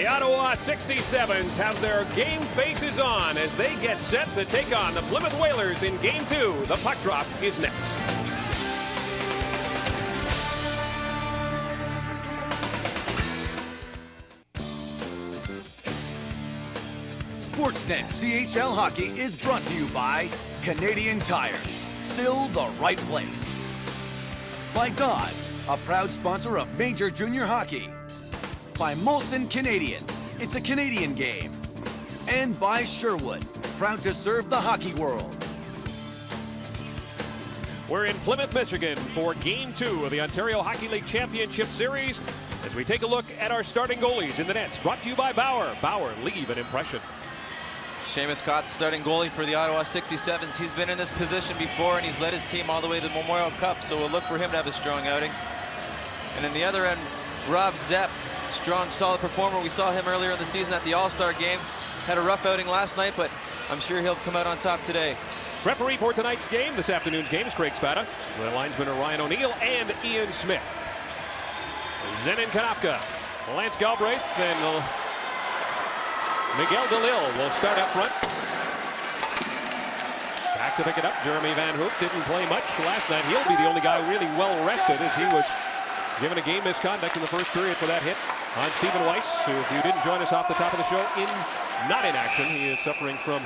The Ottawa 67's have their game faces on as they get set to take on the Plymouth Whalers in Game 2. The puck drop is next. Sportsnet CHL Hockey is brought to you by Canadian Tire, still the right place. By Dodd, a proud sponsor of Major Junior Hockey. By Molson Canadian, it's a Canadian game. And by Sherwood, proud to serve the hockey world. We're in Plymouth, Michigan for Game 2 of the Ontario Hockey League Championship Series as we take a look at our starting goalies in the nets. Brought to you by Bauer. Bauer, leave an impression. Seamus Scott, starting goalie for the Ottawa 67's. He's been in this position before, and he's led his team all the way to the Memorial Cup, so we'll look for him to have a strong outing. And in the other end, Rob Zepp, strong, solid performer. We saw him earlier in the season at the All-Star game. Had a rough outing last night, but I'm sure he'll come out on top today. Referee for tonight's game, this afternoon's game, is Craig Spada. The linesmen are Ryan O'Neill and Ian Smith. Zenon Konopka, Lance Galbraith, and Miguel DeLille will start up front. Back to pick it up, Jeremy Van Hoop didn't play much last night. He'll be the only guy really well rested as he was given a game misconduct in the first period for that hit on Stephen Weiss, who, if you didn't join us off the top of the show, not in action. He is suffering from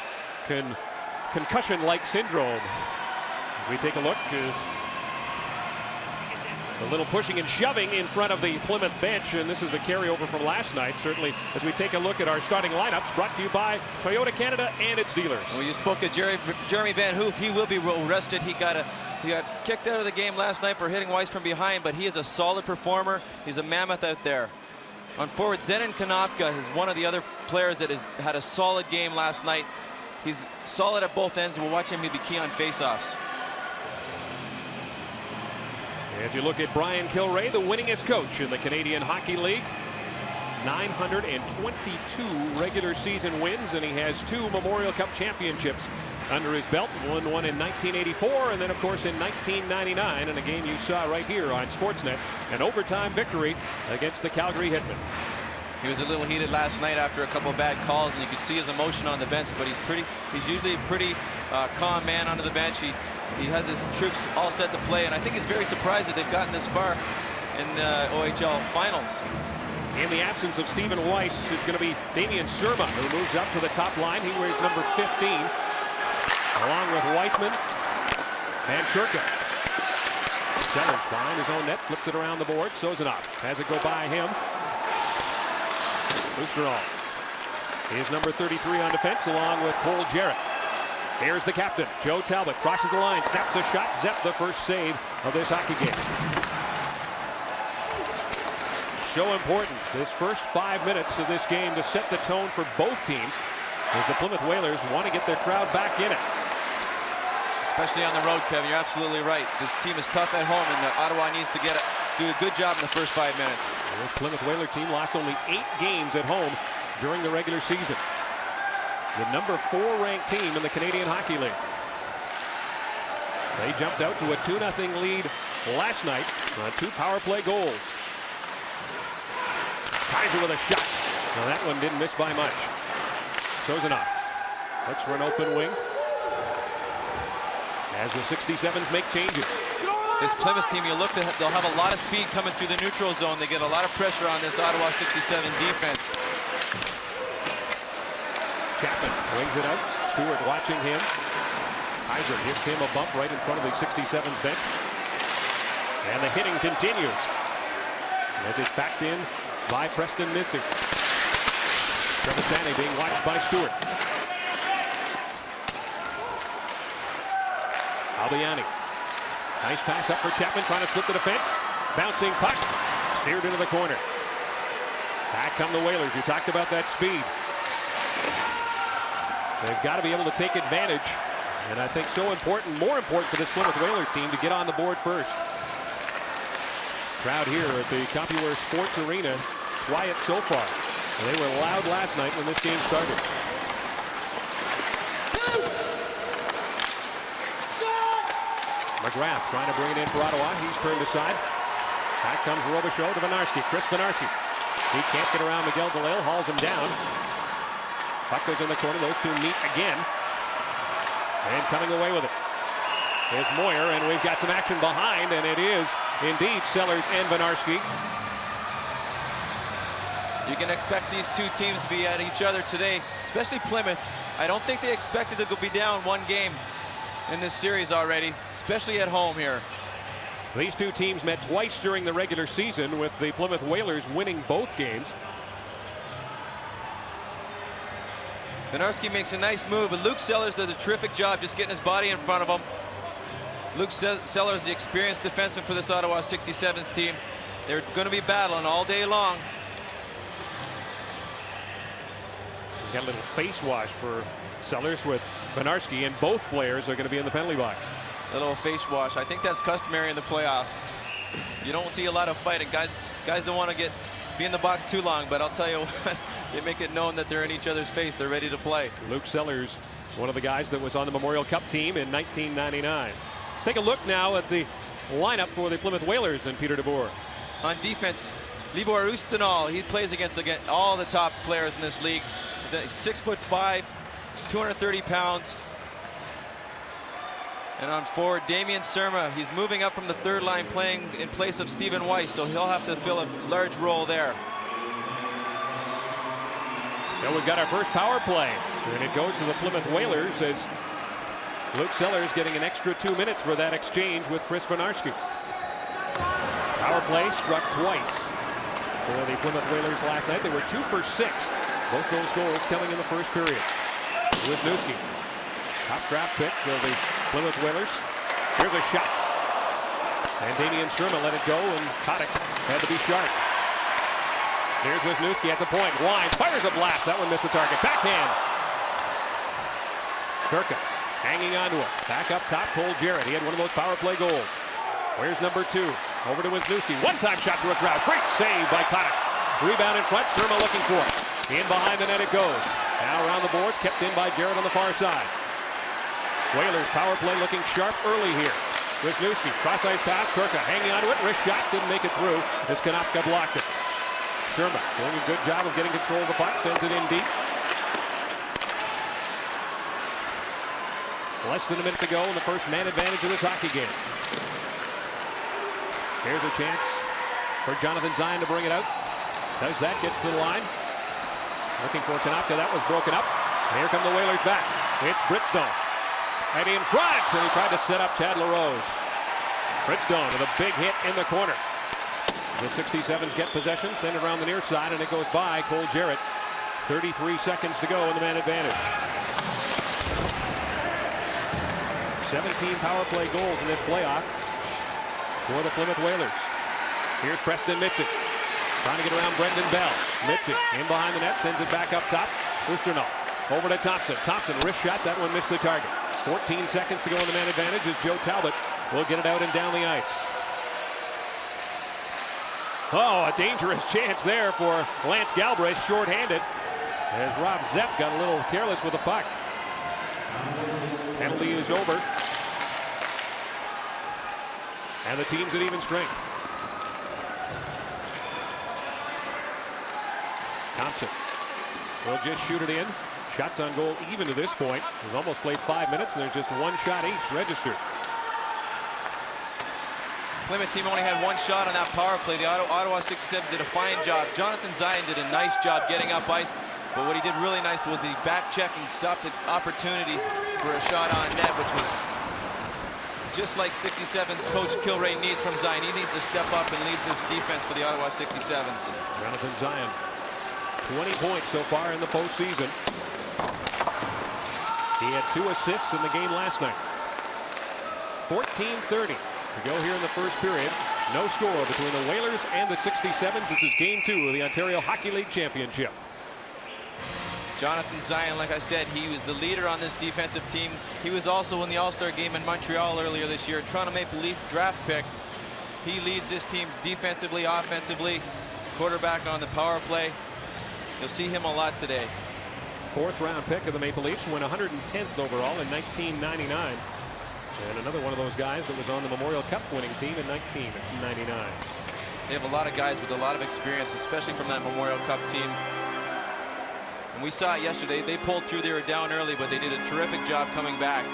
concussion-like syndrome. As we take a look, is a little pushing and shoving in front of the Plymouth bench, and this is a carryover from last night. Certainly, as we take a look at our starting lineups, brought to you by Toyota Canada and its dealers. Well, you spoke of Jeremy Van Hoof. He will be well rested. He got kicked out of the game last night for hitting Weiss from behind, but he is a solid performer. He's a mammoth out there. On forward, Zenon Konopka is one of the other players that has had a solid game last night. He's solid at both ends, and we'll watch him be key on faceoffs. As you look at Brian Kilrea, the winningest coach in the Canadian Hockey League, 922 regular season wins, and he has 2 Memorial Cup championships under his belt. Won one in 1984, and then of course in 1999 in a game you saw right here on Sportsnet, an overtime victory against the Calgary Hitmen. He was a little heated last night after a couple of bad calls, and you could see his emotion on the bench, but he's usually a pretty calm man onto the bench. He has his troops all set to play, and I think he's very surprised that they've gotten this far in the OHL finals. In the absence of Stephen Weiss, it's going to be Damian Surma who moves up to the top line. He wears number 15, along with Weissman and Shurka. Sellers behind his own net, flips it around the board. Sozanov has it go by him. Oosterall is number 33 on defense, along with Cole Jarrett. Here's the captain, Joe Talbot, crosses the line, snaps a shot. Zepp, the first save of this hockey game. So important, this first 5 minutes of this game, to set the tone for both teams, as the Plymouth Whalers want to get their crowd back in it. Especially on the road, Kevin, you're absolutely right. This team is tough at home, and Ottawa needs to do a good job in the first 5 minutes. This Plymouth Whaler team lost only 8 games at home during the regular season. The number 4 ranked team in the Canadian Hockey League. They jumped out to a 2-0 lead last night on 2 power play goals. Kaiser with a shot. Now that one didn't miss by much. Sozanov looks for an open wing as the 67's make changes. This Plymouth team, you look, they'll have a lot of speed coming through the neutral zone. They get a lot of pressure on this Ottawa 67 defense. Chapman wings it out. Stewart watching him. Kaiser gives him a bump right in front of the 67's bench. And the hitting continues as it's backed in by Preston Mystic. Trevisani being watched by Stewart. Albiani. Nice pass up for Chapman, trying to split the defense. Bouncing puck. Steered into the corner. Back come the Whalers. You talked about that speed. They've got to be able to take advantage, and I think so important, more important for this Plymouth Whalers team to get on the board first. Crowd here at the CompuWare Sports Arena, quiet so far. They were loud last night when this game started. McGrath trying to bring it in for Ottawa. He's turned aside. Back comes Robichaud to Venarski. Chris Venarski He can't get around Miguel DeLille, hauls him down. Puck goes in the corner. Those two meet again. And coming away with it is Moyer, and we've got some action behind, and it is indeed Sellers and Benarski. You can expect these two teams to be at each other today, especially Plymouth. I don't think they expected to be down one game in this series already, especially at home here. These two teams met twice during the regular season, with the Plymouth Whalers winning both games. Benarski makes a nice move, but Luke Sellers does a terrific job just getting his body in front of him. Luke Sellers, the experienced defenseman for this Ottawa 67's team. They're going to be battling all day long. We got a little face wash for Sellers with Benarski, and both players are going to be in the penalty box. A little face wash. I think that's customary in the playoffs. You don't see a lot of fighting. Guys don't want to be in the box too long, but I'll tell you what, they make it known that they're in each other's face. They're ready to play. Luke Sellers, one of the guys that was on the Memorial Cup team in 1999. Let's take a look now at the lineup for the Plymouth Whalers and Peter DeBoer. On defense, Libor Ustinol, he plays against all the top players in this league. He's 6'5", 230 pounds. And on forward, Damien Surma, he's moving up from the third line, playing in place of Stephen Weiss, so he'll have to fill a large role there. So we've got our first power play, and it goes to the Plymouth Whalers as Luke Sellers getting an extra 2 minutes for that exchange with Chris Benarski. Power play struck twice for the Plymouth Whalers last night. They were 2 for 6. Both those goals coming in the first period. Wisniewski, top draft pick of the Plymouth Whalers. Here's a shot. And Damien Surma let it go, and Kotick had to be sharp. Here's Wisniewski at the point. Wines, fires a blast. That one missed the target. Backhand. Kirka hanging on to it. Back up top, Cole Jarrett. He had one of those power play goals. Where's number 2? Over to Wisniewski. One-time shot to a crowd. Great save by Kotick. Rebound in front. Surma looking for it. In behind the net it goes. Now around the boards, kept in by Jarrett on the far side. Whalers power play looking sharp early here. Wisniewski, cross-ice pass. Kirka hanging onto it. Wrist shot, didn't make it through as Konopka blocked it. Surma doing a good job of getting control of the puck. Sends it in deep. Less than a minute to go in the first man advantage of this hockey game. Here's a chance for Jonathan Zion to bring it out. Does that, gets to the line. Looking for Konopka, that was broken up. And here come the Whalers back. It's Britstone. And in front, and he tried to set up Chad LaRose. Britstone with a big hit in the corner. The 67's get possession, send it around the near side, and it goes by Cole Jarrett. 33 seconds to go in the man advantage. 17 power play goals in this playoff for the Plymouth Whalers. Here's Preston Mitzig, trying to get around Brendan Bell. Mitzig in behind the net, sends it back up top. Usternoff over to Thompson. Thompson, wrist shot, that one missed the target. 14 seconds to go in the man advantage as Joe Talbot will get it out and down the ice. Oh, a dangerous chance there for Lance Galbraith, shorthanded, as Rob Zepp got a little careless with the puck. Penalty is over. And the team's at even strength. Thompson will just shoot it in. Shots on goal even to this point. We've almost played 5 minutes, and there's just one shot each registered. Plymouth team only had one shot on that power play. The Ottawa 67 did a fine job. Jonathan Zion did a nice job getting up ice, but what he did really nice was he back-checked and stopped the opportunity for a shot on net, which was just like 67's coach Kilray needs from Zion. He needs to step up and lead this defense for the Ottawa 67's. Jonathan Zion, 20 points so far in the postseason. He had 2 assists in the game last night. 14:30 to go here in the first period. No score between the Whalers and the 67's. This is game 2 of the Ontario Hockey League Championship. Jonathan Zion, like I said, he was the leader on this defensive team. He was also in the All-Star game in Montreal earlier this year. Toronto Maple Leaf draft pick. He leads this team defensively, offensively. He's quarterback on the power play. You'll see him a lot today. 4th round pick of the Maple Leafs, went 110th overall in 1999. And another one of those guys that was on the Memorial Cup winning team in 1999. They have a lot of guys with a lot of experience, especially from that Memorial Cup team. And we saw it yesterday. They pulled through. They were down early, but they did a terrific job coming back.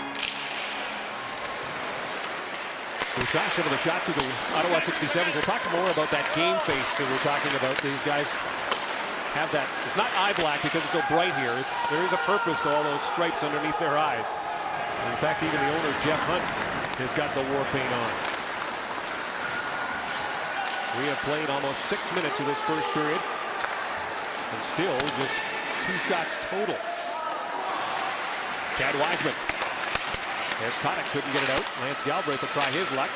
We saw some of the shots of the Ottawa 67's. We'll talk more about that game face that we're talking about. These guys have that. It's not eye black because it's so bright here. There is a purpose to all those stripes underneath their eyes. In fact, even the owner, Jeff Hunt, has got the war paint on. We have played almost 6 minutes of this first period, and still just 2 shots total. Chad Wiseman. As Kotick couldn't get it out. Lance Galbraith will try his luck.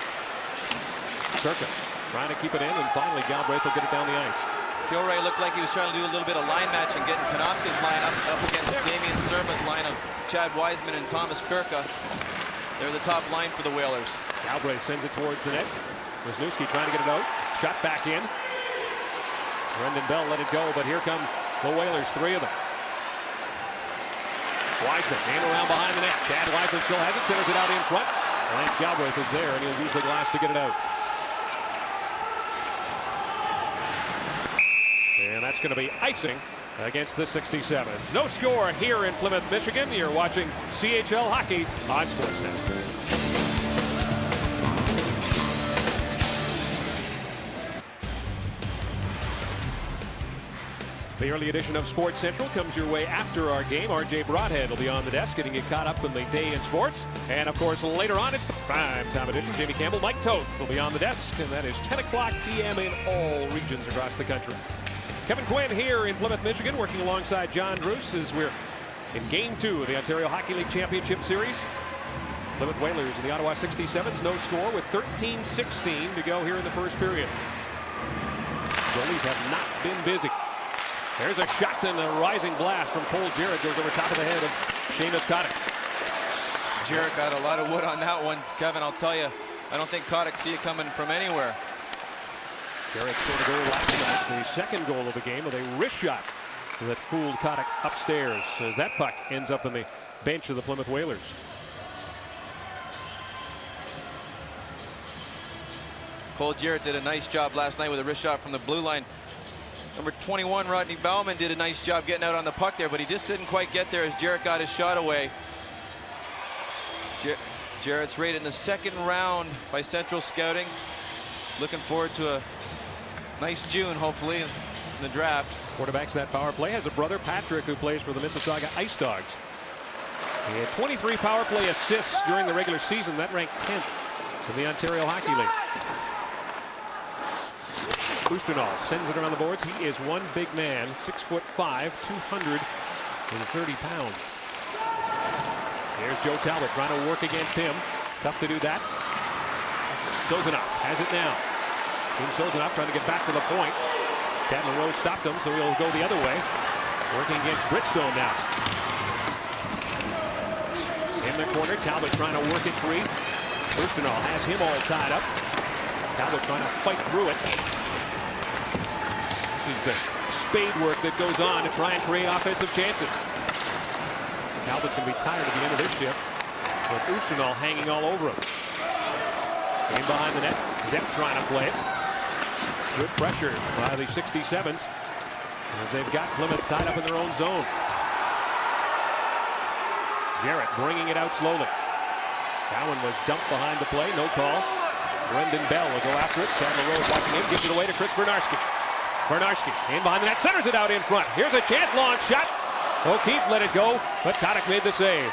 Circuit trying to keep it in, and finally Galbraith will get it down the ice. Kilray looked like he was trying to do a little bit of line matching, getting Konopka's line up against Damian Surma's line of Chad Wiseman and Thomas Kirka. They're the top line for the Whalers. Galbraith sends it towards the net. Wisniewski trying to get it out. Shot back in. Brendan Bell let it go, but here come the Whalers, 3 of them. Wiseman in around behind the net. Chad Wiseman still has it, centers it out in front. Lance Galbraith is there, and he'll use the glass to get it out. And that's going to be icing against the 67's. No score here in Plymouth, Michigan. You're watching CHL Hockey on Sportsnet. The early edition of Sports Central comes your way after our game. RJ Broadhead will be on the desk, getting you caught up in the day in sports. And of course, later on, it's the prime-time edition. Jamie Campbell, Mike Toth will be on the desk, and that is 10 o'clock p.m. in all regions across the country. Kevin Quinn here in Plymouth, Michigan, working alongside John Druce as we're in Game 2 of the Ontario Hockey League Championship Series. Plymouth Whalers and the Ottawa 67's, no score with 13-16 to go here in the first period. Goalies have not been busy. There's a shot and a rising blast from Cole Jarrett, goes over top of the head of Seamus Kotick. Jarrett got a lot of wood on that one. Kevin, I'll tell you, I don't think Kotick see it coming from anywhere. Jarrett scored a goal last night, the second goal of the game, with a wrist shot that fooled Kotick upstairs as that puck ends up in the bench of the Plymouth Whalers. Cole Jarrett did a nice job last night with a wrist shot from the blue line. Number 21, Rodney Bauman, did a nice job getting out on the puck there, but he just didn't quite get there as Jarrett got his shot away. Jarrett's rated in the second round by Central Scouting. Looking forward to a nice June, hopefully, in the draft. Quarterbacks that power play has a brother, Patrick, who plays for the Mississauga Ice Dogs. He had 23 power play assists during the regular season. That ranked 10th in the Ontario Hockey League. Ustenal sends it around the boards. He is one big man, 6'5", 230 pounds. Here's Joe Talbot trying to work against him. Tough to do that. Sozanov has it now. Tim Sozanov trying to get back to the point. Chad Monroe stopped him, so he'll go the other way. Working against Bridgestone now. In the corner, Talbot trying to work it free. Ustenal has him all tied up. Talbot trying to fight through it. This is the spade work that goes on to try and create offensive chances. Talbot's going to be tired at the end of this shift, with Ustenal hanging all over him. In behind the net, Zepp trying to play it. Good pressure by the 67's as they've got Plymouth tied up in their own zone. Jarrett bringing it out slowly. That one was dumped behind the play, no call. Brendan Bell will go after it. Chad Monroe is watching him, gives it away to Chris Bernarski. Bernarski in behind the net, centers it out in front. Here's a chance, long shot. O'Keefe let it go, but Kotick made the save.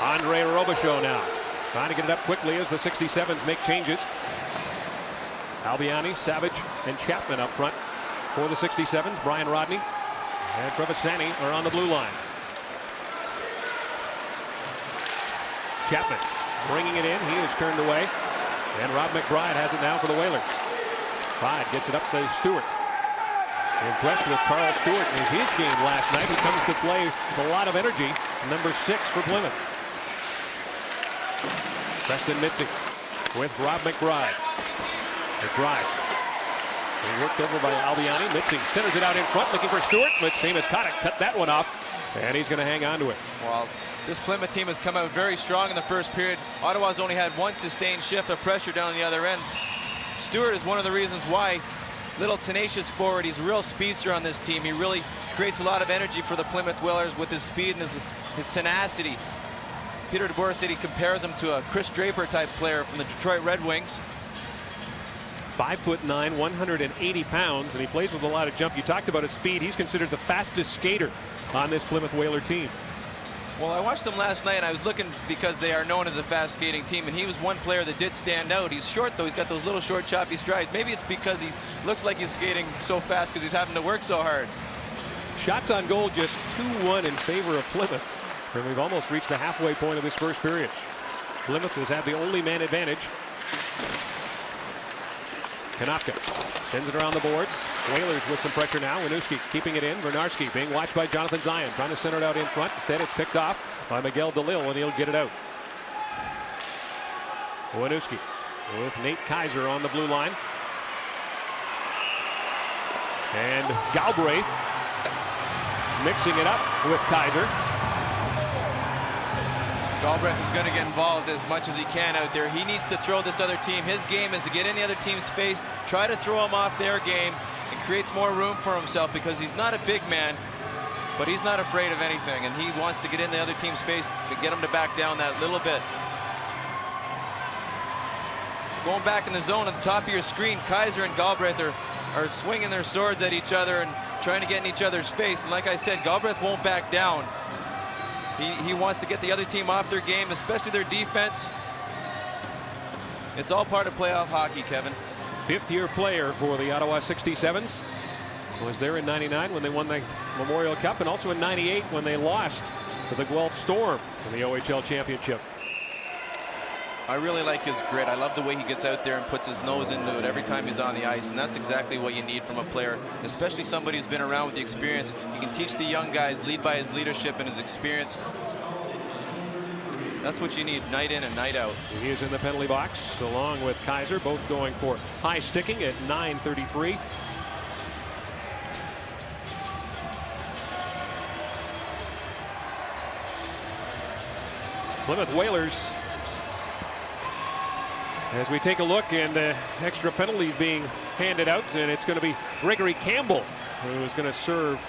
Andre Robichaud now trying to get it up quickly as the 67's make changes. Albiani, Savage, and Chapman up front for the 67's. Brian Rodney and Trevisani are on the blue line. Chapman bringing it in. He is turned away. And Rob McBride has it now for the Whalers. Pride gets it up to Stewart. Impressed with Carl Stewart in his game last night. He comes to play with a lot of energy. Number 6 for Plymouth. Preston Mitzig with Rob McBride. McBride. He worked over by Albiani. Mitzig centers it out in front, looking for Stewart, but Seamus Kotick cut that one off, and he's going to hang on to it. Well, This Plymouth team has come out very strong in the first period. Ottawa's only had one sustained shift of pressure down the other end. Stewart is one of the reasons why. Little tenacious forward. He's a real speedster on this team. He really creates a lot of energy for the Plymouth Whalers with his speed and his tenacity. Peter DeBoer said he compares him to a Chris Draper type player from the Detroit Red Wings. 5'9", 180 pounds, and he plays with a lot of jump. You talked about his speed. He's considered the fastest skater on this Plymouth Whaler team. Well, I watched him last night, and I was looking because they are known as a fast skating team, and he was one player that did stand out. He's short, though. He's got those little short, choppy strides. Maybe it's because he looks like he's skating so fast because he's having to work so hard. Shots on goal just 2-1 in favor of Plymouth. And we've almost reached the halfway point of this first period. Plymouth has had the only man advantage. Konopka sends it around the boards. Whalers with some pressure now. Winooski keeping it in. Bernarski being watched by Jonathan Zion. Trying to center it out in front. Instead, it's picked off by Miguel DeLille, and he'll get it out. Winooski with Nate Kaiser on the blue line. And Galbraith mixing it up with Kaiser. Galbraith is going to get involved as much as he can out there. He needs to throw this other team. His game is to get in the other team's face, try to throw them off their game, and creates more room for himself because he's not a big man, but he's not afraid of anything, and he wants to get in the other team's face to get them to back down that little bit. Going back in the zone at the top of your screen, Kaiser and Galbraith are swinging their swords at each other and trying to get in each other's face. And like I said, Galbraith won't back down. He wants to get the other team off their game, especially their defense. It's all part of playoff hockey, Kevin. Fifth-year player for the Ottawa 67's. Was there in '99 when they won the Memorial Cup, and also in '98 when they lost to the Guelph Storm in the OHL Championship. I really like his grit. I love the way he gets out there and puts his nose into it every time he's on the ice, and that's exactly what you need from a player, especially somebody who's been around with the experience. He can teach the young guys, lead by his leadership and his experience. That's what you need night in and night out. He is in the penalty box along with Kaiser, both going for high sticking at 9:33. Plymouth Whalers, as we take a look, and extra penalties being handed out, and it's going to be Gregory Campbell who is going to serve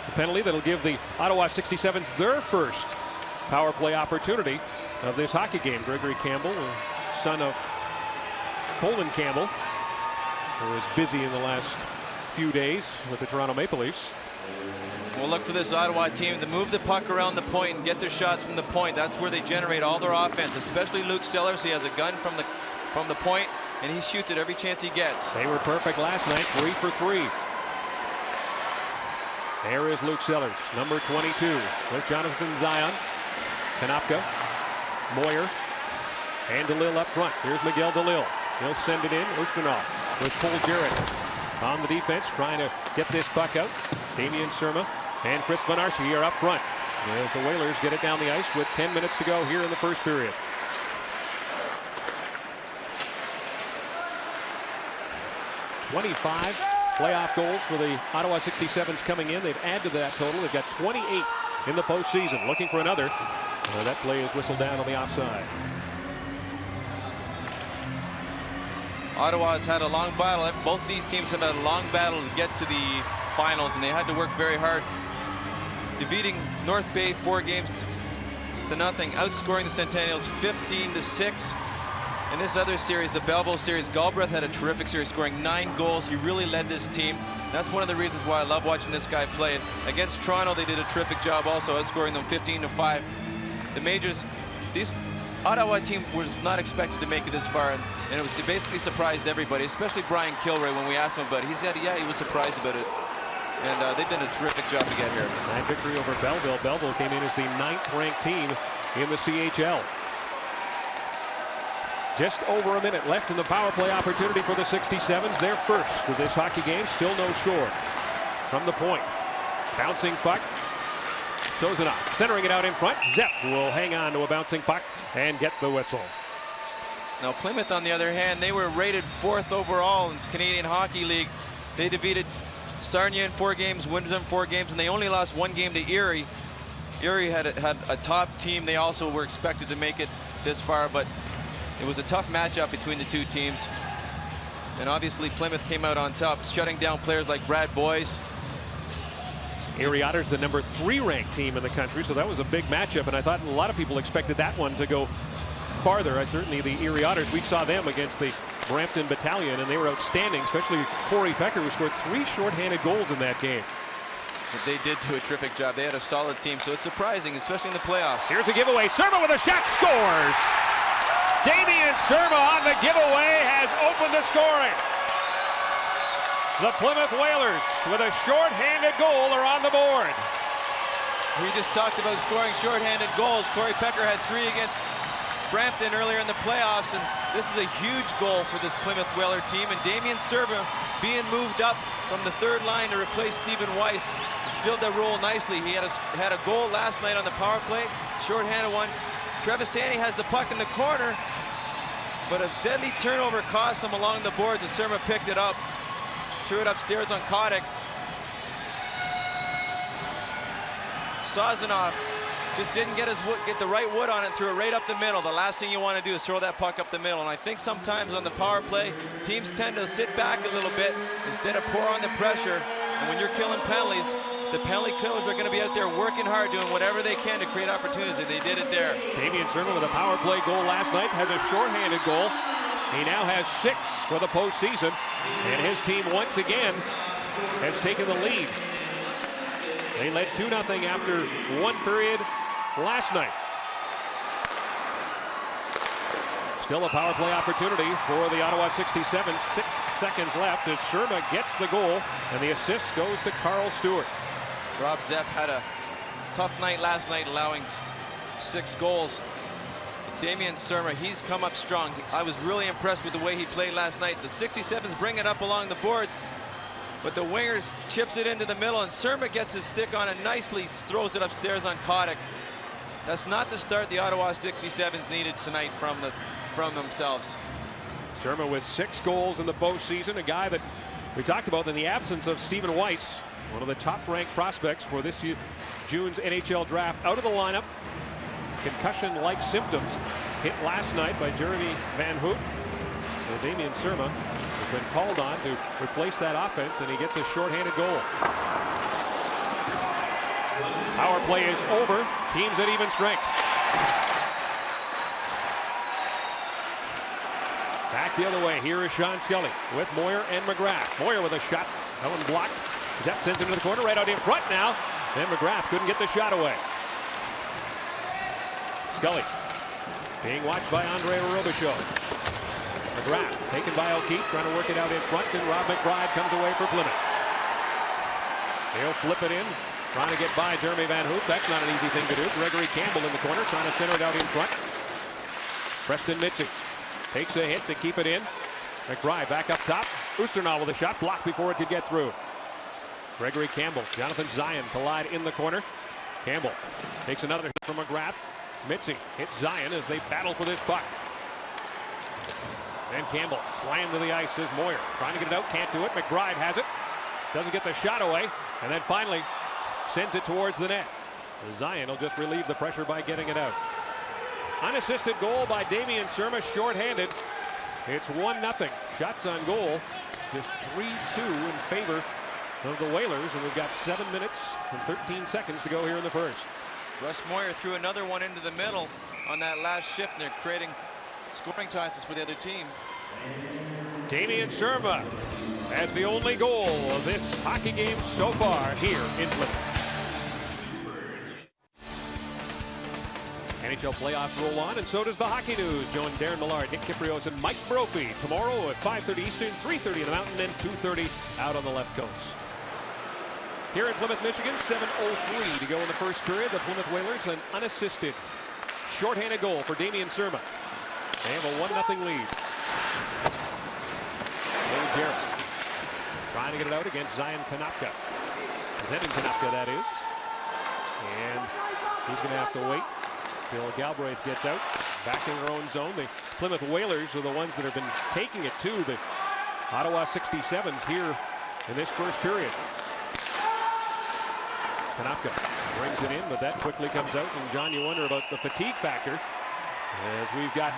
the penalty that'll give the Ottawa 67's their first power play opportunity of this hockey game. Gregory Campbell, son of Colin Campbell, who was busy in the last few days with the Toronto Maple Leafs. We'll look for this Ottawa team to move the puck around the point and get their shots from the point. That's where they generate all their offense, especially Luke Sellers. He has a gun from the point, and he shoots it every chance he gets. They were perfect last night, 3 for 3. There is Luke Sellers, number 22, with Jonathan Zion, Konopka, Moyer, and DeLille up front. Here's Miguel DeLille. He'll send it in. Usmanov with Cole Jarrett on the defense, trying to get this puck out. Damian Surma and Chris Vanarski are up front as the Whalers get it down the ice with 10 minutes to go here in the first period. '25 playoff goals for the Ottawa 67's coming in. They've added to that total. They've got 28 in the postseason. Looking for another. That play is whistled down on the offside. Ottawa has had a long battle. Both these teams have had a long battle to get to the finals, and they had to work very hard. Defeating North Bay 4-0, outscoring the Centennials 15-6. In this other series, the Belleville series, Galbraith had a terrific series, scoring 9 goals. He really led this team. That's one of the reasons why I love watching this guy play. And against Toronto, they did a terrific job also, outscoring them 15-5. The majors, this Ottawa team was not expected to make it this far, and it basically surprised everybody, especially Brian Kilray when we asked him about it. He said, yeah, he was surprised about it. And they've done a terrific job to get here. That victory over Belleville. Belleville came in as the 9th-ranked team in the CHL. Just over a minute left in the power play opportunity for the 67's. Their first of this hockey game. Still no score. From the point. Bouncing puck. Sozanoff centering it out in front. Zepp will hang on to a bouncing puck and get the whistle. Now Plymouth, on the other hand, they were rated 4th overall in the Canadian Hockey League. They defeated Sarnia in 4 games, Wyndham 4 games, and they only lost 1 game to Erie. Erie had a top team. They also were expected to make it this far, but it was a tough matchup between the two teams. And obviously Plymouth came out on top, shutting down players like Brad Boyce. Erie Otters, the number 3 ranked team in the country, so that was a big matchup, and I thought a lot of people expected that one to go farther. Certainly the Erie Otters, we saw them against the Brampton Battalion, and they were outstanding, especially Corey Pecker, who scored 3 shorthanded goals in that game. But they did do a terrific job. They had a solid team, so it's surprising, especially in the playoffs. Here's a giveaway. Surma with a shot, scores! Damian Surma on the giveaway has opened the scoring. The Plymouth Whalers, with a shorthanded goal, are on the board. We just talked about scoring shorthanded goals. Corey Pecker had 3 against Brampton earlier in the playoffs, and this is a huge goal for this Plymouth Whaler team. And Damian Surma being moved up from the 3rd line to replace Stephen Weiss. He's filled that role nicely. He had a goal last night on the power play, shorthanded one. Trevisani has the puck in the corner, but a deadly turnover cost him along the boards as Surma picked it up, threw it upstairs on Kotick. Sazonov just didn't get the right wood on it, threw it right up the middle. The last thing you want to do is throw that puck up the middle. And I think sometimes on the power play, teams tend to sit back a little bit instead of pour on the pressure. And when you're killing penalties, the penalty killers are going to be out there working hard, doing whatever they can to create opportunities, and they did it there. Damian Surma with a power play goal last night, has a shorthanded goal. He now has 6 for the postseason, and his team once again has taken the lead. They led 2-0 after 1 period last night. Still a power play opportunity for the Ottawa 67. 6 seconds left as Surma gets the goal, and the assist goes to Carl Stewart. Rob Zepp had a tough night last night, allowing 6 goals. Damian Surma, he's come up strong. I was really impressed with the way he played last night. The 67s bring it up along the boards, but the wingers chips it into the middle, and Surma gets his stick on it nicely, throws it upstairs on Kotick. That's not the start the Ottawa 67s needed tonight from themselves. Surma with 6 goals in the postseason, a guy that we talked about in the absence of Stephen Weiss, one of the top-ranked prospects for this June's NHL draft, out of the lineup. Concussion-like symptoms hit last night by Jeremy Van Hoof. So Damian Surma has been called on to replace that offense, and he gets a shorthanded goal. Power play is over. Teams at even strength. Back the other way. Here is Sean Scully with Moyer and McGrath. Moyer with a shot. That one blocked. Zepp sends it into the corner, right out in front now. Then McGrath couldn't get the shot away. Scully being watched by Andre Robichaud. McGrath taken by O'Keefe, trying to work it out in front. Then Rob McBride comes away for Plymouth. He'll flip it in, trying to get by Jeremy Van Hoof. That's not an easy thing to do. Gregory Campbell in the corner, trying to center it out in front. Preston Mitzi takes a hit to keep it in. McBride back up top. Oosternaal with a shot, blocked before it could get through. Gregory Campbell, Jonathan Zion collide in the corner. Campbell takes another hit from McGrath. Mitzi hits Zion as they battle for this puck. Then Campbell slammed to the ice as Moyer trying to get it out, can't do it. McBride has it, doesn't get the shot away, and then finally sends it towards the net. Zion will just relieve the pressure by getting it out. Unassisted goal by Damian Surma, shorthanded. It's 1-0. Shots on goal, just 3-2 in favor of the Whalers, and we've got 7 minutes and 13 seconds to go here in the first. Russ Moyer threw another one into the middle on that last shift, and they're creating scoring chances for the other team. Damian Surma has the only goal of this hockey game so far here in Plymouth. NHL playoffs roll on, and so does the hockey news. Join Darren Millard, Nick Kiprios, and Mike Brophy tomorrow at 5:30 Eastern, 3:30 in the Mountain, and 2:30 out on the left coast. Here in Plymouth, Michigan, 7:03 to go in the first period. The Plymouth Whalers, an unassisted shorthanded goal for Damian Surma. They have a 1-0 lead. Old Jarrett trying to get it out against Zion Konopka. Zenon Konopka, that is. And he's going to have to wait till Galbraith gets out. Back in their own zone. The Plymouth Whalers are the ones that have been taking it to the Ottawa 67's here in this first period. Konopka brings it in, but that quickly comes out. And John, you wonder about the fatigue factor, as we've got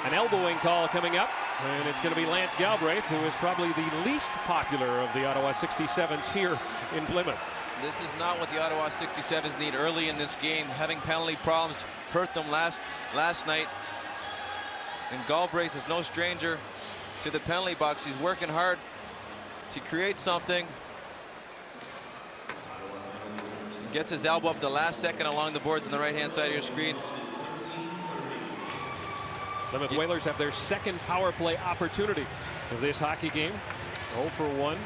an elbowing call coming up, and it's going to be Lance Galbraith, who is probably the least popular of the Ottawa 67's here in Plymouth. This is not what the Ottawa 67's need early in this game. Having penalty problems hurt them last night. And Galbraith is no stranger to the penalty box. He's working hard to create something. Gets his elbow up the last second along the boards on the right-hand side of your screen. Plymouth Whalers have their second power play opportunity of this hockey game. 0 for 1.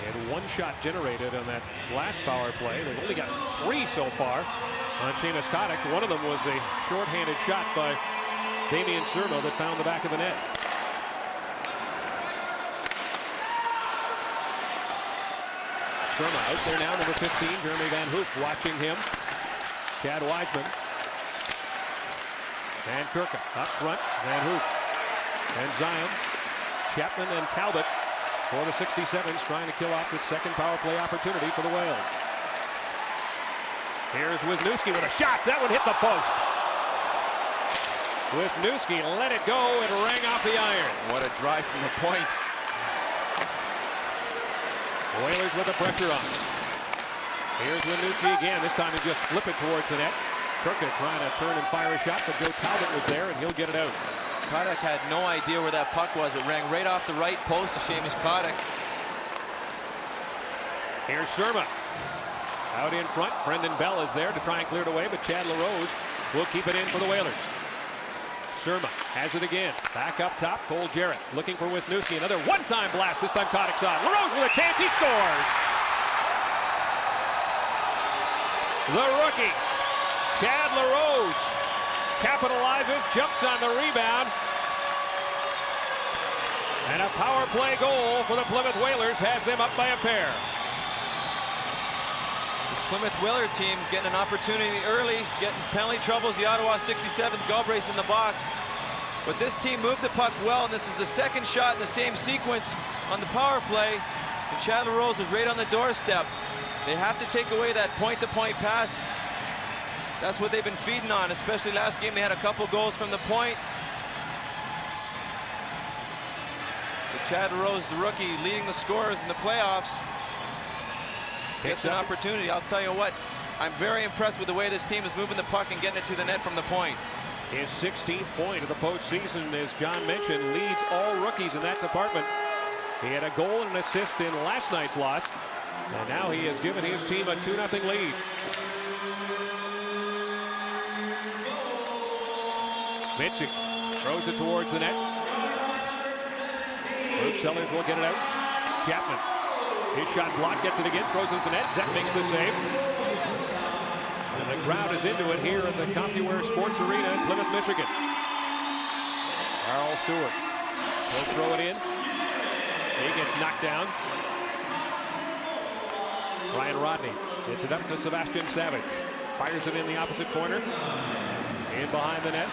And 1 shot generated on that last power play. They've only got 3 so far on Seamus Kotick. One of them was a short-handed shot by Damien Surma that found the back of the net. Surma out there now, number 15, Jeremy Van Hoop watching him. Chad Wiseman. And Kirka up front, Van Hoop. And Zion, Chapman, and Talbot for the 67's, trying to kill off the second power play opportunity for the Whales. Here's Wisniewski with a shot. That one hit the post. Wisniewski let it go and rang off the iron. What a drive from the point. The Whalers with the pressure on. Here's Wisniewski again. This time he just flip it towards the net. Kirka trying to turn and fire a shot, but Joe Talbot was there, and he'll get it out. Kotick had no idea where that puck was. It rang right off the right post to Seamus Kotick. Here's Surma. Out in front, Brendan Bell is there to try and clear it away, but Chad LaRose will keep it in for the Whalers. Surma has it again. Back up top, Cole Jarrett looking for Wisniewski. Another one-time blast. This time Kotick's on. LaRose with a chance. He scores. The rookie, Chad LaRose, capitalizes, jumps on the rebound. And a power play goal for the Plymouth Whalers has them up by a pair. This Plymouth Whaler team getting an opportunity early, getting penalty troubles. The Ottawa 67th, Galbraith in the box. But this team moved the puck well, and this is the second shot in the same sequence on the power play. And Chad LaRose is right on the doorstep. They have to take away that point-to-point pass. That's what they've been feeding on, especially last game. They had a couple goals from the point. But Chad LaRose, the rookie, leading the scorers in the playoffs. It's an opportunity. I'll tell you what, I'm very impressed with the way this team is moving the puck and getting it to the net from the point. His 16th point of the postseason, as John mentioned, leads all rookies in that department. He had a goal and an assist in last night's loss, and now he has given his team a 2-0 lead. Mitchell throws it towards the net. Luke Sellers will get it out. Chapman. His shot blocked, gets it again, throws it at the net. Zep makes the save. And the crowd is into it here at the CompuWare Sports Arena in Plymouth, Michigan. Carl Stewart will throw it in. He gets knocked down. Ryan Rodney gets it up to Sebastian Savage. Fires it in the opposite corner. In behind the net.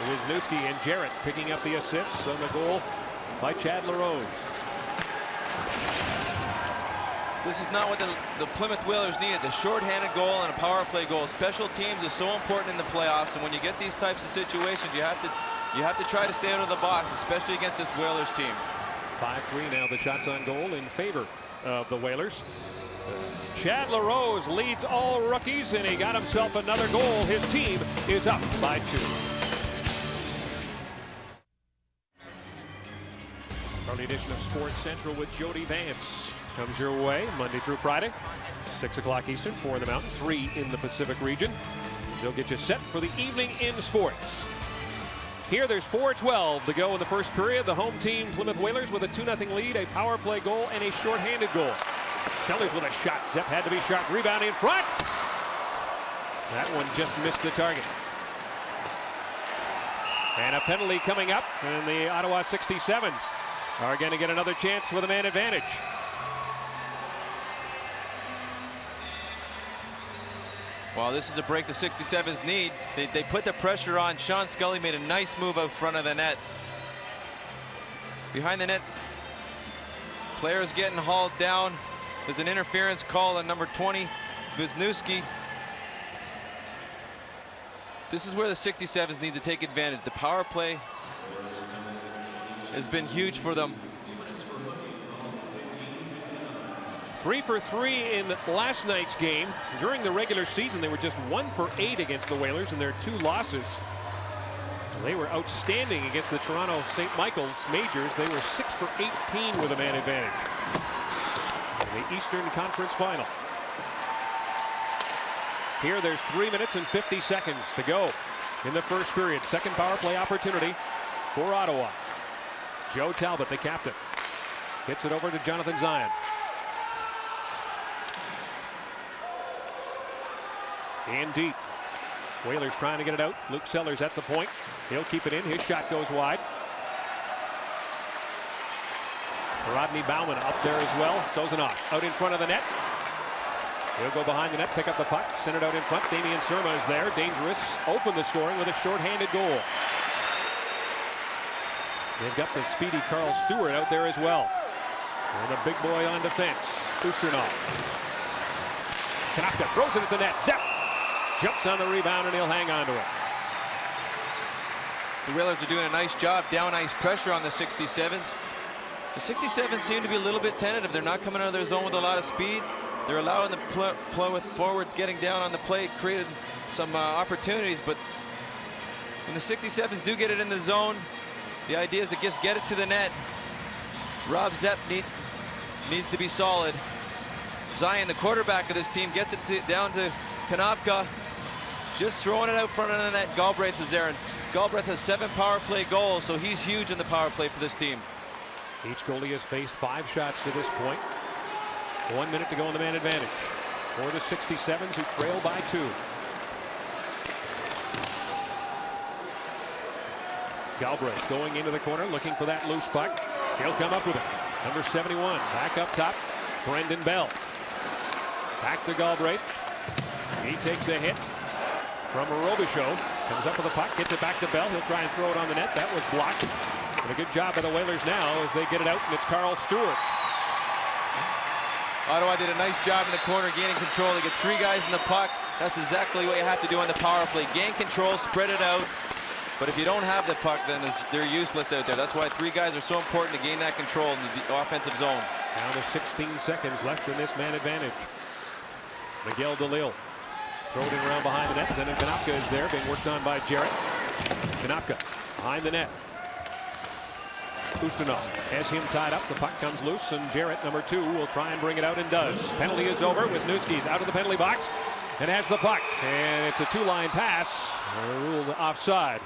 Wisniewski and Jarrett picking up the assists on the goal by Chad LaRose. This is not what the Plymouth Whalers needed. The short-handed goal and a power play goal. Special teams is so important in the playoffs, and when you get these types of situations, you have to try to stay out of the box, especially against this Whalers team. 5-3 now, the shots on goal in favor of the Whalers. Chad LaRose leads all rookies, and he got himself another goal. His team is up by 2. Early edition of Sports Central with Jody Vance comes your way Monday through Friday, 6 o'clock Eastern, 4 in the Mountain, 3 in the Pacific region. They'll get you set for the evening in sports. Here, there's 4:12 to go in the first period. The home team, Plymouth Whalers, with a 2-0 lead, a power play goal, and a shorthanded goal. Sellers with a shot. Zep had to be sharp. Rebound in front. That one just missed the target. And a penalty coming up, and the Ottawa 67's are going to get another chance with a man advantage. Well, this is a break the 67's need. They put the pressure on. Sean Scully made a nice move out front of the net. Behind the net, Players getting hauled down. There's an interference call on number 20, Wisniewski. This is where the 67s need to take advantage. The power play has been huge for them. 3 for 3 in last night's game. During the regular season, they were just 1 for 8 against the Whalers in their 2 losses. They were outstanding against the Toronto St. Michael's Majors. They were 6 for 18 with a man advantage in the Eastern Conference Final. Here, there's 3 minutes and 50 seconds to go in the first period. Second power play opportunity for Ottawa. Joe Talbot, the captain, gets it over to Jonathan Zion. In deep. Whalers trying to get it out. Luke Sellers at the point. He'll keep it in. His shot goes wide. Rodney Bauman up there as well. Sozanoff out in front of the net. He'll go behind the net, pick up the puck, send it out in front. Damien Surma is there. Dangerous. Open the scoring with a shorthanded goal. They've got the speedy Carl Stewart out there as well. And the big boy on defense, Ustrinov. Kanapka throws it at the net. Zep jumps on the rebound and he'll hang on to it. The Whalers are doing a nice job down ice pressure on the 67s. The 67s seem to be a little bit tentative. They're not coming out of their zone with a lot of speed. They're allowing the play with forwards getting down on the plate, created some opportunities, but when the 67s do get it in the zone, the idea is to just get it to the net. Rob Zepp needs to be solid. Zion, the quarterback of this team, gets it down to Kanapka, just throwing it out front of the net. Galbraith is there, and Galbraith has 7 power play goals, so he's huge in the power play for this team. Each goalie has faced 5 shots to this point. 1 minute to go in the man advantage for the 67s, who trail by 2. Galbraith going into the corner, looking for that loose puck. He'll come up with it. Number 71, back up top, Brendan Bell. Back to Galbraith. He takes a hit from Robichaud. Comes up with the puck, gets it back to Bell. He'll try and throw it on the net. That was blocked. And a good job by the Whalers now as they get it out, and it's Carl Stewart. Ottawa did a nice job in the corner, gaining control. They get 3 guys in the puck. That's exactly what you have to do on the power play. Gain control, spread it out. But if you don't have the puck, then they're useless out there. That's why 3 guys are so important to gain that control in the offensive zone. Down to 16 seconds left in this man advantage. Miguel DeLille throwing it around behind the net. Zenon Kanapka is there, being worked on by Jarrett. Kanapka behind the net. Ustinov has him tied up. The puck comes loose, and Jarrett, number 2, will try and bring it out and does. Penalty is over. Wisniewski's out of the penalty box and has the puck. And it's a 2-line pass. Ruled offside.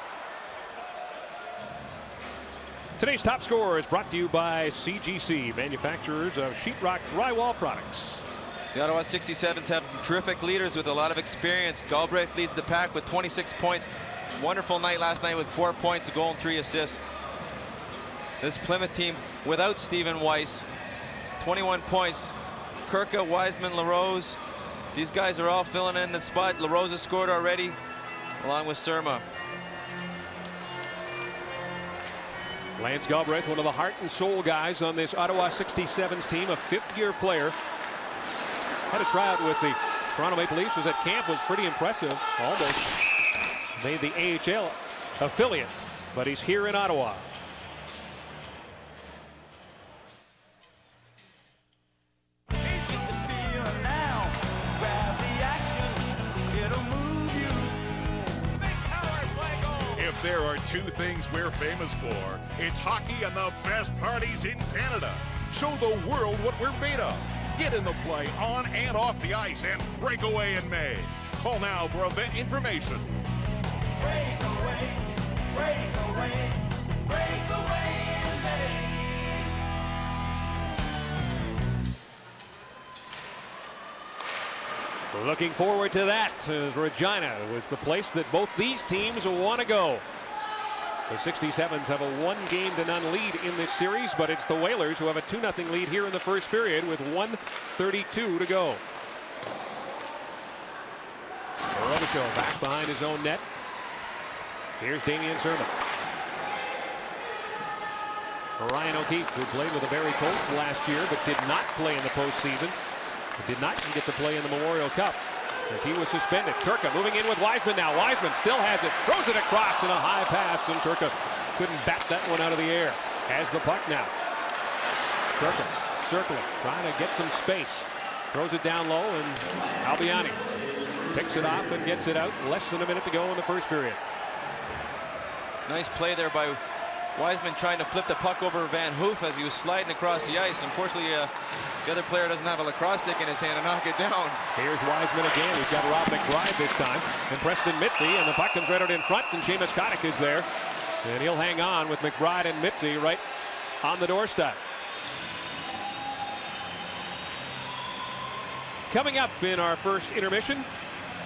Today's top scorer is brought to you by CGC, manufacturers of sheetrock drywall products. The Ottawa 67s have terrific leaders with a lot of experience. Galbraith leads the pack with 26 points. Wonderful night last night with 4 points, a goal and 3 assists. This Plymouth team without Stephen Weiss, 21 points. Kirka, Wiseman, LaRose, these guys are all filling in the spot. LaRose has scored already, along with Surma. Lance Galbraith, one of the heart and soul guys on this Ottawa 67s team, a 5th-year player. Had a tryout with the Toronto Maple Leafs, was at camp, was pretty impressive. Almost made the AHL affiliate, but he's here in Ottawa. If there are 2 things we're famous for, it's hockey and the best parties in Canada. Show the world what we're made of. Get in the play on and off the ice and break away in May. Call now for event information. Break away, break away, break away in May. Looking forward to that, as Regina was the place that both these teams want to go. The 67s have a 1-0 lead in this series, but it's the Whalers who have a 2-0 lead here in the first period with 1:32 to go. Robichaud back behind his own net. Here's Damien Surma. Ryan O'Keefe, who played with the Barrie Colts last year but did not play in the postseason. Did not get to play in the Memorial Cup as he was suspended. Turka moving in with Wiseman now. Wiseman still has it, throws it across in a high pass, and Turka couldn't bat that one out of the air. Has the puck now. Turka circling, trying to get some space. Throws it down low, and Albiani picks it off and gets it out. Less than a minute to go in the first period. Nice play there by Wiseman, trying to flip the puck over Van Hoof as he was sliding across the ice. Unfortunately, the other player doesn't have a lacrosse stick in his hand to knock it down. Here's Wiseman again. We've got Rob McBride this time, and Preston Mitzi, and the puck comes right out in front, and Seamus Kotick is there. And he'll hang on with McBride and Mitzi right on the doorstep. Coming up in our first intermission,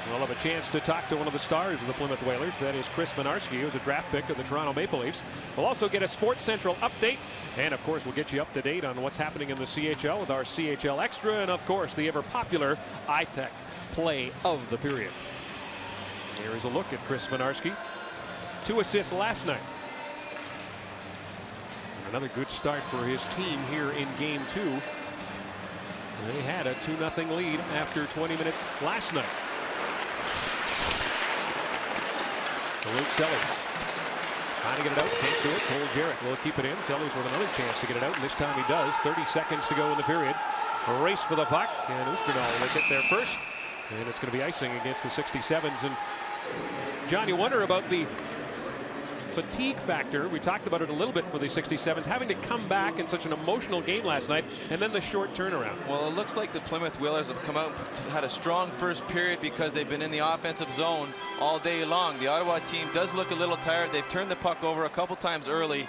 we'll have a chance to talk to one of the stars of the Plymouth Whalers. That is Chris Minarski, who's a draft pick of the Toronto Maple Leafs. We'll also get a Sports Central update. And, of course, we'll get you up to date on what's happening in the CHL with our CHL Extra. And, of course, the ever-popular iTech Play of the Period. Here is a look at Chris Minarski. 2 assists last night. And another good start for his team here in Game 2. They had a 2-0 lead after 20 minutes last night. Luke Sellers trying to get it out, can't do it. Cole Jarrett will keep it in. Sellers with another chance to get it out, and this time he does. 30 seconds to go in the period. A race for the puck, and Oosterdal will get there first, and it's going to be icing against the 67's. And John, you wonder about the fatigue factor. We talked about it a little bit for the 67's, having to come back in such an emotional game last night, and then the short turnaround. Well, it looks like the Plymouth Whalers have come out and had a strong first period because they've been in the offensive zone all day long. The Ottawa team does look a little tired. They've turned the puck over a couple times early,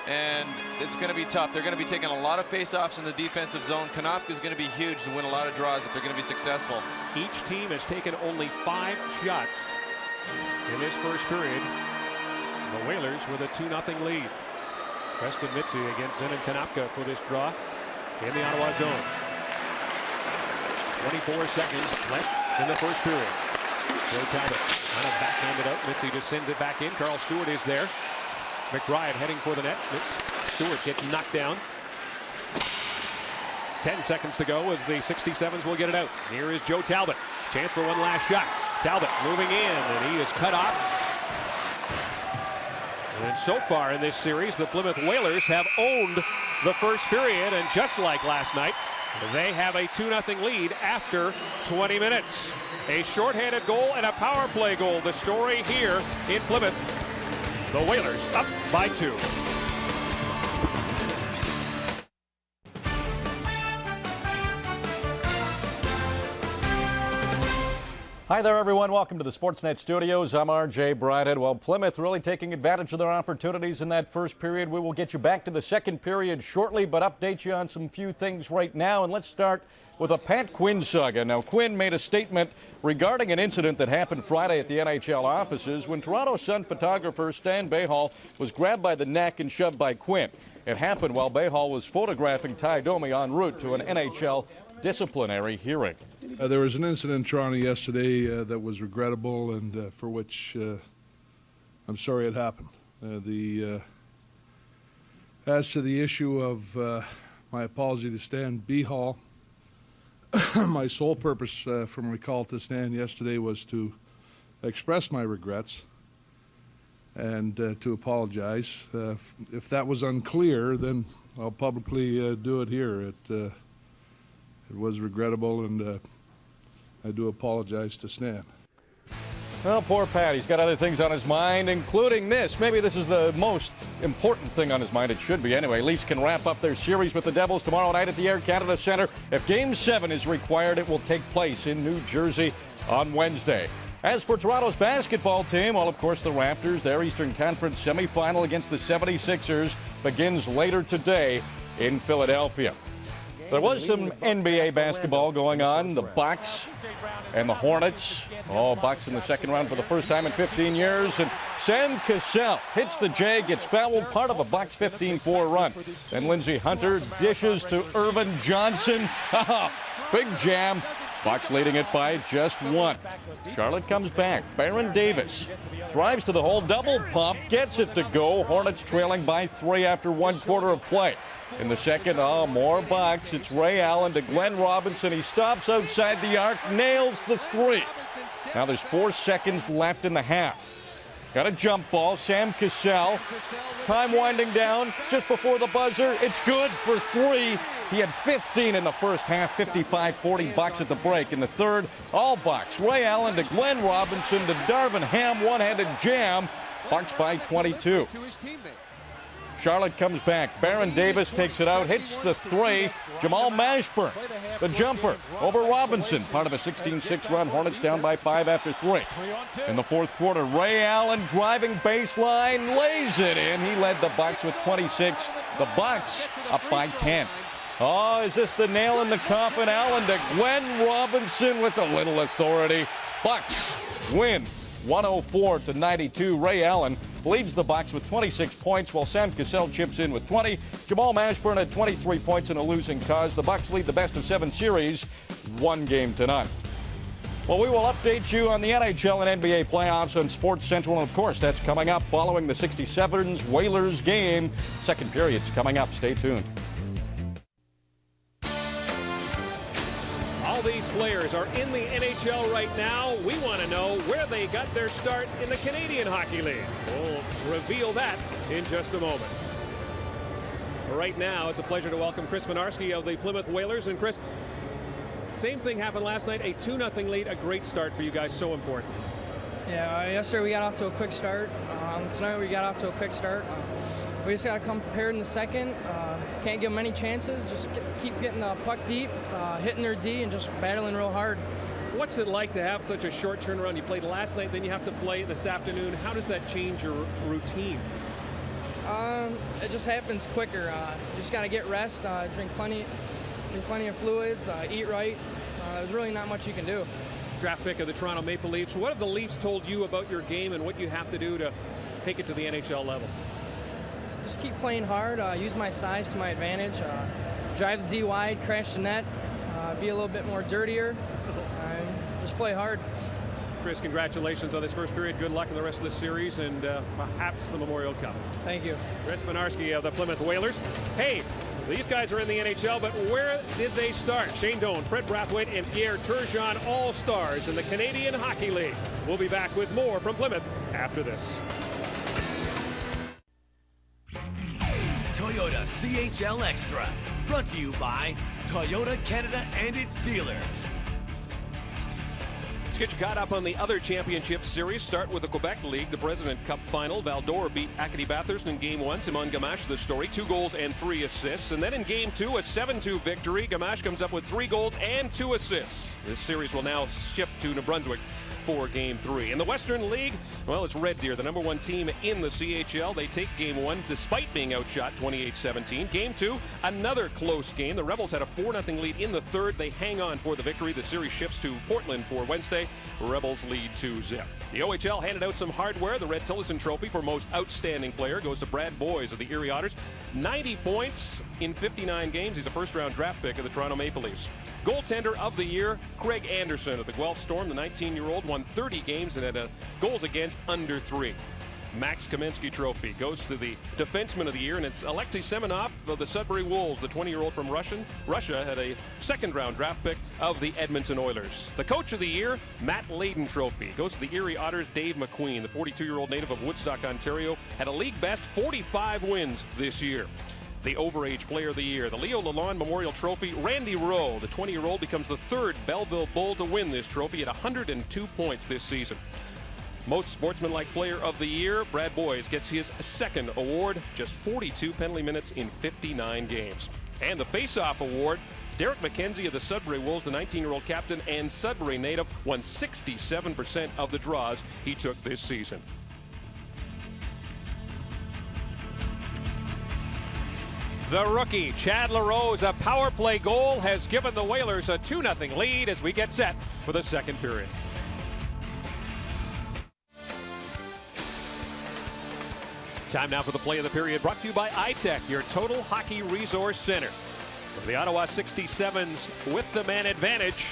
and it's going to be tough. They're going to be taking a lot of face-offs in the defensive zone. Konopka is going to be huge to win a lot of draws if they're going to be successful. Each team has taken only 5 shots in this first period. The Whalers with a 2-0 lead. Preston Mitzi against Zenon Konopka for this draw in the Ottawa zone. 24 seconds left in the first period. Joe Talbot kind of backhanded out. Mitzi just sends it back in. Carl Stewart is there. McBride heading for the net. Stewart gets knocked down. 10 seconds to go as the 67's will get it out. Here is Joe Talbot. Chance for one last shot. Talbot moving in, and he is cut off. And so far in this series, the Plymouth Whalers have owned the first period, and just like last night, they have a 2-0 lead after 20 minutes. A shorthanded goal and a power play goal. The story here in Plymouth. The Whalers up by 2. Hi there, everyone. Welcome to the Sportsnet studios. I'm RJ Broadhead. Well, Plymouth really taking advantage of their opportunities in that first period. We will get you back to the second period shortly, but update you on some few things right now. And let's start with a Pat Quinn saga. Now, Quinn made a statement regarding an incident that happened Friday at the NHL offices when Toronto Sun photographer Stan Behal was grabbed by the neck and shoved by Quinn. It happened while Behal was photographing Ty Domi en route to an NHL disciplinary hearing. There was an incident in Toronto yesterday that was regrettable and for which I'm sorry it happened. As to the issue of my apology to Stan Behal, my sole purpose from my call to Stan yesterday was to express my regrets and to apologize. If that was unclear, then I'll publicly do it here. It was regrettable, and I do apologize to Stan. Well, poor Pat. He's got other things on his mind, including this. Maybe this is the most important thing on his mind. It should be anyway. Leafs can wrap up their series with the Devils tomorrow night at the Air Canada Centre. If Game 7 is required, it will take place in New Jersey on Wednesday. As for Toronto's basketball team, well, of course, the Raptors, their Eastern Conference semifinal against the 76ers begins later today in Philadelphia. There was some NBA basketball going on. The Bucks and the Hornets. Oh, Bucks in the second round for the first time in 15 years. And Sam Cassell hits the J, gets fouled, part of a Bucks 15-4 run. Then Lindsey Hunter dishes to Irvin Johnson. Big jam. Bucks leading it by just 1. Charlotte comes back. Baron Davis drives to the hole, double pump, gets it to go. Hornets trailing by 3 after 1 quarter of play. In the second, more Bucks. It's Ray Allen to Glenn Robinson. He stops outside the arc, nails the 3. Now there's 4 seconds left in the half. Got a jump ball, Sam Cassell. Time winding down just before the buzzer. It's good for 3. He had 15 in the first half, 55-40 Bucks at the break. In the third, all Bucks. Ray Allen to Glenn Robinson to Darvin Ham, one-handed jam. Bucks by 22. Charlotte comes back. Baron Davis takes it out, hits the 3. Jamal Mashburn, the jumper, over Robinson. Part of a 16-6 run. Hornets down by 5 after 3. In the fourth quarter, Ray Allen driving baseline, lays it in. He led the Bucks with 26. The Bucks up by 10. Oh, is this the nail in the coffin? Allen to Glenn Robinson with a little authority. Bucks win 104-92. Ray Allen leads the Bucks with 26 points, while Sam Cassell chips in with 20. Jamal Mashburn had 23 points in a losing cause. The Bucks lead the best-of-7 series 1-0. Well, we will update you on the NHL and NBA playoffs on Sports Central, and of course, that's coming up following the 67's Whalers game. Second period's coming up. Stay tuned. All these players are in the NHL right now. We want to know where they got their start in the Canadian Hockey League. We'll reveal that in just a moment. Right now, it's a pleasure to welcome Chris Winarski of the Plymouth Whalers. And Chris, same thing happened last night, a 2-0 lead, a great start for you guys, so important. Yeah, yesterday we got off to a quick start. Tonight we got off to a quick start. We just got to come prepared in the second. Can't give them any chances. Just keep getting the puck deep, hitting their D, and just battling real hard. What's it like to have such a short turnaround? You played last night, then you have to play this afternoon. How does that change your routine? It just happens quicker. You just got to get rest, drink plenty of fluids, eat right. There's really not much you can do. Draft pick of the Toronto Maple Leafs. What have the Leafs told you about your game and what you have to do to take it to the NHL level? Just keep playing hard, use my size to my advantage, drive the D wide, crash the net, be a little bit more dirtier, just play hard. Chris, congratulations on this first period. Good luck in the rest of the series and perhaps the Memorial Cup. Thank you. Chris Winarski of the Plymouth Whalers. Hey, these guys are in the NHL, but where did they start? Shane Doan, Fred Brathwaite, and Pierre Turgeon, all stars in the Canadian Hockey League. We'll be back with more from Plymouth after this. Toyota CHL Extra, brought to you by Toyota Canada and its dealers. Let's get you caught up on the other championship series. Start with the Quebec League, the President Cup final. Val-d'Or beat Acadie Bathurst in Game 1. Simon Gamache, the story, 2 goals and 3 assists. And then in Game 2, a 7-2 victory. Gamache comes up with 3 goals and 2 assists. This series will now shift to New Brunswick for Game 3. In the Western League, well, it's Red Deer, the #1 team in the CHL. They take Game 1 despite being outshot 28-17. Game 2, another close game. The Rebels had a 4-0 lead in the third. They hang on for the victory. The series shifts to Portland for Wednesday. Rebels lead 2-0. The OHL handed out some hardware. The Red Tillison Trophy for most outstanding player goes to Brad Boyes of the Erie Otters. 90 points in 59 games. He's a first-round draft pick of the Toronto Maple Leafs. Goaltender of the year, Craig Anderson of the Guelph Storm. The 19-year-old won 30 games and had a goals against under 3. Max Kaminsky Trophy goes to the Defenseman of the Year, and it's Alexei Semenov of the Sudbury Wolves. The 20-year-old from Russia had a second-round draft pick of the Edmonton Oilers. The Coach of the Year, Matt Layden Trophy, goes to the Erie Otters' Dave McQueen. The 42-year-old native of Woodstock, Ontario, had a league-best 45 wins this year. The Overage Player of the Year, the Leo Lalonde Memorial Trophy, Randy Rowe. The 20-year-old becomes the 3rd Belleville Bull to win this trophy at 102 points this season. Most sportsmanlike player of the year, Brad Boyes gets his 2nd award, just 42 penalty minutes in 59 games. And the Face-Off Award, Derek McKenzie of the Sudbury Wolves, the 19-year-old captain and Sudbury native, won 67% of the draws he took this season. The rookie, Chad LaRose, a power play goal has given the Whalers a 2-0 lead as we get set for the second period. Time now for the play of the period, brought to you by iTech, your total hockey resource center. For the Ottawa 67's with the man advantage,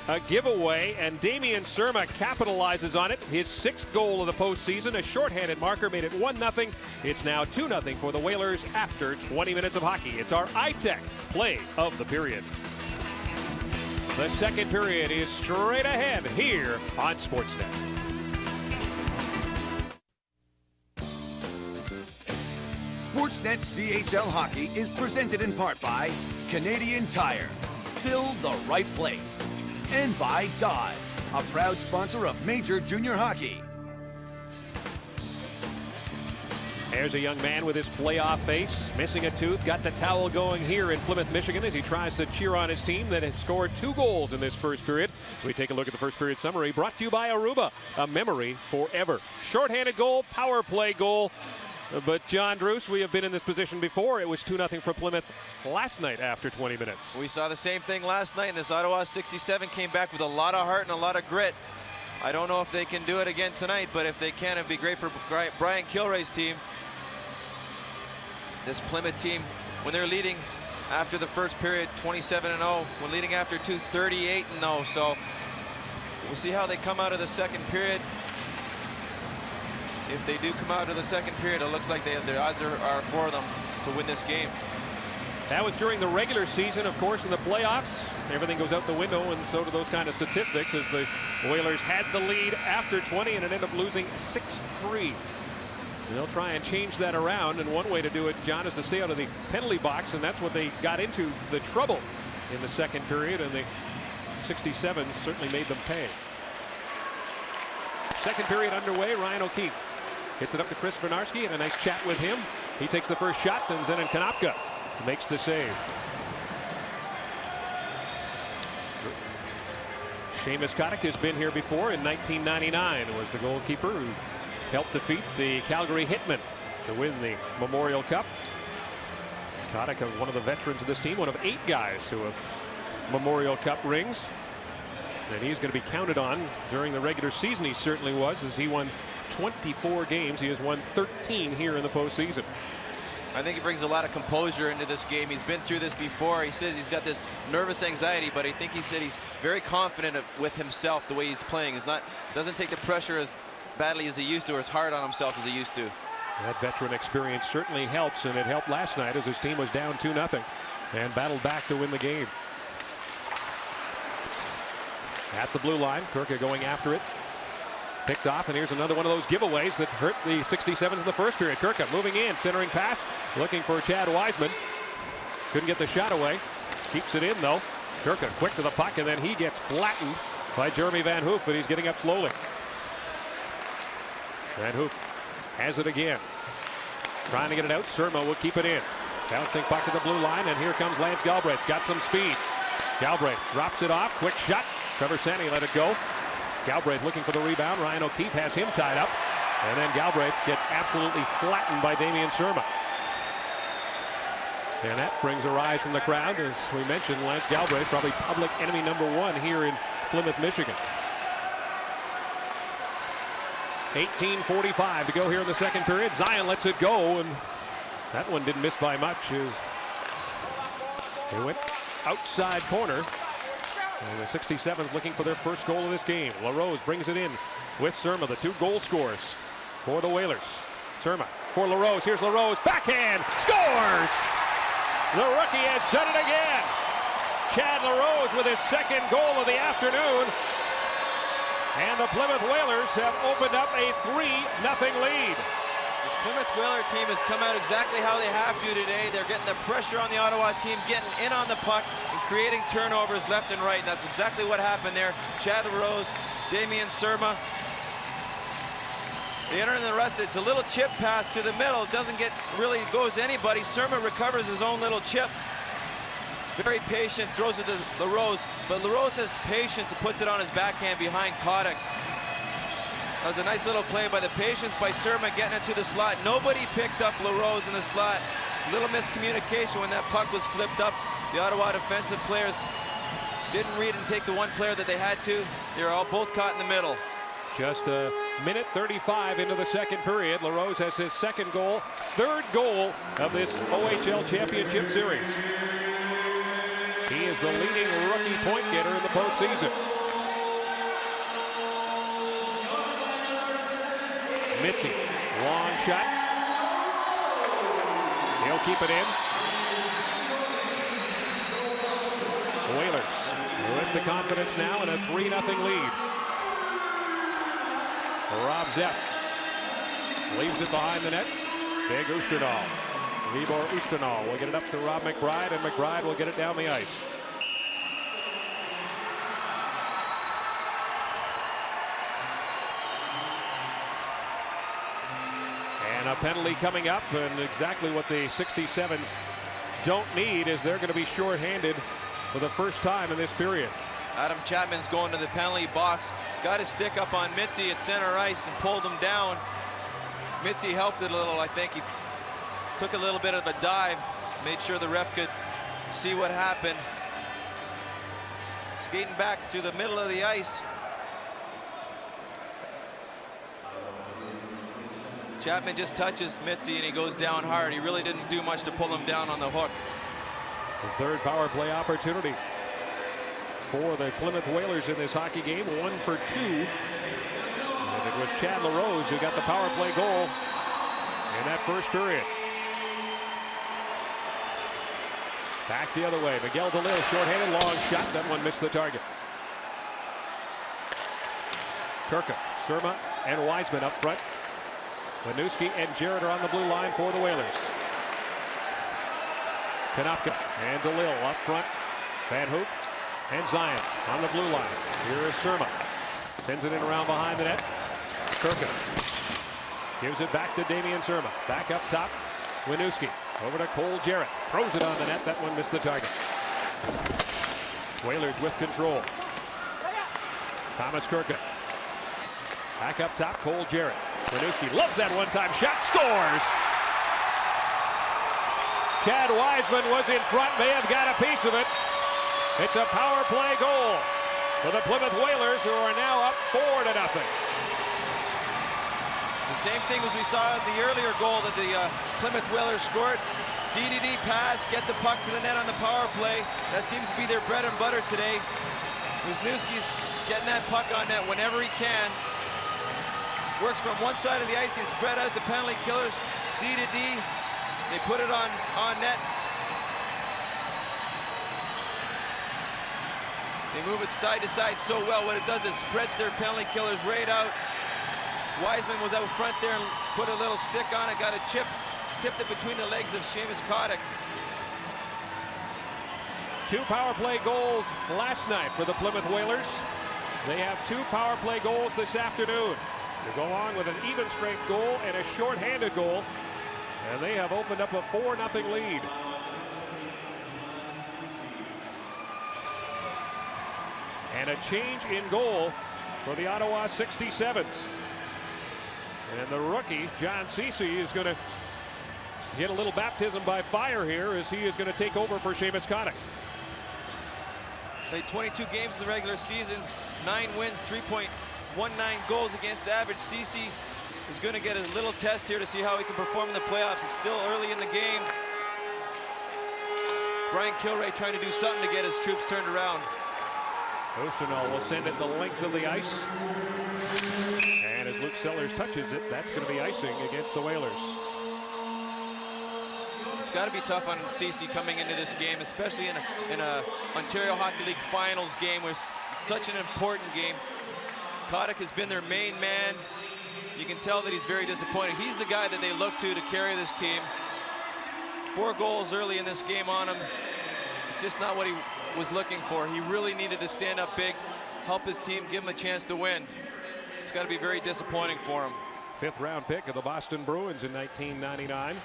a giveaway, and Damien Surma capitalizes on it. His 6th goal of the postseason, a shorthanded marker, made it 1-0. It's now 2-0 for the Whalers after 20 minutes of hockey. It's our iTech play of the period. The second period is straight ahead here on Sportsnet. Sportsnet CHL Hockey is presented in part by Canadian Tire, still the right place, and by Dodge, a proud sponsor of Major Junior Hockey. There's a young man with his playoff face, missing a tooth, got the towel going here in Plymouth, Michigan, as he tries to cheer on his team that has scored 2 goals in this first period. We take a look at the first period summary, brought to you by Aruba, a memory forever. Shorthanded goal, power play goal. But John Druce, we have been in this position before. It was 2-0 for Plymouth last night after 20 minutes. We saw the same thing last night, and this Ottawa 67 came back with a lot of heart and a lot of grit. I don't know if they can do it again tonight, but if they can, it'd be great for Brian Kilrea's team. This Plymouth team, when they're leading after the first period, 27-0, when leading after 2, 38-0. So we'll see how they come out of the second period. If they do come out of the second period, it looks like their odds are for them to win this game. That was during the regular season. Of course, in the playoffs, everything goes out the window, and so do those kind of statistics, as the Whalers had the lead after 20 and it ended up losing 6-3. They'll try and change that around, and one way to do it, John, is to stay out of the penalty box, and that's what they got into the trouble in the second period, and the 67's certainly made them pay. Second period underway. Ryan O'Keefe hits it up to Chris Venarski, and a nice chat with him. He takes the first shot, and Zenon Konopka makes the save. Seamus Kotick has been here before in 1999. Was the goalkeeper who helped defeat the Calgary Hitmen to win the Memorial Cup. Kotick, one of the veterans of this team, one of 8 guys who have Memorial Cup rings. And he's going to be counted on during the regular season. He certainly was, as he won 24 games. He has won 13 here in the postseason. I think he brings a lot of composure into this game. He's been through this before. He says he's got this nervous anxiety, but I think he said he's very confident with himself the way he's playing. Doesn't take the pressure as badly as he used to, or as hard on himself as he used to. That veteran experience certainly helps, and it helped last night as his team was down 2-0 and battled back to win the game. At the blue line, Kirka going after it. Picked off, and here's another one of those giveaways that hurt the 67's in the first period. Kirka moving in, centering pass, looking for Chad Wiseman. Couldn't get the shot away. Keeps it in, though. Kirka quick to the puck, and then he gets flattened by Jeremy Van Hoof, and he's getting up slowly. Van Hoof has it again. Trying to get it out. Surma will keep it in. Bouncing puck to the blue line, and here comes Lance Galbraith. Got some speed. Galbraith drops it off. Quick shot. Trevor Sanny let it go. Galbraith looking for the rebound. Ryan O'Keefe has him tied up. And then Galbraith gets absolutely flattened by Damien Surma. And that brings a rise from the crowd. As we mentioned, Lance Galbraith, probably public enemy #1 here in Plymouth, Michigan. 18:45 to go here in the second period. Zion lets it go, and that one didn't miss by much as they went outside corner. And the 67's looking for their first goal of this game. LaRose brings it in with Surma, the 2 goal scorers for the Whalers. Surma for LaRose. Here's LaRose. Backhand. Scores! The rookie has done it again. Chad LaRose with his 2nd goal of the afternoon. And the Plymouth Whalers have opened up a 3-0 lead. This Plymouth Whaler team has come out exactly how they have to today. They're getting the pressure on the Ottawa team, getting in on the puck, and creating turnovers left and right. And that's exactly what happened there. Chad LaRose, Damien Surma. They enter in the rest. It's a little chip pass to the middle. It doesn't really goes to anybody. Surma recovers his own little chip. Very patient, throws it to LaRose, but LaRose has patience and puts it on his backhand behind Kotick. That was a nice little play by the patience by Surma getting it to the slot. Nobody picked up LaRose in the slot. Little miscommunication when that puck was flipped up. The Ottawa defensive players didn't read and take the one player that they had to. They were all both caught in the middle. Just a minute 35 into the second period. LaRose has his 2nd goal, 3rd goal of this OHL Championship Series. He is the leading rookie point getter in the postseason. Mitzi, long shot. He'll keep it in. The Whalers with the confidence now and a 3-0 lead. Rob Zepp leaves it behind the net. Big Oosterdal. Libor Oosterdal will get it up to Rob McBride, and McBride will get it down the ice. And a penalty coming up, and exactly what the 67's don't need is they're going to be shorthanded for the first time in this period. Adam Chapman's going to the penalty box. Got his stick up on Mitzi at center ice and pulled him down. Mitzi helped it a little. I think he took a little bit of a dive, made sure the ref could see what happened. Skating back through the middle of the ice. Chapman just touches Mitzi and he goes down hard. He really didn't do much to pull him down on the hook. The third power play opportunity for the Plymouth Whalers in this hockey game, 1 for 2. And it was Chad LaRose who got the power play goal in that first period. Back the other way. Miguel DeLille shorthanded, long shot. That one missed the target. Kirka, Surma, and Wiseman up front. Winooski and Jarrett are on the blue line for the Whalers. Konopka and DeLille up front. Van Hoop and Zion on the blue line. Here is Surma. Sends it in around behind the net. Kirka gives it back to Damian Surma. Back up top. Winooski over to Cole Jarrett. Throws it on the net. That one missed the target. Whalers with control. Thomas Kirka. Back up top. Cole Jarrett. Winooski loves that one-time shot. Scores! Chad Wiseman was in front. May have got a piece of it. It's a power play goal for the Plymouth Whalers, who are now up 4-0. It's the same thing as we saw in the earlier goal that the Plymouth Whalers scored. DDD pass, get the puck to the net on the power play. That seems to be their bread and butter today. Wisniewski's getting that puck on net whenever he can. Works from one side of the ice, he spread out the penalty killers. D-to-D, they put it on net. They move it side to side so well. What it does is spreads their penalty killers right out. Wiseman was out front there and put a little stick on it, got a chip, tipped it between the legs of Seamus Kotick. 2 power play goals last night for the Plymouth Whalers. They have 2 power play goals this afternoon. They go on with an even strength goal and a shorthanded goal, and they have opened up a 4-0 lead. And a change in goal for the Ottawa 67's. And the rookie, John Ceci, is going to get a little baptism by fire here as he is going to take over for Seamus Kotick. Played 22 games in the regular season, 9 wins, 3.19 goals against average. Ceci is going to get a little test here to see how he can perform in the playoffs. It's still early in the game. Brian Kilray trying to do something to get his troops turned around. Oosternal will send it the length of the ice. And as Luke Sellers touches it, that's going to be icing against the Whalers. It's got to be tough on Ceci coming into this game, especially in a Ontario Hockey League Finals game, where it's such an important game. Kotick has been their main man. You can tell that he's very disappointed. He's the guy that they look to carry this team. 4 goals early in this game on him. It's just not what he was looking for. He really needed to stand up big, help his team, give him a chance to win. It's got to be very disappointing for him. 5th round pick of the Boston Bruins in 1999.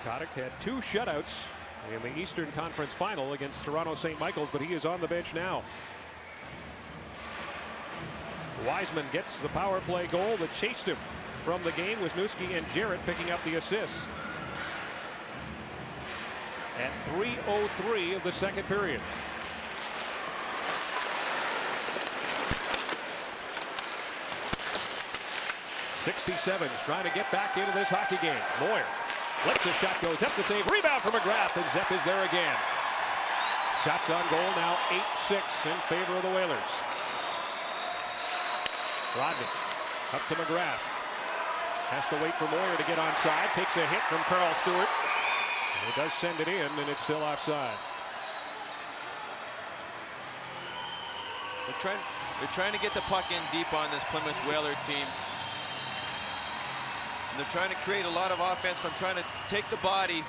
Kotick had 2 shutouts in the Eastern Conference Final against Toronto St. Michael's, but he is on the bench now. Wiseman gets the power play goal that chased him from the game. Wisniewski and Jarrett picking up the assists at 3:03 of the second period. '67's trying to get back into this hockey game. Moyer lets the shot, goes up, the save, rebound from McGrath, and Zepp is there again. Shots on goal now 8-6 in favor of the Whalers. Broadhead up to McGrath. Has to wait for Moyer to get onside. Takes a hit from Carl Stewart. It does send it in, and it's still offside. They're trying to get the puck in deep on this Plymouth Whaler team. And they're trying to create a lot of offense from trying to take the body.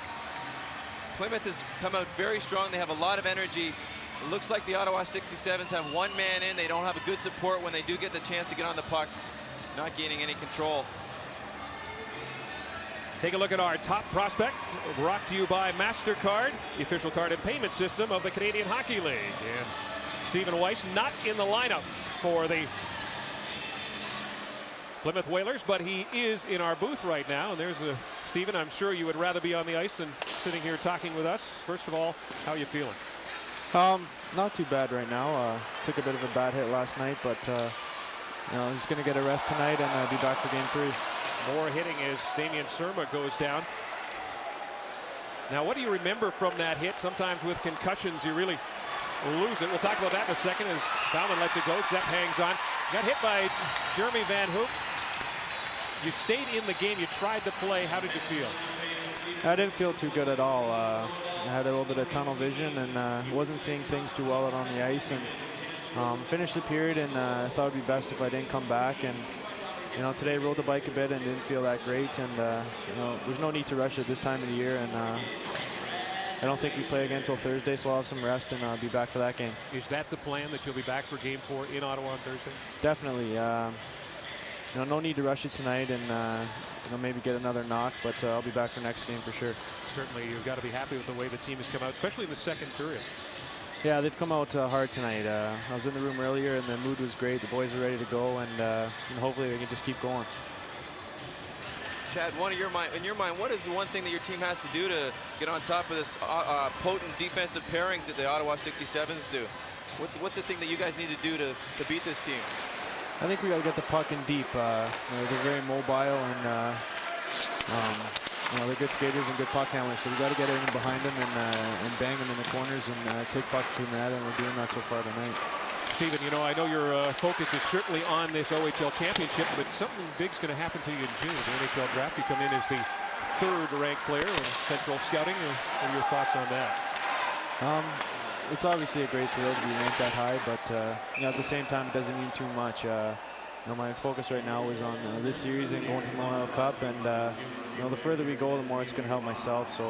Plymouth has come out very strong. They have a lot of energy. It looks like the Ottawa 67's have one man in. They don't have a good support when they do get the chance to get on the puck. Not gaining any control. Take a look at our top prospect, brought to you by MasterCard, the official card and payment system of the Canadian Hockey League. And Stephen Weiss not in the lineup for the Plymouth Whalers, but he is in our booth right now. And there's Stephen, I'm sure you would rather be on the ice than sitting here talking with us. First of all, how are you feeling? Not too bad right now. Took a bit of a bad hit last night, but you know, he's going to get a rest tonight and be back for game 3. More hitting as Damien Surma goes down. Now, what do you remember from that hit? Sometimes with concussions, you really lose it. We'll talk about that in a second as Bauman lets it go. Zepp hangs on. Got hit by Jeremy Van Hoek. You stayed in the game. You tried to play. How did you feel? I didn't feel too good at all. I had a little bit of tunnel vision and wasn't seeing things too well out on the ice. And finished the period, and I thought it would be best if I didn't come back. And you know, today I rode the bike a bit and didn't feel that great. And you know, there's no need to rush it this time of the year. And I don't think we play again until Thursday, so I'll have some rest and I'll be back for that game. Is that the plan, that you'll be back for game 4 in Ottawa on Thursday? Definitely. You know, no need to rush it tonight, and you know, maybe get another knock, but I'll be back for next game for sure. Certainly, you've got to be happy with the way the team has come out, especially in the second period. Yeah, they've come out hard tonight. I was in the room earlier, and the mood was great. The boys are ready to go, and you know, hopefully they can just keep going. Chad, in your mind, what is the one thing that your team has to do to get on top of this potent defensive pairings that the Ottawa 67's do? What's the thing that you guys need to do to beat this team? I think we got to get the puck in deep. You know, they're very mobile, and you know, they're good skaters and good puck handlers. So we got to get in behind them and bang them in the corners and take pucks to the net, and we're doing that so far tonight. Stephen, you know, I know your focus is certainly on this OHL Championship, but something big's going to happen to you in June. The NHL draft, you come in as the 3rd-ranked player in Central Scouting. What are your thoughts on that? It's obviously a great thrill to be ranked that high, but you know, at the same time, it doesn't mean too much. You know, my focus right now is on this series and going to the Memorial Cup, and you know, the further we go, the more it's going to help myself. So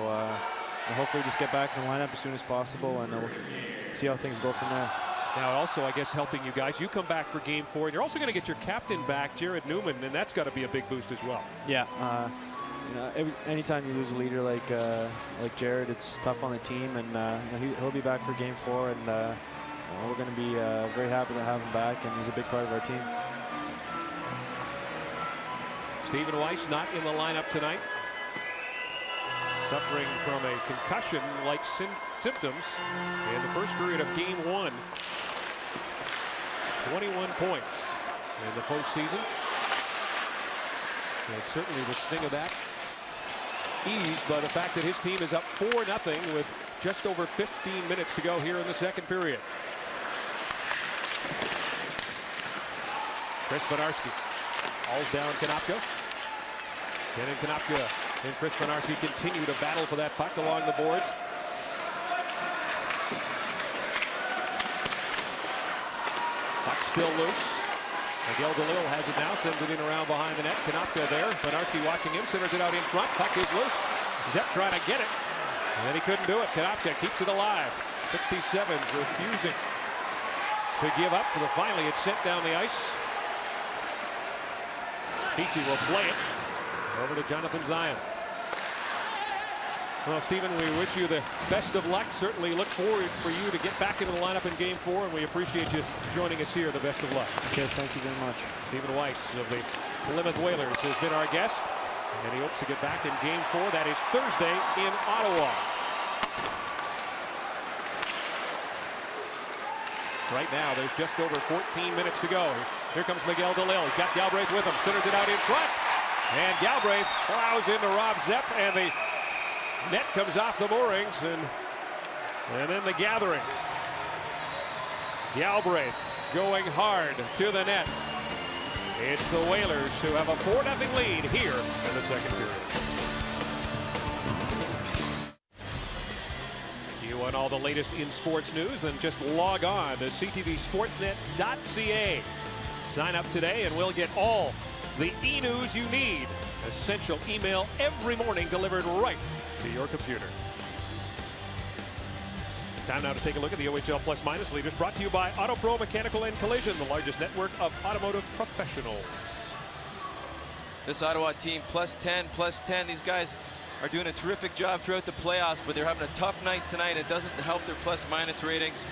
hopefully, just get back in the lineup as soon as possible, and we'll see how things go from there. Now, also, I guess, helping you guys, you come back for game 4, and you're also going to get your captain back, Jared Newman, and that's got to be a big boost as well. Yeah. You know, anytime you lose a leader like Jared, it's tough on the team, and you know, he'll be back for game 4, and we're going to be very happy to have him back, and he's a big part of our team. Stephen Weiss not in the lineup tonight, suffering from a concussion-like symptoms in the first period of game 1. 21 points in the postseason. And certainly the sting of that eased by the fact that his team is up 4-0 with just over 15 minutes to go here in the second period. Chris Benarski hauls down Konopka. Kenan Konopka and Chris Benarski continue to battle for that puck along the boards. Puck still loose. Miguel DeLille has it now, sends it in around behind the net. Konopka there. Benarski watching him, centers it out in front. Puck is loose. Zepp trying to get it, and he couldn't do it. Konopka keeps it alive. 67's refusing to give up. But finally, it's sent down the ice. Peachy will play it over to Jonathan Zion. Well, Stephen, we wish you the best of luck. Certainly look forward for you to get back into the lineup in game 4, and we appreciate you joining us here. The best of luck. Okay, thank you very much. Stephen Weiss of the Plymouth Whalers has been our guest, and he hopes to get back in game 4. That is Thursday in Ottawa. Right now, there's just over 14 minutes to go. Here comes Miguel DeLille. He's got Galbraith with him. Centers it out in front. And Galbraith plows into Rob Zepp, and the net comes off the moorings, and And then the gathering. Galbraith going hard to the net. It's the Whalers who have a 4-0 lead here in the second period. You want all the latest in sports news? Then just log on to ctvsportsnet.ca. Sign up today and we'll get all the e-news you need. Essential email every morning delivered right to your computer. Time now to take a look at the OHL Plus Minus leaders, brought to you by Auto Pro Mechanical and Collision, the largest network of automotive professionals. This Ottawa team +10, +10. These guys are doing a terrific job throughout the playoffs, but they're having a tough night tonight. It doesn't help their plus-minus ratings.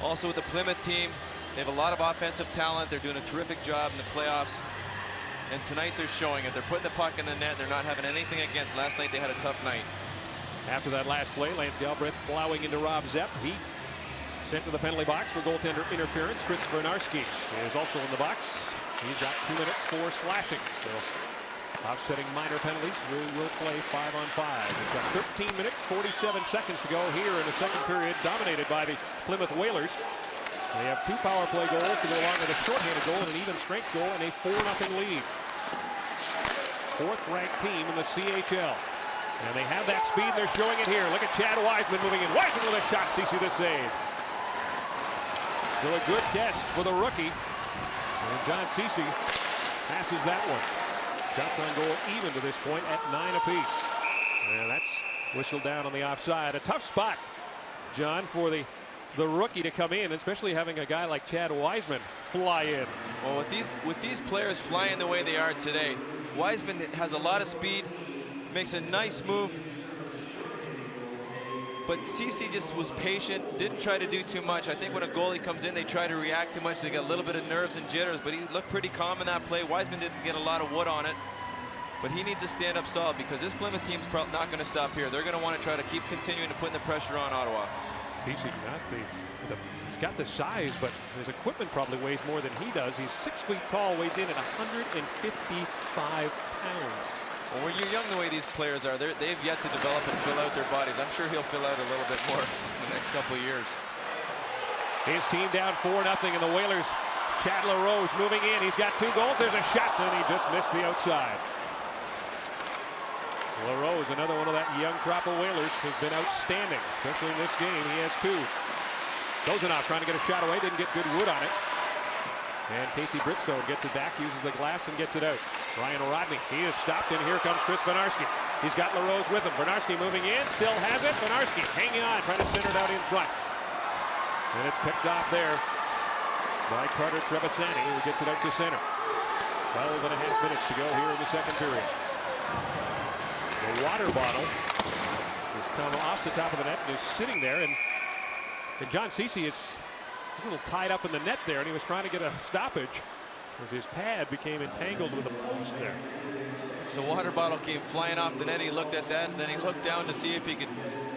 Also with the Plymouth team, they have a lot of offensive talent. They're doing a terrific job in the playoffs. And tonight they're showing it. They're putting the puck in the net. They're not having anything against. Last night they had a tough night. After that last play, Lance Galbraith plowing into Rob Zepp. He sent to the penalty box for goaltender interference. Chris Bernarski is also in the box. He's got 2 minutes for slashing. So offsetting minor penalties. We will play 5-on-5. He's got 13 minutes, 47 seconds to go here in the second period, dominated by the Plymouth Whalers. They have 2 power play goals to go along with a shorthanded goal and an even strength goal and a 4-0 lead. 4th-ranked team in the CHL. And they have that speed, and they're showing it here. Look at Chad Wiseman moving in. Wiseman with a shot. Ceci the save. Still a good test for the rookie. And John Ceci passes that one. Shots on goal even to this point at 9 apiece. And that's whistled down on the offside. A tough spot, John, for the rookie to come in, especially having a guy like Chad Wiseman fly in. Well, with these players flying the way they are today, Wiseman has a lot of speed, makes a nice move, but Ceci just was patient, didn't try to do too much. I think when a goalie comes in, they try to react too much. They get a little bit of nerves and jitters, but he looked pretty calm in that play. Wiseman didn't get a lot of wood on it, but he needs to stand up solid because this Plymouth team's probably not going to stop here. They're going to want to try to keep continuing to put the pressure on Ottawa. Ceci, he's got the size, but his equipment probably weighs more than he does. He's 6 feet tall, weighs in at 155 pounds. Well, when you're young the way these players are, they've yet to develop and fill out their bodies. I'm sure he'll fill out a little bit more in the next couple of years. His team down 4-0, and the Whalers, Chad LaRose moving in. He's got 2 goals. There's a shot, and he just missed the outside. LaRose, another one of that young crop of Whalers, has been outstanding, especially in this game. He has 2. Dozenoff trying to get a shot away, didn't get good wood on it. And Casey Bridgestone gets it back, uses the glass, and gets it out. Ryan Rodney, he is stopped, and here comes Chris Bernarski. He's got LaRose with him. Bernarski moving in, still has it. Bernarski hanging on, trying to center it out in front. And it's picked off there by Carter Trebasani, who gets it out to center. 12.5 minutes to go here in the second period. The water bottle has come off the top of the net and is sitting there, and John Ceci is a little tied up in the net there, and he was trying to get a stoppage as his pad became entangled with the post there. The water bottle came flying off the net. He looked at that, and then he looked down to see if he could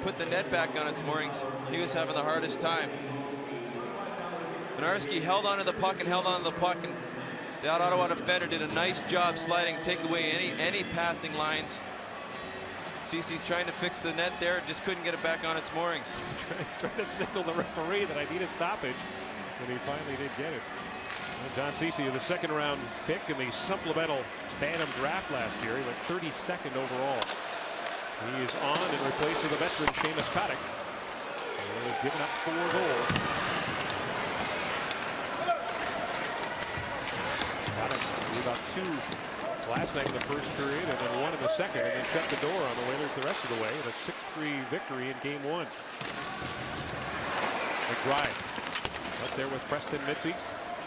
put the net back on its moorings. He was having the hardest time. Bernarski held onto the puck and held onto the puck, and the Ottawa defender did a nice job sliding, take away any passing lines. Ceci's trying to fix the net there, just couldn't get it back on its moorings. Trying to signal the referee that I need a stoppage, and he finally did get it. Well, John Ceci, the 2nd round pick in the supplemental Bantam draft last year. He went 32nd overall. He is on in replace of the veteran Seamus Kotick. And he's given up 4 goals. Kotick about 2 last night in the first period, and then 1 in the second, and then shut the door on the Whalers the rest of the way in a 6-3 victory in game 1. McBride up there with Preston Mitzi.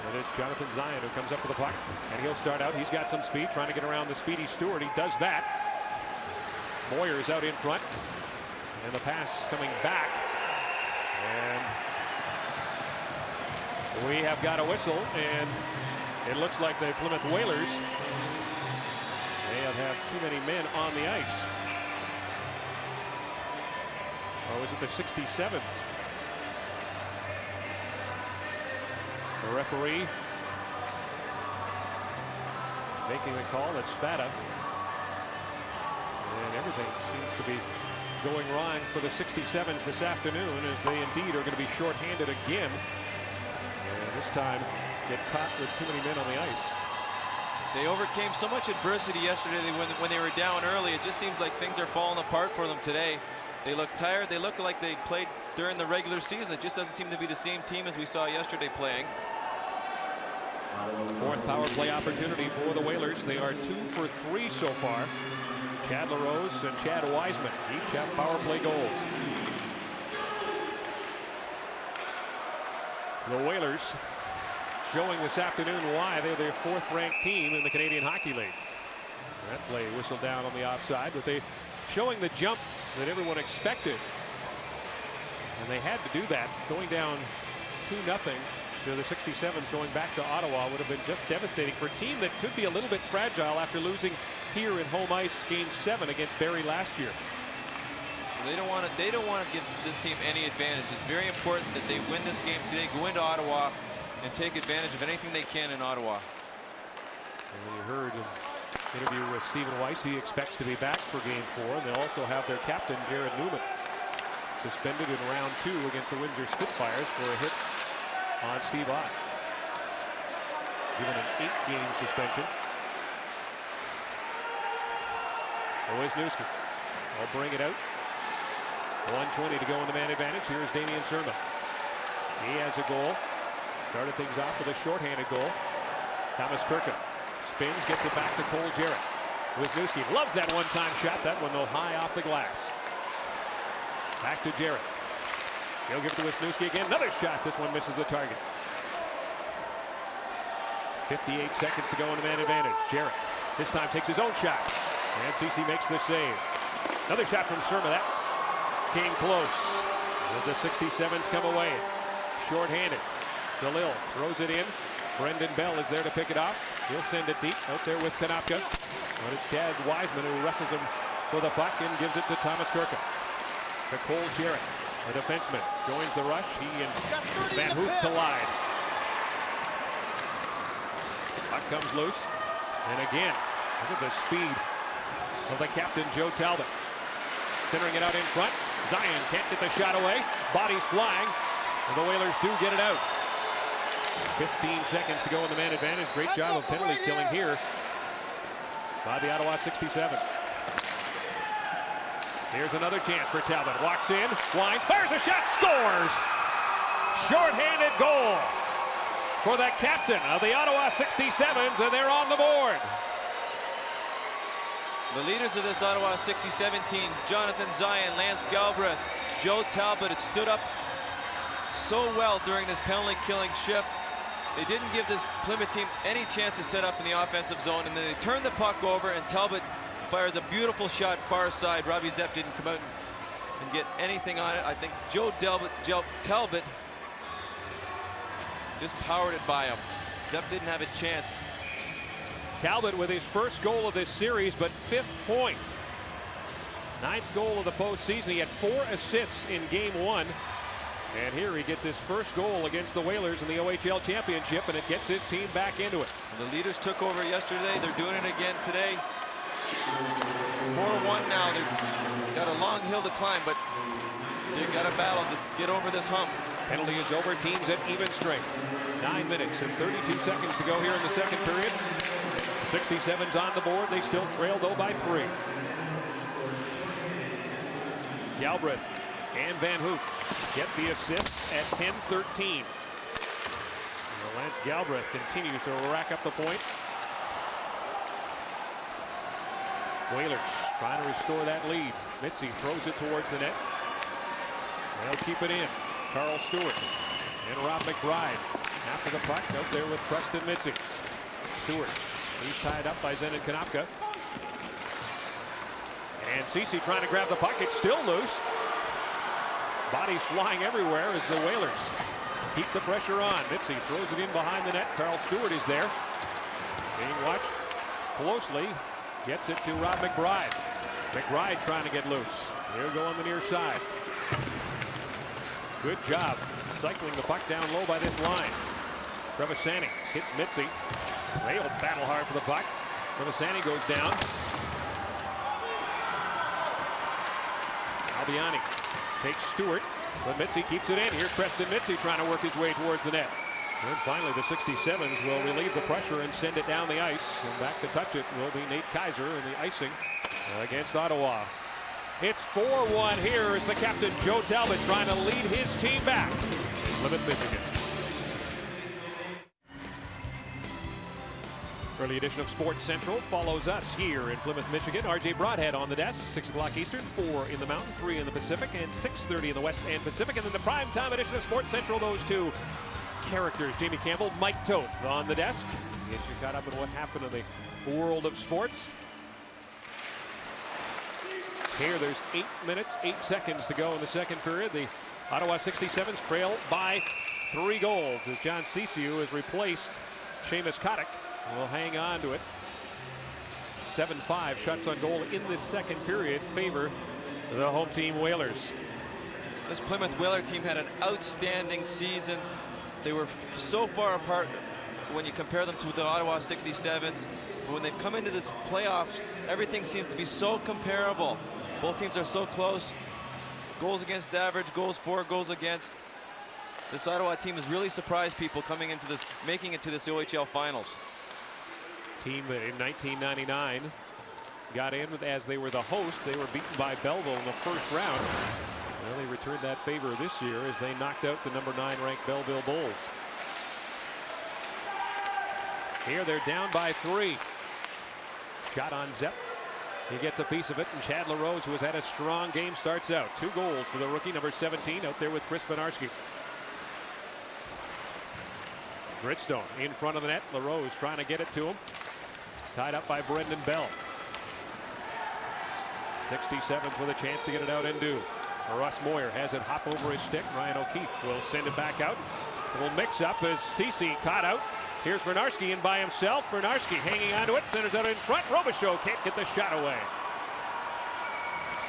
And it's Jonathan Zion who comes up with the puck, and he'll start out. He's got some speed, trying to get around the speedy Stewart. He does that. Moyer is out in front, and the pass coming back. And we have got a whistle, and it looks like the Plymouth Whalers may have had too many men on the ice. Or was it the 67's? The referee making the call. That's Spada. And everything seems to be going wrong for the 67's this afternoon, as they indeed are going to be shorthanded again. And this time get caught with too many men on the ice. They overcame so much adversity yesterday when they were down early. It just seems like things are falling apart for them today. They look tired. They look like they played during the regular season. It just doesn't seem to be the same team as we saw yesterday playing. Fourth power play opportunity for the Whalers. They are 2 for 3 so far. Chad LaRose and Chad Wiseman each have power play goals. The Whalers showing this afternoon why they're their 4th-ranked team in the Canadian Hockey League. That play whistled down on the offside, but they showing the jump that everyone expected. And they had to do that. Going down 2-0 to the 67's going back to Ottawa would have been just devastating for a team that could be a little bit fragile after losing here in home ice game 7 against Barrie last year. They don't want to give this team any advantage. It's very important that they win this game today, go into Ottawa, and take advantage of anything they can in Ottawa. And you heard an interview with Stephen Weiss. He expects to be back for game 4. And they'll also have their captain, Jared Newman, suspended in round 2 against the Windsor Spitfires for a hit on Steve Ott. Given an 8-game suspension. Wisniewski will bring it out. 1:20 to go in the man advantage. Here's Damien Surma. He has a goal. Started things off with a shorthanded goal. Thomas Kirka spins, gets it back to Cole Jarrett. Wisniewski loves that one-time shot. That one, though, high off the glass. Back to Jarrett. He'll give it to Wisniewski again. Another shot. This one misses the target. 58 seconds to go in the man advantage. Jarrett this time takes his own shot. And CC makes the save. Another shot from Surma. That came close. Will the 67's come away? Short-handed. DeLille throws it in. Brendan Bell is there to pick it off. He'll send it deep out there with Konopka. But it's Chad Wiseman who wrestles him for the puck and gives it to Thomas Kirka. To Cole Jarrett, a defenseman, joins the rush. He and Van Hoop collide. Puck comes loose. And again, look at the speed of the captain, Joe Talbot. Centering it out in front. Zion can't get the shot away. Bodies flying. And the Whalers do get it out. 15 seconds to go in the man advantage. Great job of penalty killing here by the Ottawa 67. Here's another chance for Talbot. Walks in, winds, fires a shot, scores! Short-handed goal for the captain of the Ottawa 67's, and they're on the board. The leaders of this Ottawa 67 team, Jonathan Zion, Lance Galbraith, Joe Talbot, had stood up so well during this penalty killing shift. They didn't give this Plymouth team any chance to set up in the offensive zone, and then they turn the puck over, and Talbot fires a beautiful shot far side. Robbie Zepp didn't come out and get anything on it. I think Joe Talbot just powered it by him. Zepp didn't have a chance. Talbot with his first goal of this series, but 5th point. 9th goal of the postseason. He had 4 assists in game 1. And here he gets his first goal against the Whalers in the OHL Championship, and it gets his team back into it. The leaders took over yesterday. They're doing it again today. 4-1 now. They've got a long hill to climb, but they've got a battle to get over this hump. Penalty is over. Teams at even strength. 9 minutes and 32 seconds to go here in the second period. 67's on the board. They still trail, though, by 3. Galbraith and Van Hoop get the assists at 10-13. Lance Galbraith continues to rack up the points. Whalers trying to restore that lead. Mitzi throws it towards the net. They'll keep it in. Carl Stewart and Rob McBride after the puck out there with Preston Mitzi. Stewart, he's tied up by Zenon Konopka. And Ceci trying to grab the puck. It's still loose. Bodies flying everywhere as the Whalers keep the pressure on. Mitzi throws it in behind the net. Carl Stewart is there. Being watched closely. Gets it to Rob McBride. McBride trying to get loose. He'll go on the near side. Good job cycling the puck down low by this line. Trevisani hits Mitzi. They'll battle hard for the puck. Trevisani goes down. Now Albiani takes Stewart, but Mitzi keeps it in. Here's Preston Mitzi trying to work his way towards the net. And finally, the 67's will relieve the pressure and send it down the ice. And back to touch it will be Nate Kaiser in the icing against Ottawa. It's 4-1 here as the captain, Joe Talbot, trying to lead his team back. Plymouth, Michigan. Early edition of Sports Central follows us here in Plymouth, Michigan. RJ Broadhead on the desk, 6 o'clock Eastern, 4 in the Mountain, 3 in the Pacific, and 6:30 in the West and Pacific. And then the primetime edition of Sports Central, those two characters, Jamie Campbell, Mike Toth on the desk. Get you caught up in what happened in the world of sports. Here, there's 8 minutes, 8 seconds to go in the second period. The Ottawa 67's trail by 3 goals as John Ciciu has replaced Seamus Kotick. Will hang on to it. 7-5 shots on goal in this second period favor the home team Whalers. This Plymouth Whaler team had an outstanding season. They were so far apart when you compare them to the Ottawa 67's. But when they've come into this playoffs, everything seems to be so comparable. Both teams are so close. Goals against average, goals for, goals against. This Ottawa team has really surprised people coming into this, making it to this OHL finals. Team that in 1999 got in as they were the host. They were beaten by Belleville in the first round. Well, they returned that favor this year as they knocked out the number 9 ranked Belleville Bulls. Here they're down by 3. Shot on Zepp. He gets a piece of it, and Chad LaRose, who has had a strong game, starts out. 2 goals for the rookie, number 17, out there with Chris Benarski. Gritstone in front of the net. LaRose trying to get it to him. Tied up by Brendan Bell. 67's with a chance to get it out and do. Russ Moyer has it hop over his stick. Ryan O'Keefe will send it back out. A little mix-up as Ceci caught out. Here's Bernarski in by himself. Bernarski hanging onto it. Centers out in front. Robichaud can't get the shot away.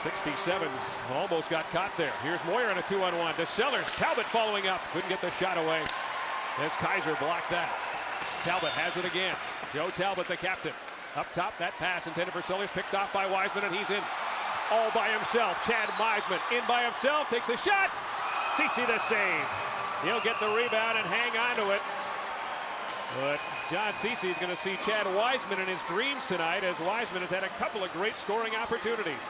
67's almost got caught there. Here's Moyer on a 2-on-1 to Sellers. Talbot following up. Couldn't get the shot away as Kaiser blocked that. Talbot has it again. Joe Talbot, the captain. Up top, that pass intended for Sellers, picked off by Wiseman, and he's in all by himself. Chad Wiseman in by himself, takes a shot. Ceci the save. He'll get the rebound and hang on to it. But John Ceci is going to see Chad Wiseman in his dreams tonight, as Wiseman has had a couple of great scoring opportunities.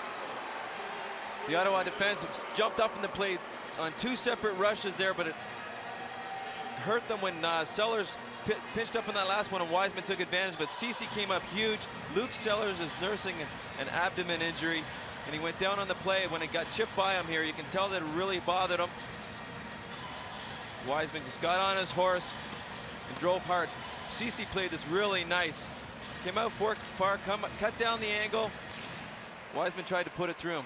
The Ottawa defense have jumped up in the play on 2 separate rushes there, but it hurt them when Sellers pinched up in that last one and Wiseman took advantage, but Ceci came up huge. Luke Sellers is nursing an abdomen injury, and he went down on the play. When it got chipped by him here, you can tell that it really bothered him. Wiseman just got on his horse and drove hard. Ceci played this really nice. Came out far, cut down the angle. Wiseman tried to put it through him.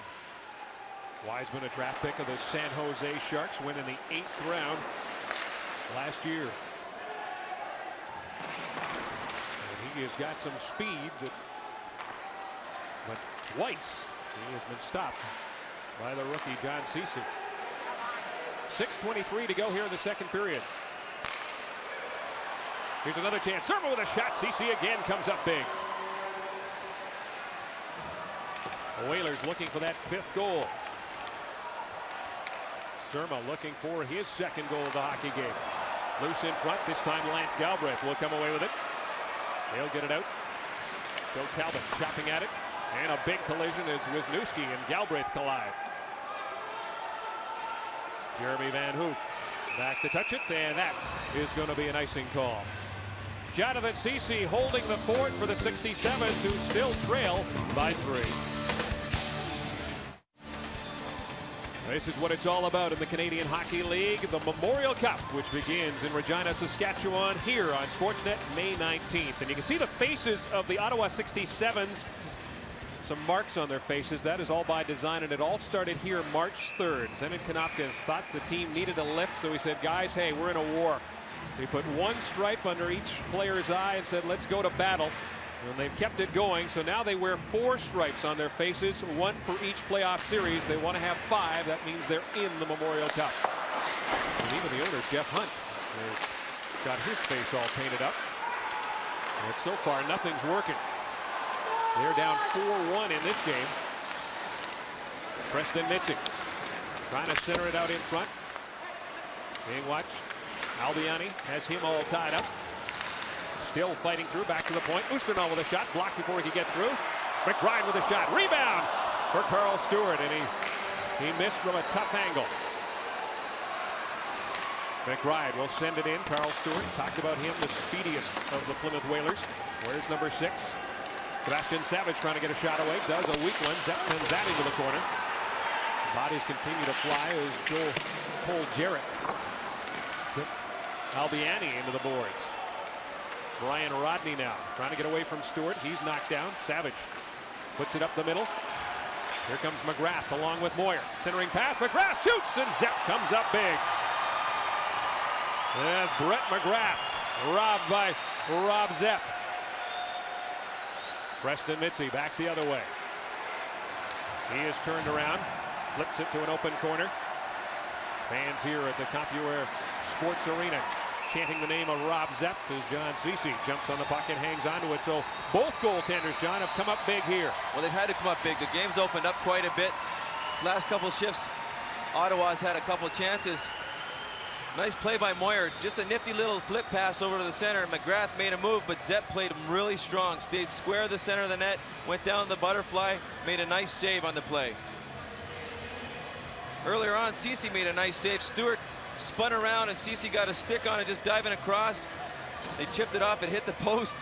Wiseman, a draft pick of the San Jose Sharks, went in the 8th round last year. And he has got some speed, but Weiss, he has been stopped by the rookie John Ceci. 6:23 to go here in the second period. Here's another chance. Surma with a shot. Ceci again comes up big. The Whalers looking for that 5th goal. Surma looking for his 2nd goal of the hockey game. Loose in front. This time Lance Galbraith will come away with it. They'll get it out. Joe Talbot chopping at it. And a big collision as Wisniewski and Galbraith collide. Jeremy Van Hoof back to touch it, and that is going to be an icing call. Jonathan Ceci holding the fort for the 67's, who still trail by 3. This is what it's all about in the Canadian Hockey League, the Memorial Cup, which begins in Regina, Saskatchewan, here on Sportsnet May 19th. And you can see the faces of the Ottawa 67's. Some marks on their faces. That is all by design, and it all started here March 3rd. Zenon Konopka thought the team needed a lift, so he said, guys, hey, we're in a war. He put 1 stripe under each player's eye and said, let's go to battle. And they've kept it going, so now they wear 4 stripes on their faces, 1 for each playoff series. They want to have 5. That means they're in the Memorial Cup. And even the owner, Jeff Hunt, has got his face all painted up. And so far, nothing's working. They're down 4-1 in this game. Preston Mitzi trying to center it out in front. Being watched. Albiani has him all tied up. Still fighting through, back to the point. Oosterdahl with a shot, blocked before he could get through. McBride with a shot, rebound for Carl Stewart, and he missed from a tough angle. McBride will send it in. Carl Stewart, talked about him, the speediest of the Plymouth Whalers. Where's number 6? Sebastian Savage trying to get a shot away, does a weak one. Zepp sends that into the corner. Bodies continue to fly as Joel Cole Jarrett. Albiani into the boards. Brian Rodney now trying to get away from Stewart. He's knocked down. Savage puts it up the middle. Here comes McGrath along with Moyer. Centering pass. McGrath shoots, and Zepp comes up big. There's Brett McGrath, robbed by Rob Zepp. Preston Mitzi back the other way. He is turned around, flips it to an open corner. Fans here at the CompuWare Sports Arena chanting the name of Rob Zepp as John Cece jumps on the puck and hangs onto it. So both goaltenders, John, have come up big here. Well, they've had to come up big. The game's opened up quite a bit. This last couple shifts, Ottawa's had a couple chances. Nice play by Moyer. Just a nifty little flip pass over to the center. McGrath made a move, but Zepp played him really strong. Stayed square of the center of the net, went down the butterfly, made a nice save on the play. Earlier on, Cece made a nice save. Stewart spun around and Cece got a stick on it, just diving across. They chipped it off, it hit the post,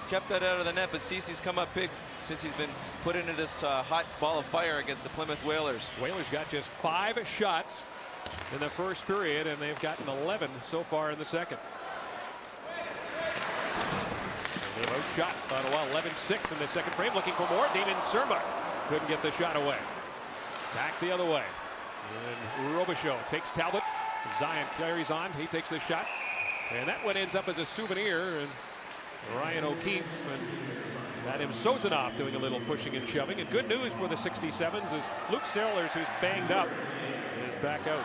kept that out of the net, but Cece's come up big since he's been put into this hot ball of fire against the Plymouth Whalers. Whalers got just 5 shots in the first period, and they've gotten 11 so far in the second. They've outshot Ottawa 11-6 in the second frame, looking for more. Damien Surma couldn't get the shot away. Back the other way. And Robichaud takes Talbot. Zion carries on. He takes the shot. And that one ends up as a souvenir. And Ryan O'Keefe and Vadim Sozanov doing a little pushing and shoving. And good news for the 67's is Luke Sellers, who's banged up, is back out.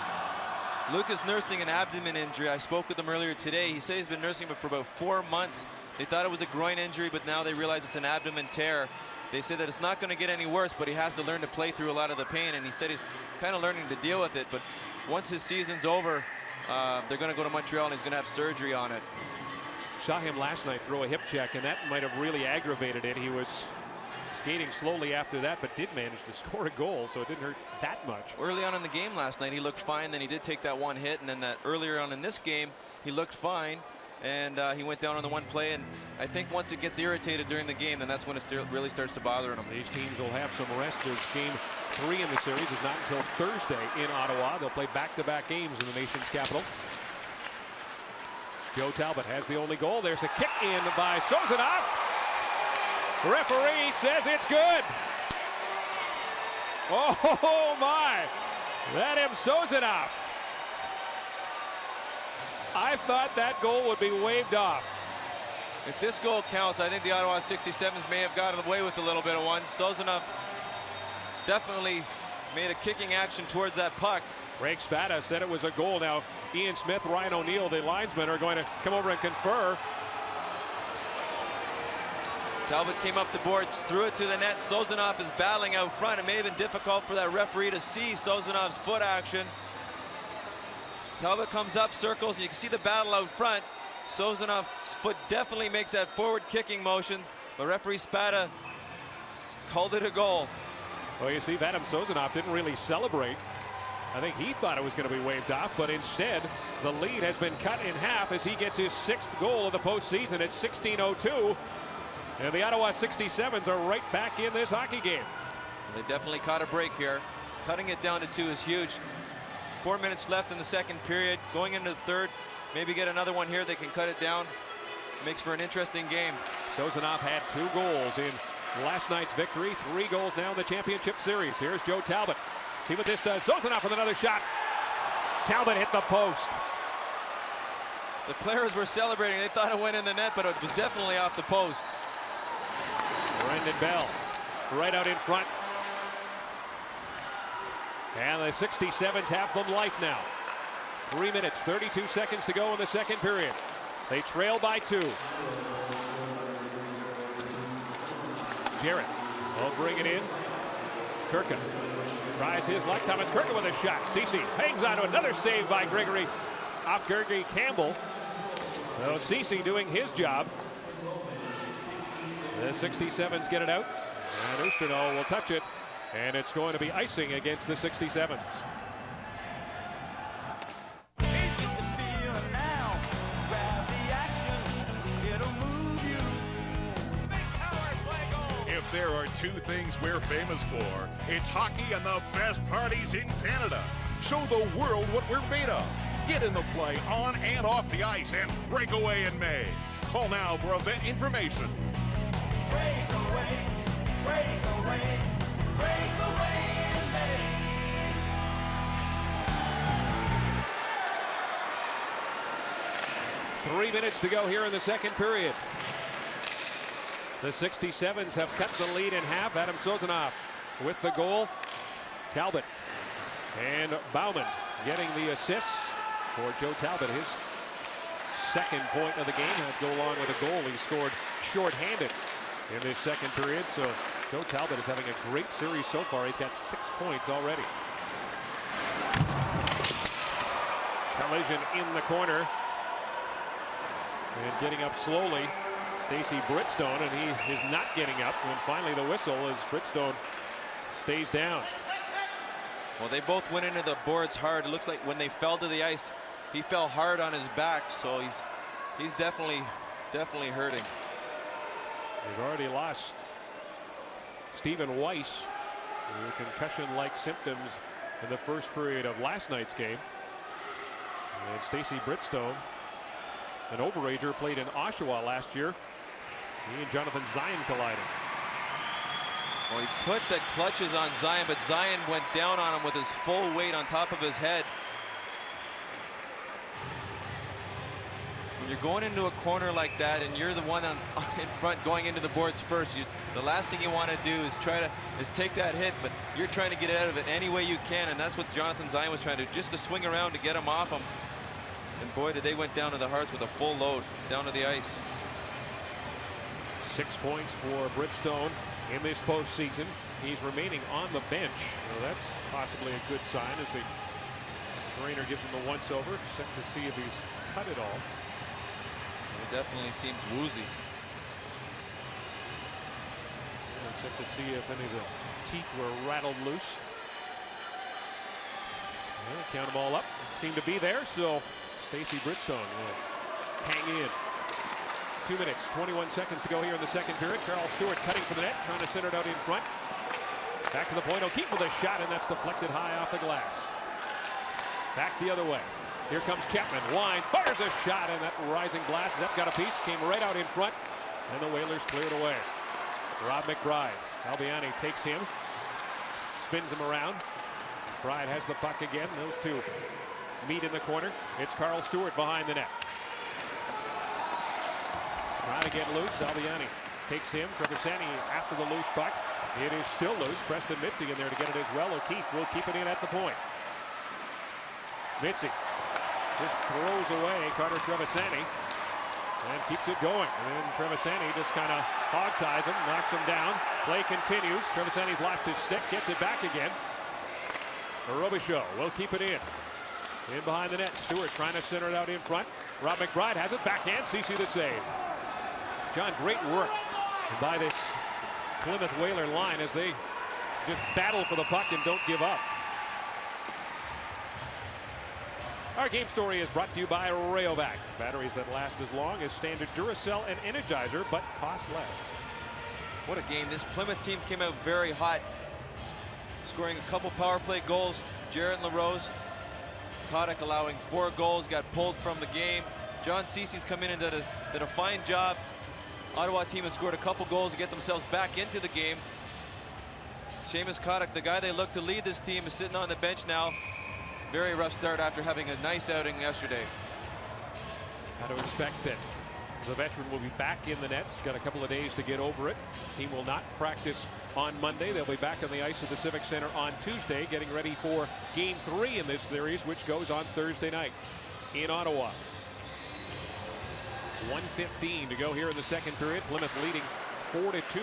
Luke is nursing an abdomen injury. I spoke with him earlier today. He said he's been nursing it for about 4 months. They thought it was a groin injury, but now they realize it's an abdomen tear. They say that it's not going to get any worse, but he has to learn to play through a lot of the pain, and he said he's kind of learning to deal with it. But once his season's over, they're going to go to Montreal, and he's going to have surgery on it. Saw him last night throw a hip check, and that might have really aggravated it. He was skating slowly after that, but did manage to score a goal, so it didn't hurt that much. Early on in the game last night, he looked fine. Then he did take that one hit, and then that earlier on in this game, he looked fine. And he went down on the one play, and I think once it gets irritated during the game, then that's when it really starts to bother him. These teams will have some rest as game 3 in the series is not until Thursday in Ottawa. They'll play back-to-back games in the nation's capital. Joe Talbot has the only goal. There's a kick in by Sozanov. The referee says it's good. Oh my, Vadim Sozanov. I thought that goal would be waved off. If this goal counts, I think the Ottawa 67's may have gotten away with a little bit of one. Sozanov definitely made a kicking action towards that puck. Greg Spada said it was a goal. Now, Ian Smith, Ryan O'Neill, the linesmen, are going to come over and confer. Talbot came up the boards, threw it to the net. Sozanov is battling out front. It may have been difficult for that referee to see Sozanov's foot action. Talbot comes up, circles, and you can see the battle out front. Sozanov's foot definitely makes that forward kicking motion, but referee Spada called it a goal. Well, you see, Vadim Sozanov didn't really celebrate. I think he thought it was going to be waved off, but instead, the lead has been cut in half as he gets his 6th goal of the postseason at 16:02. And the Ottawa 67's are right back in this hockey game. They definitely caught a break here. Cutting it down to 2 is huge. 4 minutes left in the second period. Going into the third, maybe get another one here. They can cut it down. Makes for an interesting game. Sozanov had 2 goals in last night's victory. 3 goals now in the championship series. Here's Joe Talbot. See what this does. Sozanov with another shot. Talbot hit the post. The players were celebrating. They thought it went in the net, but it was definitely off the post. Brendan Bell right out in front. And the 67's have them life now. 3 minutes, 32 seconds to go in the second period. They trail by 2. Jarrett will bring it in. Kirka tries his luck. Thomas Kirka with a shot. Ceci hangs on to another save by Gregory Campbell. So Ceci doing his job. The 67's get it out. And Oosterdahl will touch it. And it's going to be icing against the 67's. If there are two things we're famous for, it's hockey and the best parties in Canada. Show the world what we're made of. Get in the play on and off the ice and break away in May. Call now for event information. Break away, break away, break away in May. Three minutes to go here in the second period. The 67's have cut the lead in half. Adam Sozanoff with the goal. Talbot and Bauman getting the assists for Joe Talbot. His second point of the game had to go along with a goal. He scored shorthanded in this second period. So Joe Talbot is having a great series so far. He's got 6 points already. Collision in the corner. And getting up slowly, Stacey Britstone, and he is not getting up. And finally the whistle as Britstone stays down. Well, they both went into the boards hard. It looks like when they fell to the ice, he fell hard on his back, so he's definitely hurting. They've already lost Stephen Weiss with concussion-like symptoms in the first period of last night's game. And Stacey Britstone, an overager, played in Oshawa last year. He and Jonathan Zion collided. Well, he put the clutches on Zion, but Zion went down on him with his full weight on top of his head. When you're going into a corner like that and you're the one in front going into the boards first, the last thing you want to do is take that hit, but you're trying to get out of it any way you can, and that's what Jonathan Zion was trying to do, just to swing around to get him off him. And boy, did they went down to the Hearts with a full load down to the ice. 6 points for Britstone in this postseason. He's remaining on the bench, so that's possibly a good sign as the trainer gives him a once-over, check to see if he's cut it all. It definitely seems woozy. Check to see if any of the teeth were rattled loose. Well, count them all up. Seem to be there, so Stacey Britstone will hang in. 2 minutes, 21 seconds to go here in the second period. Carl Stewart cutting for the net, trying to center it out in front. Back to the point. O'Keefe with a shot, and that's deflected high off the glass. Back the other way. Here comes Chapman. Winds, fires a shot, and that rising blast. Zepp got a piece, came right out in front, and the Whalers cleared away. Rob McBride. Albiani takes him, spins him around. McBride has the puck again. Those two meet in the corner. It's Carl Stewart behind the net. Trying to get loose. Albiani takes him. Trevisani after the loose puck. It is still loose. Preston Mitzi in there to get it as well. O'Keefe will keep it in at the point. Mitzi just throws away Carter Trevisani and keeps it going. And then Trevisani just kind of hog ties him, knocks him down. Play continues. Trevisani's lost his stick, gets it back again. Robichaud will keep it in. In behind the net. Stewart trying to center it out in front. Rob McBride has it. Backhand. Ceci the save. John, great work by this Plymouth Whaler line as they just battle for the puck and don't give up. Our game story is brought to you by Rayovac. Batteries that last as long as standard Duracell and Energizer, but cost less. What a game. This Plymouth team came out very hot, scoring a couple power play goals. Jared LaRose, Kodak allowing 4 goals, got pulled from the game. John Ceci's come in and did a fine job. Ottawa team has scored a couple goals to get themselves back into the game. Seamus Kodak, the guy they look to lead this team, is sitting on the bench now. Very rough start after having a nice outing yesterday. How to expect that the veteran will be back in the nets. Got a couple of days to get over it. The team will not practice on Monday. They'll be back on the ice at the Civic Center on Tuesday, getting ready for Game 3 in this series, which goes on Thursday night in Ottawa. 1:15 to go here in the second period. Plymouth leading 4-2.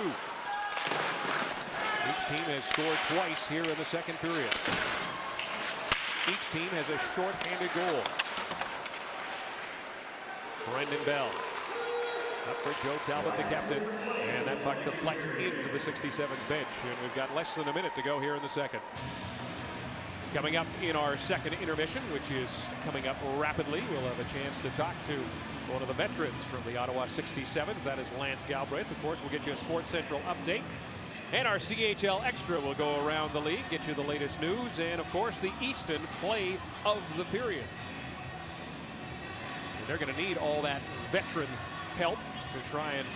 Each team has scored twice here in the second period. Each team has a short-handed goal. Brendan Bell. Up for Joe Talbot, the captain. And that puck deflects into the 67's bench. And we've got less than a minute to go here in the second. Coming up in our second intermission, which is coming up rapidly, we'll have a chance to talk to one of the veterans from the Ottawa 67's. That is Lance Galbraith. Of course, we'll get you a Sports Central update. And our CHL Extra will go around the league, get you the latest news, and of course the Easton play of the period. And they're going to need all that veteran help to try and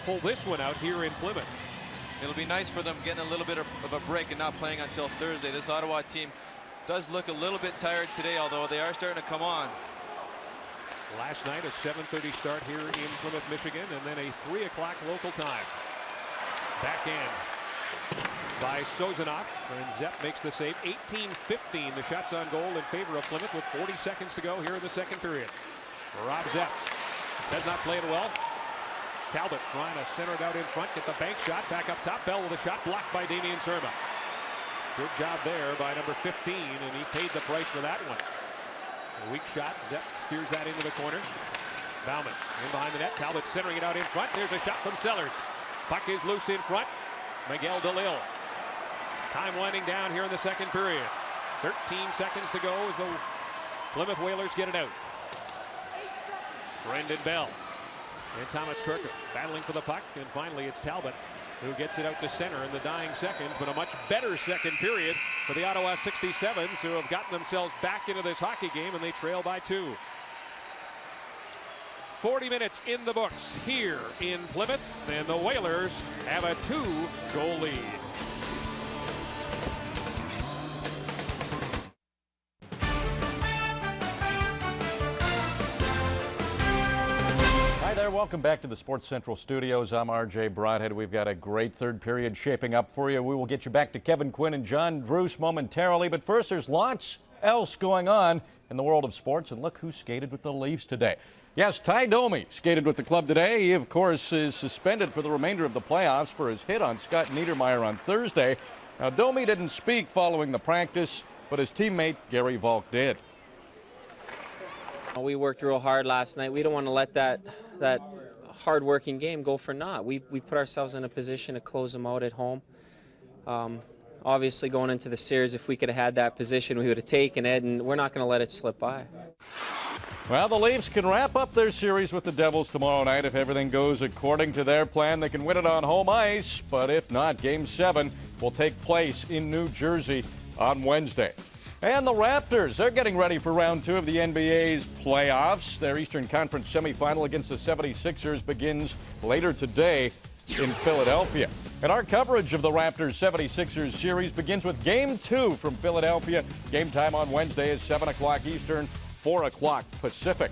pull this one out here in Plymouth. It'll be nice for them getting a little bit of a break and not playing until Thursday. This Ottawa team does look a little bit tired today, although they are starting to come on. Last night a 7:30 start here in Plymouth, Michigan, and then a 3 o'clock local time. Backhand by Sozanoff, and Zepp makes the save. 18-15, the shots on goal in favor of Plymouth with 40 seconds to go here in the second period. Rob Zepp does not play it well. Talbot trying to center it out in front, get the bank shot, back up top. Bell with a shot blocked by Damien Surma. Good job there by number 15, and he paid the price for that one. A weak shot, Zepp steers that into the corner. Bauman in behind the net, Talbot centering it out in front. There's a shot from Sellers. Puck is loose in front. Miguel DeLille. Time winding down here in the second period. 13 seconds to go as the Plymouth Whalers get it out. Brendan Bell and Thomas Kirker battling for the puck, and finally it's Talbot who gets it out to center in the dying seconds, but a much better second period for the Ottawa 67's, who have gotten themselves back into this hockey game, and they trail by 2. 40 minutes in the books here in Plymouth, and the Whalers have a 2-goal lead. Hi there, welcome back to the Sports Central studios. I'm RJ Broadhead. We've got a great third period shaping up for you. We will get you back to Kevin Quinn and John Druce momentarily, but first there's lots else going on in the world of sports, and look who skated with the Leafs today. Yes, Ty Domi skated with the club today. He, of course, is suspended for the remainder of the playoffs for his hit on Scott Niedermayer on Thursday. Now, Domi didn't speak following the practice, but his teammate Gary Volk did. We worked real hard last night. We don't want to let that hard-working game go for naught. We put ourselves in a position to close them out at home. Obviously, going into the series, if we could have had that position, we would have taken it, and we're not going to let it slip by. Well, the Leafs can wrap up their series with the Devils tomorrow night. If everything goes according to their plan, they can win it on home ice. But if not, Game 7 will take place in New Jersey on Wednesday. And the Raptors, they're getting ready for round 2 of the NBA's playoffs. Their Eastern Conference semifinal against the 76ers begins later today in Philadelphia. And our coverage of the Raptors 76ers series begins with Game 2 from Philadelphia. Game time on Wednesday is 7 o'clock Eastern, 4 o'clock Pacific.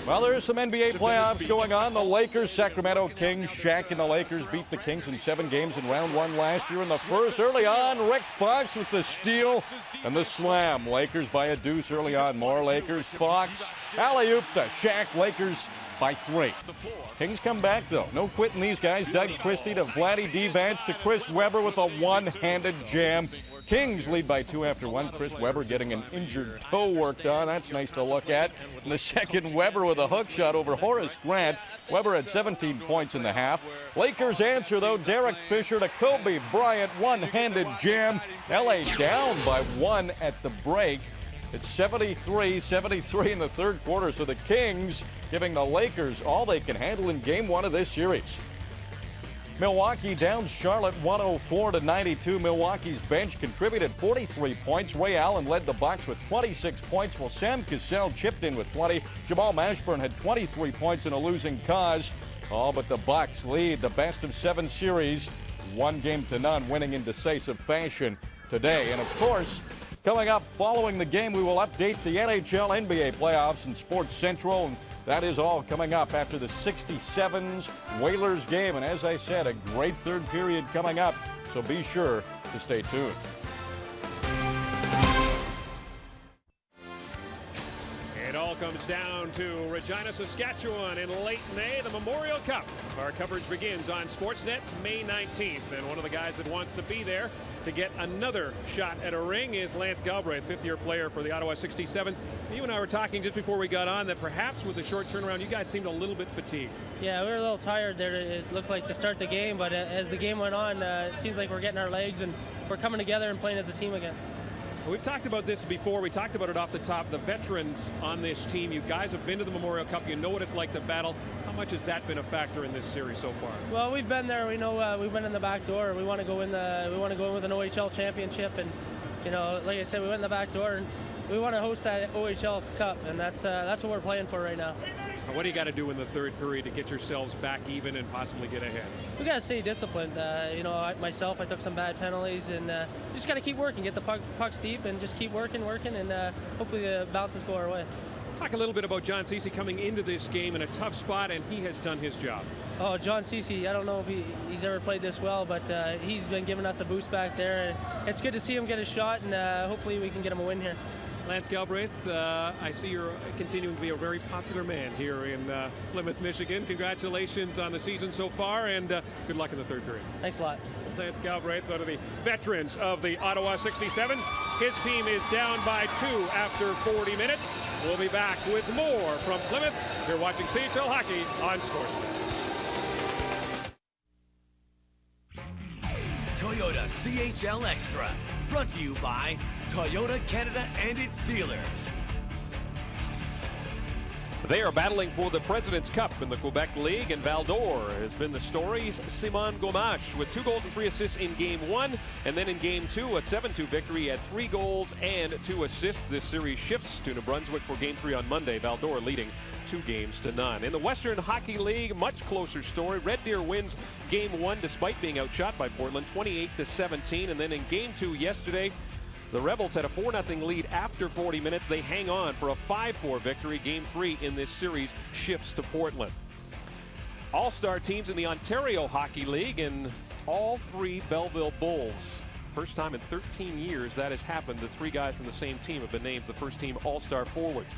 Well, there's some NBA playoffs going on. The Lakers, Sacramento Kings, Shaq and the Lakers beat the Kings in 7 games in round 1 last year. In the first, early on, Rick Fox with the steal and the slam. Lakers by a deuce early on. More Lakers. Fox, alley-oop to Shaq. Lakers by 3. Kings come back, though. No quitting these guys. Doug Christie to Vladdy Divac to Chris Webber with a one-handed jam. Kings lead by 2 after 1. Chris Webber getting an injured toe worked on. That's nice to look at. And the second, Webber with a hook shot over Horace Grant. Webber had 17 points in the half. Lakers answer, though. Derek Fisher to Kobe Bryant. One-handed jam. LA down by 1 at the break. It's 73-73 in the third quarter, so the Kings giving the Lakers all they can handle in Game 1 of this series. Milwaukee down Charlotte 104-92. Milwaukee's bench contributed 43 points. Ray Allen led the Bucks with 26 points, while Sam Cassell chipped in with 20. Jamal Mashburn had 23 points in a losing cause. All but the Bucks lead the best-of-7 series, 1-0, winning in decisive fashion today. And, of course, coming up following the game, we will update the NHL NBA playoffs and Sports Central. And that is all coming up after the 67's Whalers game. And as I said, a great third period coming up, so be sure to stay tuned. It all ball comes down to Regina, Saskatchewan in late May, the Memorial Cup. Our coverage begins on Sportsnet May 19th, and one of the guys that wants to be there to get another shot at a ring is Lance Galbraith, fifth-year player for the Ottawa 67's. You and I were talking just before we got on that perhaps with the short turnaround, you guys seemed a little bit fatigued. Yeah, we were a little tired there. It looked like to start the game, but as the game went on, it seems like we're getting our legs and we're coming together and playing as a team again. We've talked about this before. We talked about it off the top. The veterans on this team, you guys have been to the Memorial Cup. You know what it's like to battle. How much has that been a factor in this series so far? Well, we've been there. We know we went in the back door. We want to go in with an OHL Championship, and you know, like I said, we went in the back door, and we want to host that OHL Cup, and that's what we're playing for right now. What do you got to do in the third period to get yourselves back even and possibly get ahead? We got to stay disciplined. You know, I took some bad penalties, and just got to keep working, get the pucks deep, and just keep working, and hopefully the bounces go our way. Talk a little bit about John Druce coming into this game in a tough spot, and he has done his job. Oh, John Druce, I don't know if he's ever played this well, but he's been giving us a boost back there. It's good to see him get a shot, and hopefully we can get him a win here. Lance Galbraith, I see you're continuing to be a very popular man here in Plymouth, Michigan. Congratulations on the season so far, and good luck in the third period. Thanks a lot. Lance Galbraith, one of the veterans of the Ottawa 67. His team is down by 2 after 40 minutes. We'll be back with more from Plymouth. You're watching CHL Hockey on Sportsnet. Toyota CHL Extra, brought to you by Toyota Canada and its dealers. They are battling for the President's Cup in the Quebec League, and Val-d'Or has been the story. Simon Gomache with 2 goals and 3 assists in Game 1, and then in Game 2, a 7-2 victory. He had 3 goals and 2 assists. This series shifts to New Brunswick for Game 3 on Monday. Val-d'Or leading 2-0. In the Western Hockey League, much closer story. Red Deer wins Game 1 despite being outshot by Portland, 28-17, and then in Game 2 yesterday, the Rebels had a 4-0 lead after 40 minutes. They hang on for a 5-4 victory. Game 3 in this series shifts to Portland. All-star teams in the Ontario Hockey League, and all 3 Belleville Bulls. First time in 13 years that has happened. The 3 guys from the same team have been named the first-team All-Star forwards.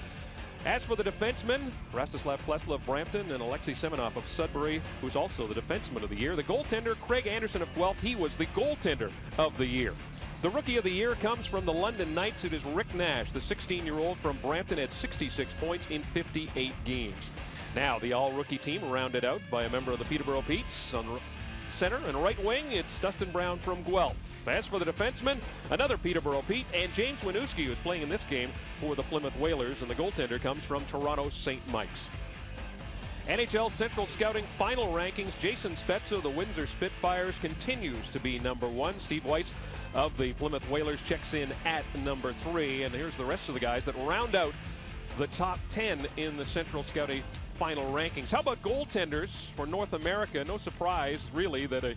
As for the defensemen, Rastislav Klesla of Brampton and Alexei Semenov of Sudbury, who's also the defenseman of the year. The goaltender, Craig Anderson of Guelph, he was the goaltender of the year. The Rookie of the Year comes from the London Knights. It is Rick Nash, the 16-year-old from Brampton, at 66 points in 58 games. Now, the all-rookie team rounded out by a member of the Peterborough Petes. On center and right wing, it's Dustin Brown from Guelph. As for the defensemen, another Peterborough Pete, and James Winooski, who's playing in this game for the Plymouth Whalers, and the goaltender comes from Toronto St. Mike's. NHL Central Scouting final rankings. Jason Spezza, the Windsor Spitfires, continues to be number 1. Steve Weiss of the Plymouth Whalers checks in at number 3. And here's the rest of the guys that round out the top 10 in the Central Scouting final rankings. How about goaltenders for North America? No surprise, really, that a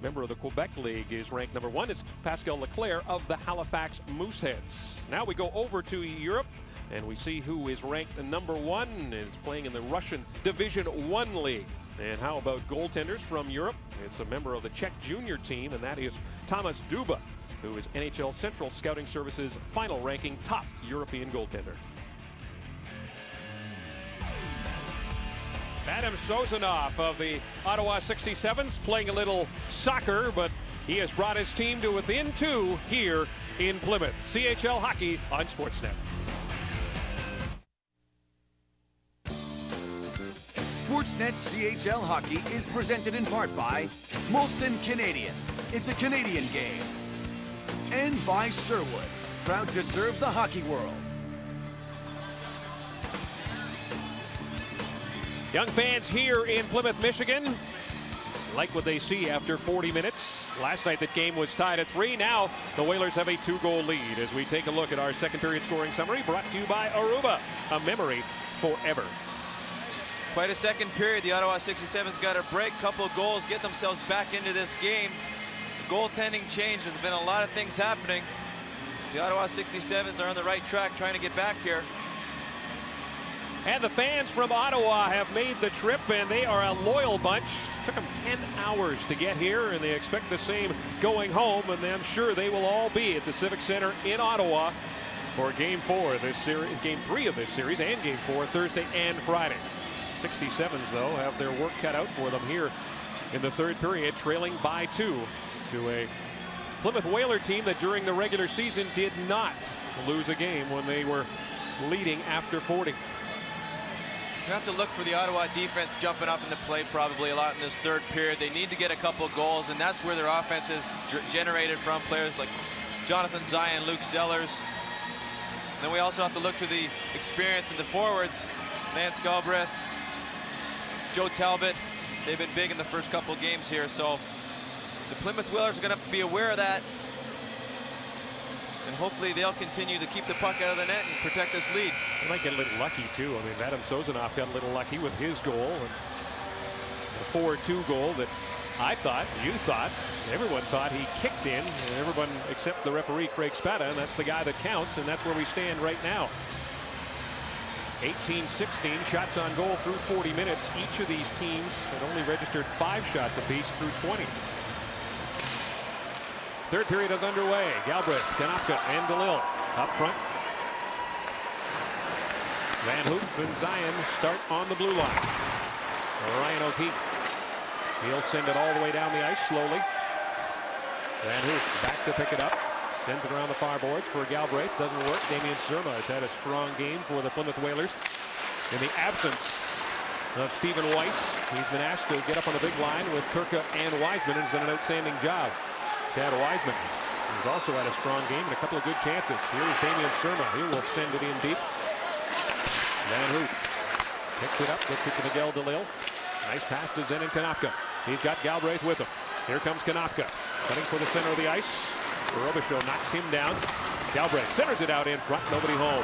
member of the Quebec League is ranked number 1. It's Pascal Leclerc of the Halifax Mooseheads. Now we go over to Europe, and we see who is ranked number 1 and is playing in the Russian Division 1 League. And how about goaltenders from Europe? It's a member of the Czech junior team, and that is Thomas Duba, who is NHL Central Scouting Services final ranking top European goaltender. Adam Sozanov of the Ottawa 67's playing a little soccer, but he has brought his team to within 2 here in Plymouth. CHL Hockey on Sportsnet. Sportsnet CHL Hockey is presented in part by Molson Canadian. It's a Canadian game. And by Sherwood, proud to serve the hockey world. Young fans here in Plymouth, Michigan like what they see after 40 minutes. Last night that game was tied at 3. Now the Whalers have a 2-goal lead as we take a look at our second period scoring summary brought to you by Aruba, a memory forever. Quite a second period. The Ottawa 67's got a break, couple of goals, get themselves back into this game. Goaltending change. There's been a lot of things happening. The Ottawa 67's are on the right track trying to get back here. And the fans from Ottawa have made the trip, and they are a loyal bunch. It took them 10 hours to get here, and they expect the same going home, and I'm sure they will all be at the Civic Center in Ottawa for Game 4 of this series, Game 3 of this series, and Game 4 Thursday and Friday. 67's, though, have their work cut out for them here in the third period, trailing by 2 to a Plymouth Whaler team that during the regular season did not lose a game when they were leading after 40. You have to look for the Ottawa defense jumping up in the play probably a lot in this third period. They need to get a couple of goals, and that's where their offense is generated from players like Jonathan Zion, Luke Sellers. And then we also have to look to the experience in the forwards. Lance Galbraith, Joe Talbot. They've been big in the first couple of games here, so the Plymouth Whalers are going to have to be aware of that. And hopefully they'll continue to keep the puck out of the net and protect this lead. They might get a little lucky, too. I mean, Adam Sozanoff got a little lucky with his goal. And a 4-2 goal that I thought, you thought, everyone thought he kicked in. And everyone except the referee, Craig Spada, and that's the guy that counts, and that's where we stand right now. 18-16 shots on goal through 40 minutes. Each of these teams had only registered 5 shots apiece through 20. Third period is underway. Galbraith, Kanopka, and DeLille up front. Van Hoop and Zion start on the blue line. Ryan O'Keefe. He'll send it all the way down the ice slowly. Van Hoop back to pick it up. Sends it around the far boards for Galbraith. Doesn't work. Damien Surma has had a strong game for the Plymouth Whalers. In the absence of Stephen Weiss, he's been asked to get up on the big line with Kirka and Wiseman, and has done an outstanding job. Chad Wiseman has also had a strong game and a couple of good chances. Here's Damien Surma. He will send it in deep. Van Hoop picks it up, gets it to Miguel DeLille. Nice pass to Zenon Kanopka. He's got Galbraith with him. Here comes Kanopka, cutting for the center of the ice. Robichaud knocks him down. Galbraith centers it out in front. Nobody home.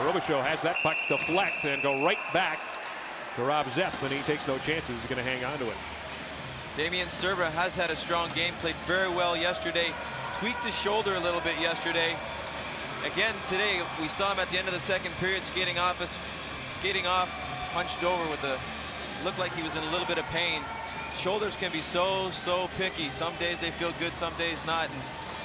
Robichaud has that puck deflect and go right back to Rob Zepp, and he takes no chances. He's going to hang on to it. Damien Surba has had a strong game, played very well yesterday, tweaked his shoulder a little bit yesterday. Again, today, we saw him at the end of the second period skating off, punched over with the, looked like he was in a little bit of pain. Shoulders can be so picky. Some days they feel good, some days not. And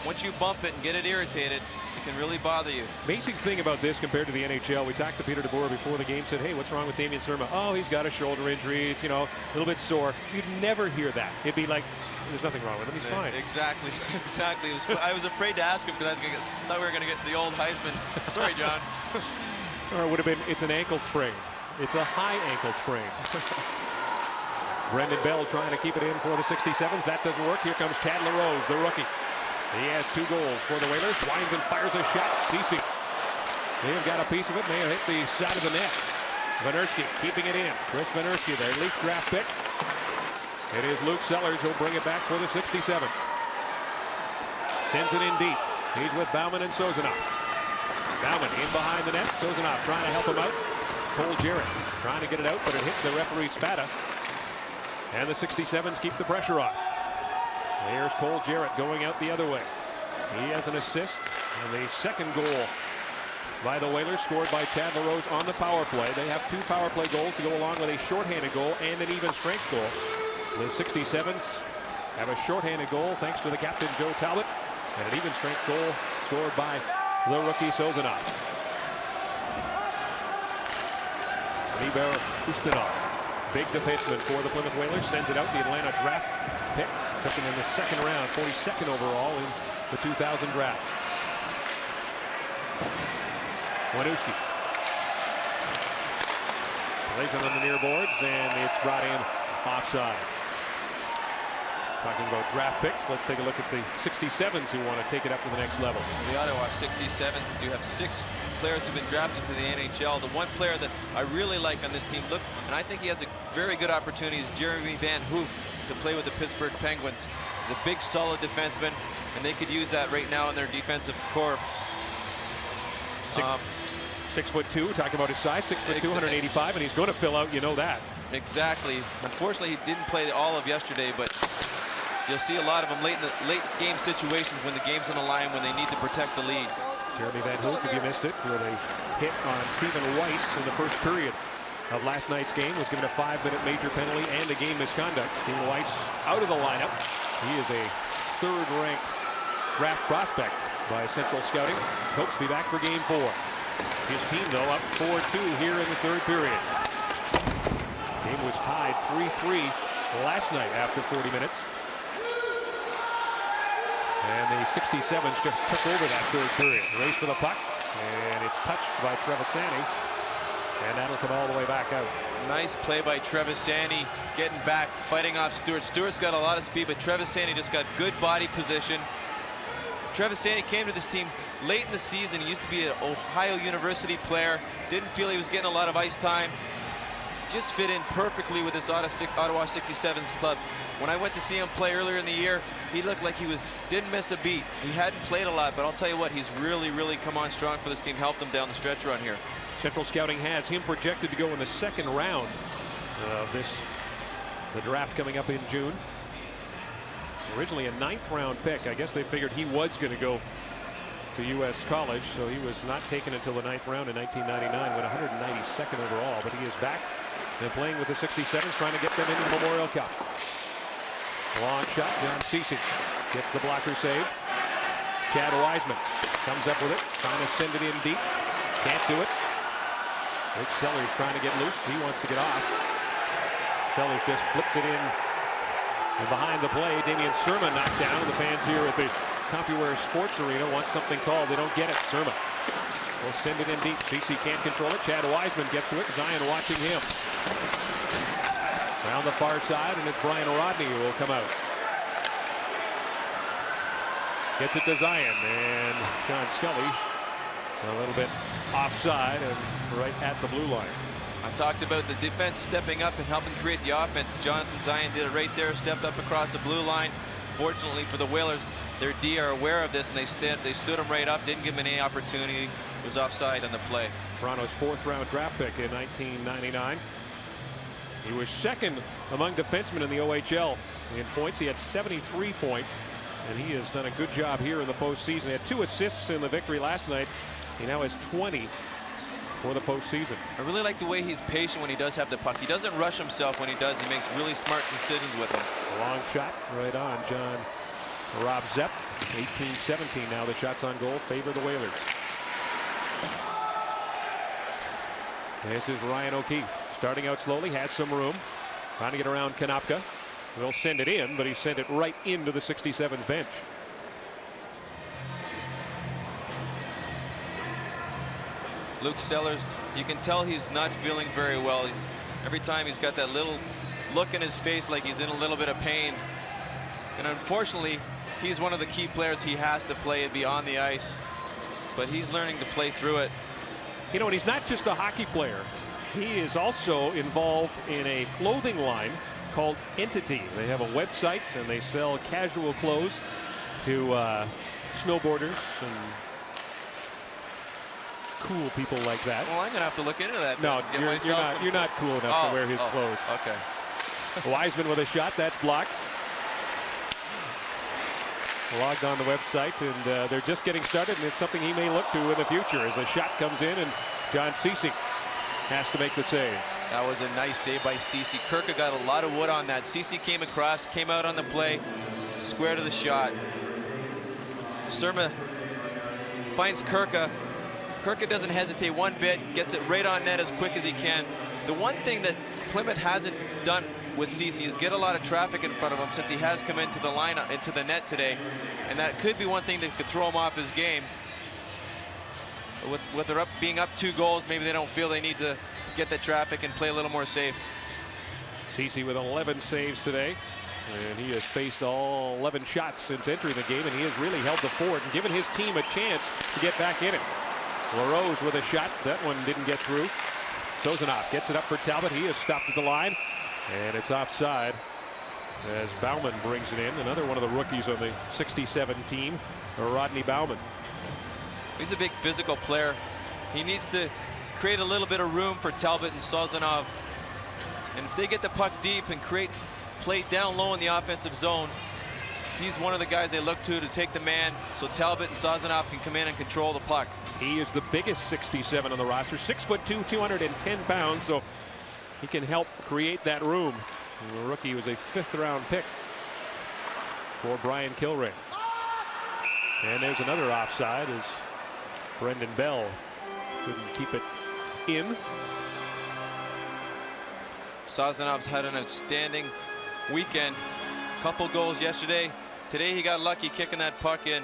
once you bump it and get it irritated, it can really bother you. Amazing thing about this compared to the NHL, we talked to Peter DeBoer before the game, said, hey, what's wrong with Damien Surma? Oh, he's got a shoulder injury. It's, you know, a little bit sore. You'd never hear that. It'd be like, there's nothing wrong with him. He's fine. Exactly. Exactly. I was afraid to ask him because I thought we were going to get the old Heisman. Sorry, John. Or it would have been, it's an ankle sprain. It's a high ankle sprain. Brendan Bell trying to keep it in for the 67's. That doesn't work. Here comes Chad LaRose, the rookie. He has 2 goals for the Whalers. Winds and fires a shot. Ceci. They have got a piece of it. May have hit the side of the net. Vanerski keeping it in. Chris Vanerski, their Leaf draft pick. It is Luke Sellers who'll bring it back for the 67's. Sends it in deep. He's with Bauman and Sozanoff. Bauman in behind the net. Sozanoff trying to help him out. Cole Jarrett trying to get it out, but it hit the referee Spada. And the 67's keep the pressure on. There's Cole Jarrett going out the other way. He has an assist, and the second goal by the Whalers scored by Chad LaRose on the power play. They have 2 power play goals to go along with a shorthanded goal and an even strength goal. The 67's have a shorthanded goal thanks to the captain Joe Talbot, and an even strength goal scored by the rookie Sozanoff. Liber Ustinov, big defenseman for the Plymouth Whalers, sends it out. The Atlanta draft pick. Took him in the second round, 42nd overall in the 2000 draft. Wanuski plays it on the near boards, and it's brought in offside. Talking about draft picks, let's take a look at the 67's who want to take it up to the next level. The Ottawa 67's do have 6 players who've been drafted to the NHL. The one player that I really like on this team, look, and I think he has a very good opportunity, is Jeremy Van Hoop to play with the Pittsburgh Penguins. He's a big, solid defenseman, and they could use that right now in their defensive core. 6'2", talking about his size, 6'2", 185, and he's going to fill out, you know that. Exactly. Unfortunately, he didn't play all of yesterday, but you'll see a lot of them late game situations when the game's on the line, when they need to protect the lead. Jeremy Van Hoop, if you missed it, with a hit on Stephen Weiss in the first period of last night's game, was given a 5-minute major penalty and a game misconduct. Stephen Weiss out of the lineup. He is a 3rd-ranked draft prospect by Central Scouting. Hopes to be back for game 4. His team, though, up 4-2 here in the third period. Game was tied 3-3 last night after 40 minutes. And the 67's just took over that third period. Race for the puck, and it's touched by Trevisani, and that'll come all the way back out. Nice play by Trevisani, getting back, fighting off Stewart. Stewart's got a lot of speed, but Trevisani just got good body position. Trevisani came to this team late in the season. He used to be an Ohio University player. Didn't feel he was getting a lot of ice time. Just fit in perfectly with this Ottawa 67's club. When I went to see him play earlier in the year, he looked like he didn't miss a beat. He hadn't played a lot, but I'll tell you what, he's really come on strong for this team, helped him down the stretch run here. Central Scouting has him projected to go in the second round of the draft coming up in June. Originally a 9th round pick. I guess they figured he was going to go to U.S. college, so he was not taken until the 9th round in 1999, went 192nd overall, but he is back and playing with the 67s, trying to get them into the Memorial Cup. Long shot, John Druce gets the blocker save. Chad Wiseman comes up with it, trying to send it in deep. Can't do it. Rich Sellers trying to get loose. He wants to get off. Sellers just flips it in. And behind the play, Damien Surma knocked down. The fans here at the CompuWare Sports Arena want something called. They don't get it. Surma will send it in deep. CC can't control it. Chad Wiseman gets to it. Zion watching him. Around the far side, and it's Brian Rodney who will come out. Gets it to Zion, and Sean Scully a little bit offside and right at the blue line. I talked about the defense stepping up and helping create the offense. Jonathan Zion did it right there, stepped up across the blue line. Fortunately for the Whalers, their D are aware of this, and they stood him right up, didn't give him any opportunity. It was offside on the play. Toronto's 4th round draft pick in 1999. He was second among defensemen in the OHL in points. He had 73 points, and he has done a good job here in the postseason. He had 2 assists in the victory last night. He now has 20 for the postseason. I really like the way he's patient when he does have the puck. He doesn't rush himself when he does. He makes really smart decisions with him. A long shot right on John Rob Zepp. 18-17 now. The shots on goal favor the Whalers. This is Ryan O'Keefe. Starting out slowly, has some room. Trying to get around Konopka. Will send it in, but he sent it right into the 67's bench. Luke Sellers, you can tell he's not feeling very well. Every time he's got that little look in his face like he's in a little bit of pain. And unfortunately, he's one of the key players. He has to play it beyond the ice, but he's learning to play through it. You know, and he's not just a hockey player. He is also involved in a clothing line called Entity. They have a website, and they sell casual clothes to snowboarders and cool people like that. Well, I'm going to have to look into that. No, you're not cool enough to wear his clothes. Okay. Wiseman with a shot. That's blocked. Logged on the website, and they're just getting started, and it's something he may look to in the future as a shot comes in, and John Druce has to make the save. That was a nice save by Cece. Kirka got a lot of wood on that. Cece came across, came out on the play, square to the shot. Surma finds Kirka. Kirka doesn't hesitate one bit, gets it right on net as quick as he can. The one thing that Plymouth hasn't done with Cece is get a lot of traffic in front of him since he has come into the line, into the net today, and that could be one thing that could throw him off his game. With their being up 2 goals, maybe they don't feel they need to get that traffic and play a little more safe. Cece with 11 saves today, and he has faced all 11 shots since entering the game, and he has really held the fort and given his team a chance to get back in it. LaRose with a shot. That one didn't get through. Sozanoff gets it up for Talbot. He is stopped at the line, and it's offside as Bauman brings it in. Another one of the rookies on the 67 team, Rodney Bauman. He's a big physical player. He needs to create a little bit of room for Talbot and Sozanov. And if they get the puck deep and play down low in the offensive zone, he's one of the guys they look to take the man so Talbot and Sozanov can come in and control the puck. He is the biggest 67 on the roster, 6'2", 210 pounds, so he can help create that room. And the rookie was a 5th round pick for Brian Kilray. And there's another offside as Brendan Bell couldn't keep it in. Sazanov's had an outstanding weekend. Couple goals yesterday. Today he got lucky kicking that puck in.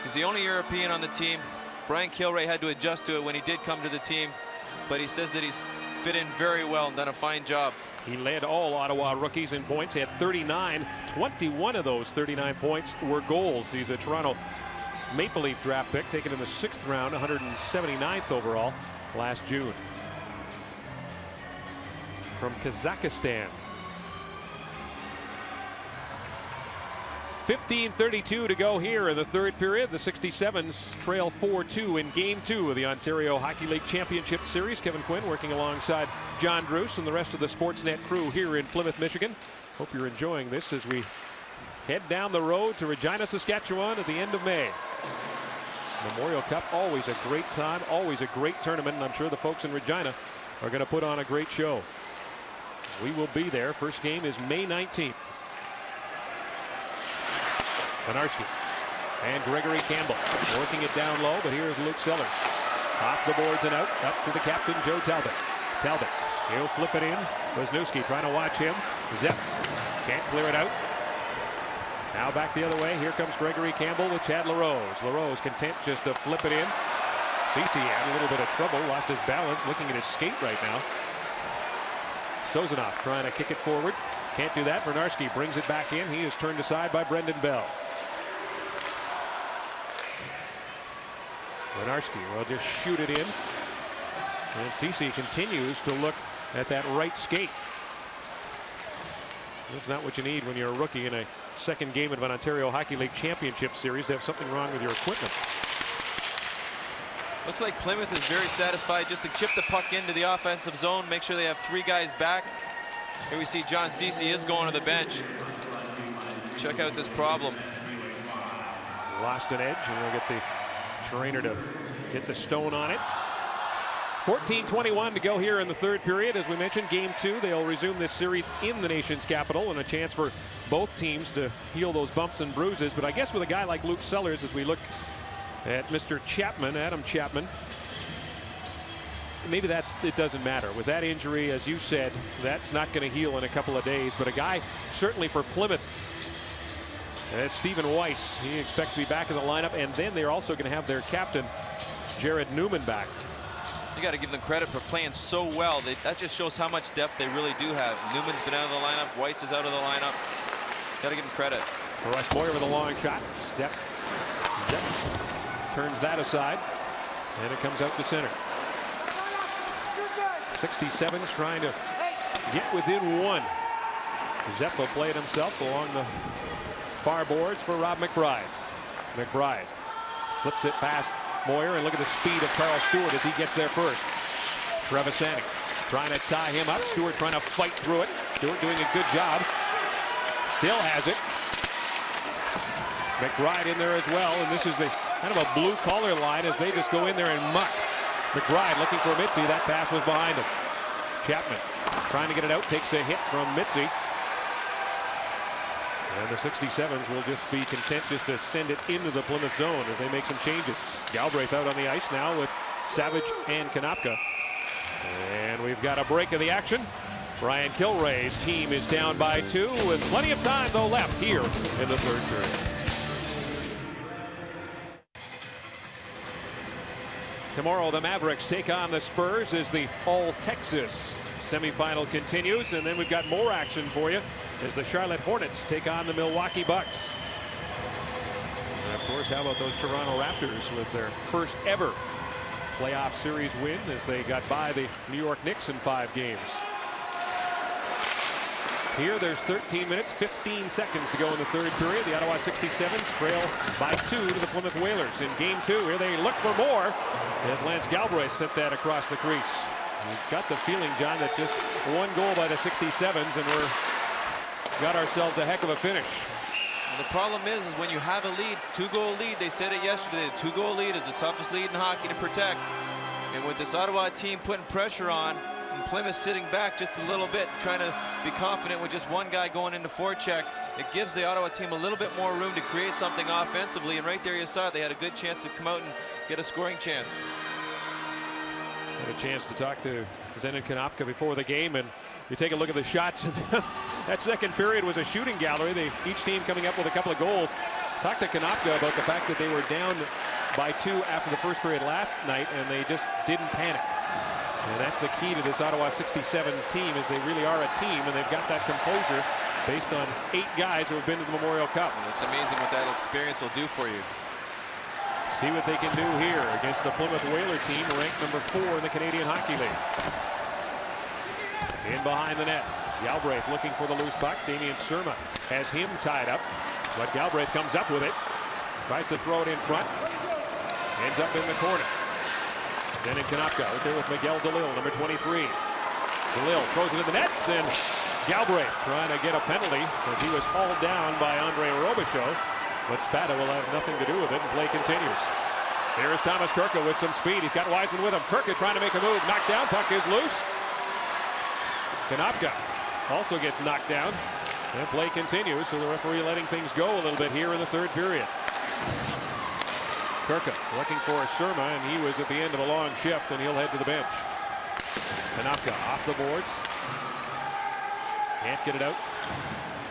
He's the only European on the team. Brian Kilray had to adjust to it when he did come to the team, but he says that he's fit in very well and done a fine job. He led all Ottawa rookies in points. He had 39. 21 of those 39 points were goals. He's a Toronto Maple Leaf draft pick, taken in the 6th round, 179th overall last June. From Kazakhstan. 15:32 to go here in the 3rd period. The 67's trail 4-2 in Game 2 of the Ontario Hockey League Championship Series. Kevin Quinn working alongside John Druce and the rest of the Sportsnet crew here in Plymouth, Michigan. Hope you're enjoying this as we head down the road to Regina, Saskatchewan at the end of May. Memorial Cup, always a great time, always a great tournament, and I'm sure the folks in Regina are going to put on a great show. We will be there. First game is May 19th. Konarski and Gregory Campbell working it down low, but here's Luke Sellers. Off the boards and out, up to the captain, Joe Talbot. Talbot, he'll flip it in. Wisniewski trying to watch him. Zepp can't clear it out. Now back the other way. Here comes Gregory Campbell with Chad LaRose. LaRose content just to flip it in. Ceci had a little bit of trouble, lost his balance, looking at his skate right now. Sozanoff trying to kick it forward. Can't do that. Bernarski brings it back in. He is turned aside by Brendan Bell. Bernarski will just shoot it in. And Ceci continues to look at that right skate. That's not what you need when you're a rookie in a 2nd game of an Ontario Hockey League Championship Series, to have something wrong with your equipment. Looks like Plymouth is very satisfied just to chip the puck into the offensive zone, make sure they have 3 guys back. Here we see John Ceci is going to the bench. Check out this problem. Lost an edge, and we'll get the trainer to get the stone on it. 14:21 to go here in the 3rd period. As we mentioned, Game 2, they'll resume this series in the nation's capital, and a chance for both teams to heal those bumps and bruises. But I guess with a guy like Luke Sellers, as we look at Mr. Chapman, Adam Chapman, maybe it doesn't matter. With that injury, as you said, that's not going to heal in a couple of days. But a guy certainly for Plymouth, Stephen Weiss, he expects to be back in the lineup, and then they're also going to have their captain, Jared Newman, back. You got to give them credit for playing so well. That just shows how much depth they really do have. Newman's been out of the lineup. Weiss is out of the lineup. Got to give them credit. Russ Moyer with a long shot. Step. Turns that aside, and it comes out to center. 67's trying to get within 1. Zepp will play it himself along the far boards for Rob McBride. McBride flips it past Moyer, and look at the speed of Carl Stewart as he gets there first. Trevisani trying to tie him up. Stewart trying to fight through it. Stewart doing a good job. Still has it. McBride in there as well, and this is the kind of a blue collar line as they just go in there and muck. McBride looking for Mitzi. That pass was behind him. Chapman trying to get it out, takes a hit from Mitzi. And the 67's will just be content just to send it into the Plymouth zone as they make some changes. Galbraith out on the ice now with Savage and Konopka. And we've got a break of the action. Brian Kilray's team is down by 2 with plenty of time though left here in the 3rd period. Tomorrow the Mavericks take on the Spurs as the All-Texas semifinal continues, and then we've got more action for you as the Charlotte Hornets take on the Milwaukee Bucks. And of course, how about those Toronto Raptors with their first ever playoff series win as they got by the New York Knicks in 5 games. Here there's 13 minutes, 15 seconds to go in the 3rd period. The Ottawa 67's trail by 2 to the Plymouth Whalers. In Game 2, here they look for more as Lance Galbraith sent that across the crease. We've got the feeling, John, that just 1 goal by the 67's and we're got ourselves a heck of a finish. And the problem is when you have a lead, 2-goal lead, they said it yesterday, the 2-goal lead is the toughest lead in hockey to protect. And with this Ottawa team putting pressure on, And Plymouth sitting back just a little bit, trying to be confident with just one guy going into forecheck. It gives the Ottawa team a little bit more room to create something offensively, and right there you saw it, they had a good chance to come out and get a scoring chance. Had a chance to talk to Zenon Konopka before the game, and you take a look at the shots, and that second period was a shooting gallery. Each team coming up with a couple of goals. Talked to Konopka about the fact that they were down by 2 after the first period last night, and they just didn't panic. And that's the key to this Ottawa 67 team, is they really are a team, and they've got that composure based on 8 guys who have been to the Memorial Cup. It's amazing what that experience will do for you. See what they can do here against the Plymouth Whaler team, ranked number 4 in the Canadian Hockey League. In behind the net, Galbraith looking for the loose puck. Damien Surma has him tied up, but Galbraith comes up with it. Tries to throw it in front. Ends up in the corner. Then in Konopka out there with Miguel DeLille, number 23. DeLille throws it in the net, and Galbraith trying to get a penalty as he was hauled down by Andre Robichaud. But Spada will have nothing to do with it, and play continues. Here is Thomas Kirka with some speed. He's got Wiseman with him. Kirka trying to make a move. Knocked down. Puck is loose. Konopka also gets knocked down. And play continues, so the referee letting things go a little bit here in the third period. Kirka looking for Surma, and he was at the end of a long shift, and he'll head to the bench. Konopka off the boards. Can't get it out.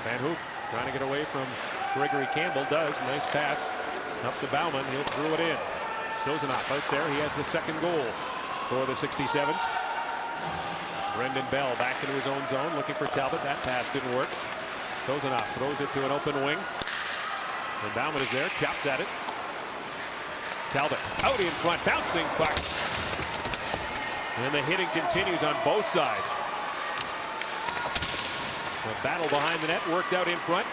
Van Hoof trying to get away from Gregory Campbell. Does. Nice pass up to Bauman. He'll throw it in. Sozanoff out there. He has the second goal for the 67's. Brendan Bell back into his own zone, looking for Talbot. That pass didn't work. Sozanoff throws it to an open wing. And Bauman is there, chops at it. Talbot out in front, bouncing puck. And the hitting continues on both sides. The battle behind the net worked out in front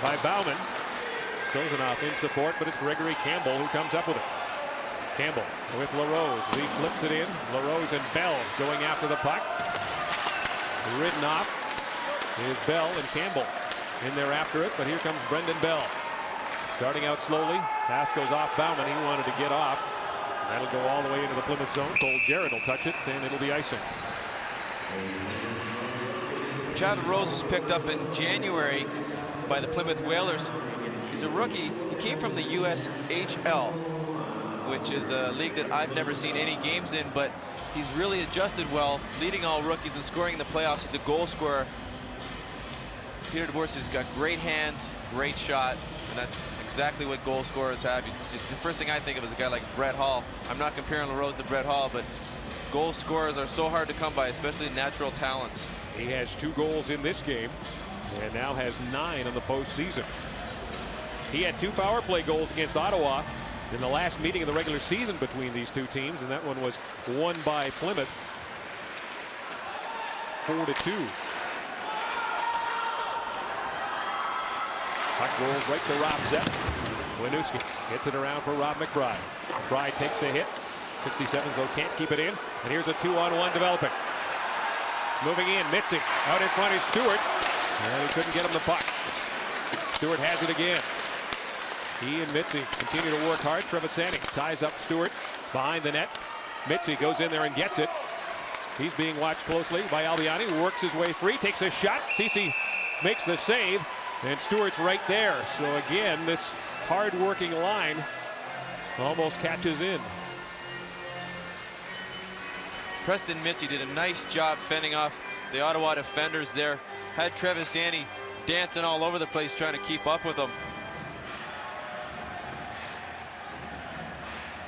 by Bauman. Sozanoff in support, but it's Gregory Campbell who comes up with it. Campbell with LaRose. He flips it in. LaRose and Bell going after the puck. Ridden off is Bell and Campbell in there after it, but here comes Brendan Bell. Starting out slowly. Pass goes off Bauman. He wanted to get off. That'll go all the way into the Plymouth zone. Cole Jarrett will touch it, and it'll be icing. Chad LaRose was picked up in January by the Plymouth Whalers. He's a rookie. He came from the OHL, which is a league that I've never seen any games in, but he's really adjusted well, leading all rookies and scoring in the playoffs. He's a goal scorer. Peter DeBoer has got great hands, great shot, and that's exactly what goal scorers have. The first thing I think of is a guy like Brett Hall. I'm not comparing LaRose to Brett Hall, but goal scorers are so hard to come by, especially natural talents. He has 2 goals in this game and now has 9 in the postseason. He had 2 power play goals against Ottawa in the last meeting of the regular season between these 2 teams, and that one was won by Plymouth 4-2. Puck rolls right to Rob Zepp. Winooski gets it around for Rob McBride. McBride takes a hit. 67's though can't keep it in, and here's a 2-on-1 developing. Moving in, Mitzi. Out in front is Stewart. And he couldn't get him the puck. Stewart has it again. He and Mitzi continue to work hard. Trevisani ties up Stewart behind the net. Mitzi goes in there and gets it. He's being watched closely by Albiani, who works his way free, takes a shot. Ceci makes the save, and Stewart's right there. So again, this hard-working line almost catches in. Preston Mitzi did a nice job fending off the Ottawa defenders there. Had Trevisani dancing all over the place trying to keep up with them.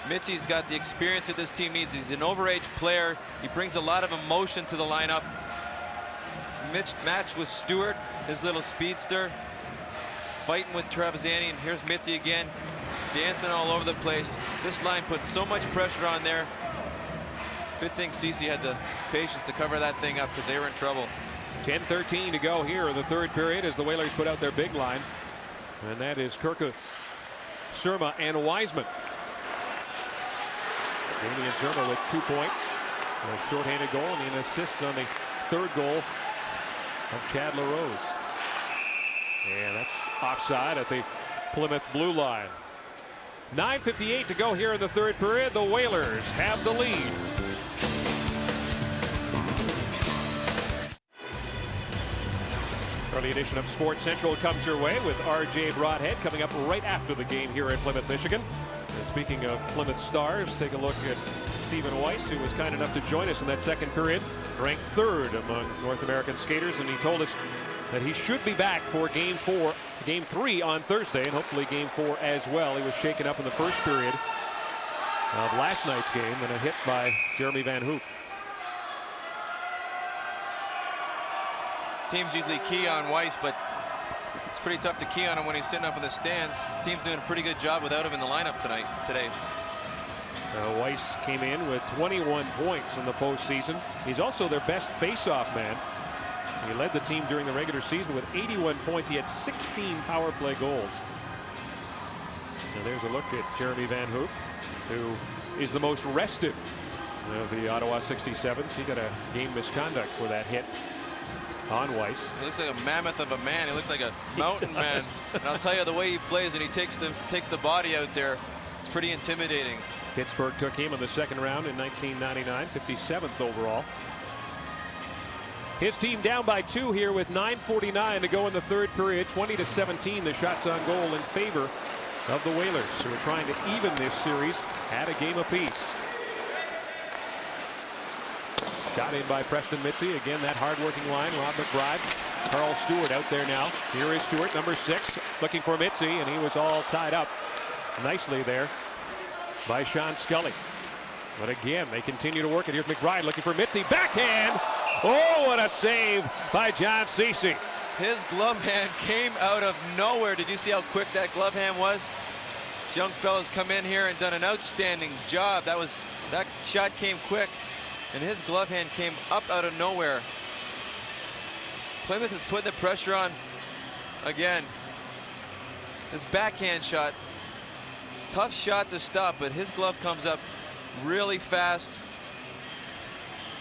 Mitzi's got the experience that this team needs. He's an overage player. He brings a lot of emotion to the lineup. Mitch matched with Stewart, his little speedster, fighting with Trevisani, and here's Mitzi again, dancing all over the place. This line put so much pressure on there. Good thing Ceci had the patience to cover that thing up because they were in trouble. 10:13 to go here in the third period as the Whalers put out their big line. And that is Kirka, Surma, and Wiseman. Damien Surma with 2 points. A shorthanded goal and an assist on the third goal of Chad LaRose. And that's offside at the Plymouth blue line. 9:58 to go here in the third period. The Whalers have the lead. Early edition of Sports Central comes your way with RJ Broadhead coming up right after the game here in Plymouth, Michigan. And speaking of Plymouth Stars, take a look at Stephen Weiss, who was kind enough to join us in that second period, ranked 3rd among North American skaters, and he told us that he should be back for Game 3 on Thursday, and hopefully Game 4 as well. He was shaken up in the first period of last night's game and a hit by Jeremy Van Hoop. Teams usually key on Weiss, but it's pretty tough to key on him when he's sitting up in the stands. His team's doing a pretty good job without him in the lineup today. Weiss came in with 21 points in the postseason. He's also their best face-off man. He led the team during the regular season with 81 points. He had 16 power play goals. Now there's a look at Jeremy Van Hoop, who is the most rested of the Ottawa 67's. He got a game misconduct for that hit on Weiss. He looks like a mammoth of a man. He looks like a mountain man. And I'll tell you, the way he plays and he takes the body out there, it's pretty intimidating. Pittsburgh took him in the second round in 1999, 57th overall. His team down by 2 here with 9:49 to go in the third period. 20-17 the shots on goal in favor of the Whalers, who are trying to even this series at a game apiece. Shot in by Preston Mitzi. Again, that hard-working line. Rob McBride. Carl Stewart out there now. Here is Stewart, number 6, looking for Mitzi, and he was all tied up nicely there by Sean Scully. But again, they continue to work it. Here's McBride looking for Mitzi. Backhand! Oh, what a save by John Druce. His glove hand came out of nowhere. Did you see how quick that glove hand was? This young fella's come in here and done an outstanding job. That shot came quick, and his glove hand came up out of nowhere. Plymouth is putting the pressure on again. This backhand shot, tough shot to stop, but his glove comes up really fast.